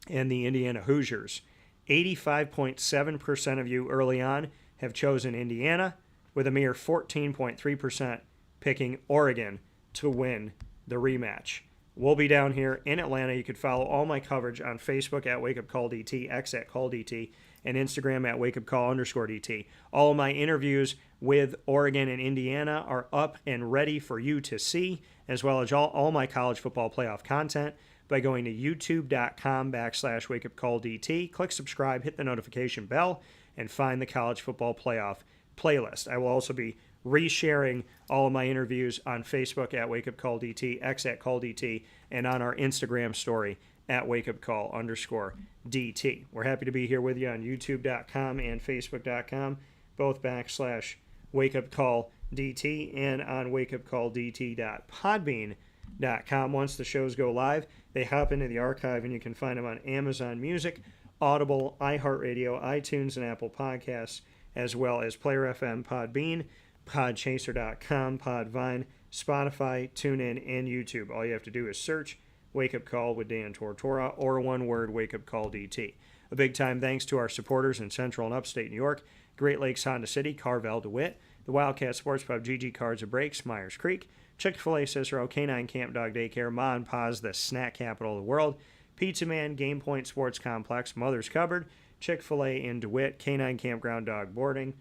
and the Indiana Hoosiers? 85.7% of you early on have chosen Indiana, with a mere 14.3% picking Oregon to win the rematch. We'll be down here in Atlanta. You could follow all my coverage on Facebook at WakeUpCallDT, X at CallDT, and Instagram at WakeUpCall_DT. All of my interviews with Oregon and Indiana are up and ready for you to see, as well as all my college football playoff content by going to youtube.com/WakeUpCallDT. Click subscribe, hit the notification bell, and find the college football playoff playlist. I will also be resharing all of my interviews on Facebook at WakeUpCallDT, X at CallDT, and on our Instagram story at WakeUpCall_DT. We're happy to be here with you on YouTube.com and Facebook.com, both /WakeUpCallDT, and on WakeUpCallDT.podbean.com. Once the shows go live, they hop into the archive, and you can find them on Amazon Music, Audible, iHeartRadio, iTunes, and Apple Podcasts, as well as Player FM, Podbean, Podchaser.com, Podvine, Spotify, TuneIn, and YouTube. All you have to do is search Wake Up Call with Dan Tortora, or one word, Wake Up Call DT. A big time thanks to our supporters in Central and Upstate New York: Great Lakes Honda City, Carvel, DeWitt, the Wildcat Sports Pub, GG Cards and Breaks, Myers Creek, Chick-fil-A, Cicero, Canine Camp Dog Daycare, Ma and Pa's, the snack capital of the world, Pizza Man, Game Point Sports Complex, Mother's Cupboard, Chick-fil-A in DeWitt, Canine Campground Dog Boarding,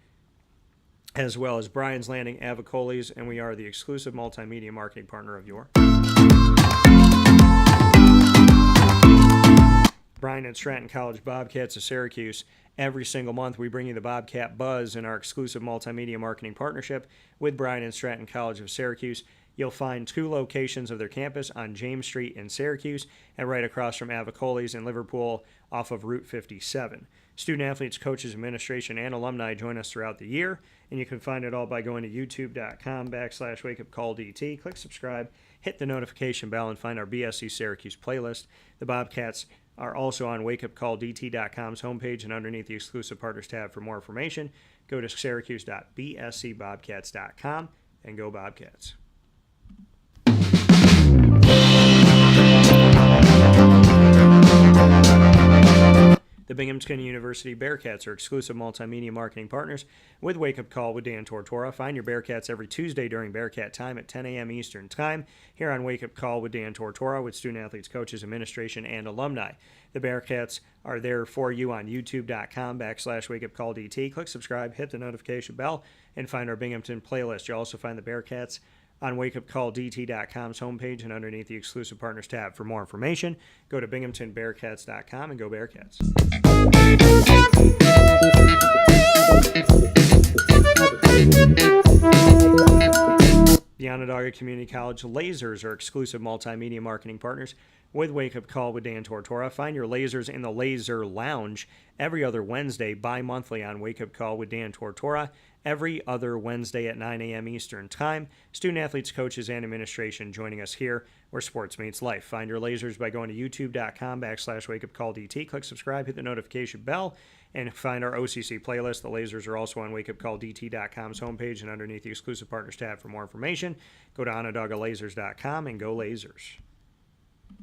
as well as Brian's Landing, Avicoli's, and we are the exclusive multimedia marketing partner of your Bryan and Stratton College Bobcats of Syracuse. Every single month, we bring you the Bobcat Buzz in our exclusive multimedia marketing partnership with Bryan and Stratton College of Syracuse. You'll find 2 locations of their campus on James Street in Syracuse and right across from Avicoli's in Liverpool off of Route 57. Student athletes, coaches, administration, and alumni join us throughout the year, and you can find it all by going to youtube.com/wakeupcalldt. Click subscribe, hit the notification bell, and find our BSC Syracuse playlist. The Bobcats are also on wakeupcalldt.com's homepage, and underneath the exclusive partners tab for more information, go to syracuse.bscbobcats.com and go Bobcats. The Binghamton University Bearcats are exclusive multimedia marketing partners with Wake Up Call with Dan Tortora. Find your Bearcats every Tuesday during Bearcat time at 10 a.m. Eastern Time here on Wake Up Call with Dan Tortora with student athletes, coaches, administration, and alumni. The Bearcats are there for you on youtube.com/wakeupcalldt. Click subscribe, hit the notification bell, and find our Binghamton playlist. You'll also find the Bearcats on wakeupcalldt.com's homepage and underneath the exclusive partners tab. For more information, go to binghamtonbearcats.com and go Bearcats. The Onondaga Community College Lasers are exclusive multimedia marketing partners with Wake Up Call with Dan Tortora. Find your lasers in the Laser Lounge every other Wednesday, bi-monthly on Wake Up Call with Dan Tortora, every other Wednesday at 9 a.m. Eastern Time. Student athletes, coaches, and administration joining us here where sports meets life. Find your lasers by going to youtube.com/wakeupcalldt. Click subscribe, hit the notification bell, and find our OCC playlist. The lasers are also on wakeupcalldt.com's homepage and underneath the exclusive partners tab. For more information, go to onondagalasers.com and go Lasers.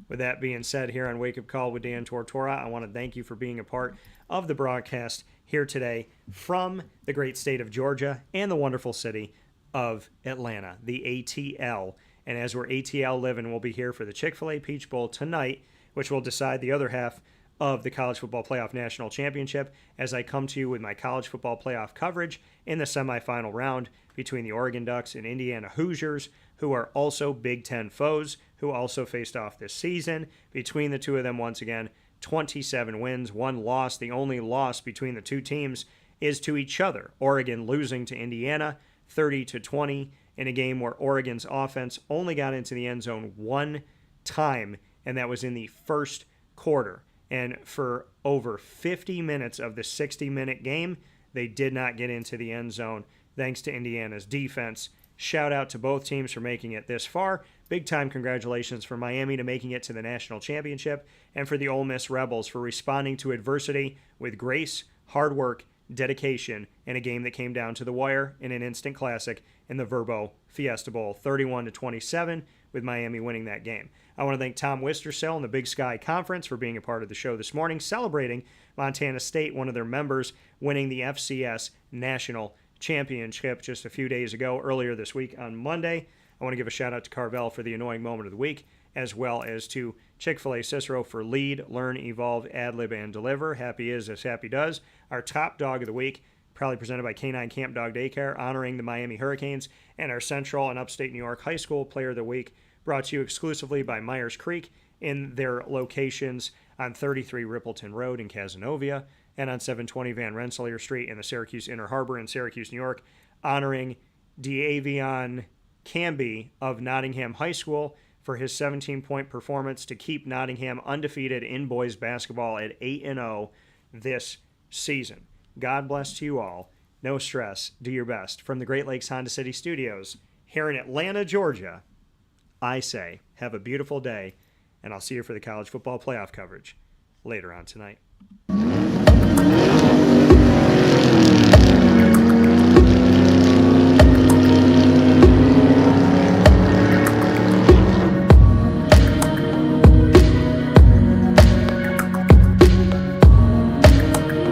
With that being said, here on Wake Up Call with Dan Tortora, I want to thank you for being a part of the broadcast here today from the great state of Georgia and the wonderful city of Atlanta, the ATL. And as we're ATL living, we'll be here for the Chick-fil-A Peach Bowl tonight, which will decide the other half of the College Football Playoff National Championship as I come to you with my college football playoff coverage in the semifinal round between the Oregon Ducks and Indiana Hoosiers, who are also Big Ten foes, who also faced off this season. Between the two of them, once again, 27 wins, 1 loss. The only loss between the two teams is to each other. Oregon losing to Indiana 30-20 in a game where Oregon's offense only got into the end zone 1 time, and that was in the first quarter. And for over 50 minutes of the 60-minute game, they did not get into the end zone thanks to Indiana's defense. Shout out to both teams for making it this far. Big time congratulations for Miami to making it to the national championship, and for the Ole Miss Rebels for responding to adversity with grace, hard work, dedication, in a game that came down to the wire in an instant classic in the Verbo Fiesta Bowl, 31-27, with Miami winning that game. I want to thank Tom Wistrcill and the Big Sky Conference for being a part of the show this morning, celebrating Montana State, one of their members, winning the FCS National Championship just a few days ago, earlier this week on Monday. I want to give a shout out to Carvel for the annoying moment of the week, as well as to Chick-fil-A Cicero for lead, learn, evolve, ad-lib, and deliver. Happy is as happy does. Our top dog of the week, proudly presented by K9 Kamp Dog Daycare, honoring the Miami Hurricanes, and our Central and Upstate New York High School Player of the Week, brought to you exclusively by Myers Creek in their locations on 33 Rippleton Road in Cazenovia and on 720 Van Rensselaer Street in the Syracuse Inner Harbor in Syracuse, New York, honoring D'Avion Canby of Nottingham High School for his 17-point performance to keep Nottingham undefeated in boys basketball at 8-0 this season. God bless to you all. No stress. Do your best. From the Great Lakes Honda City Studios here in Atlanta, Georgia, I say have a beautiful day, and I'll see you for the college football playoff coverage later on tonight.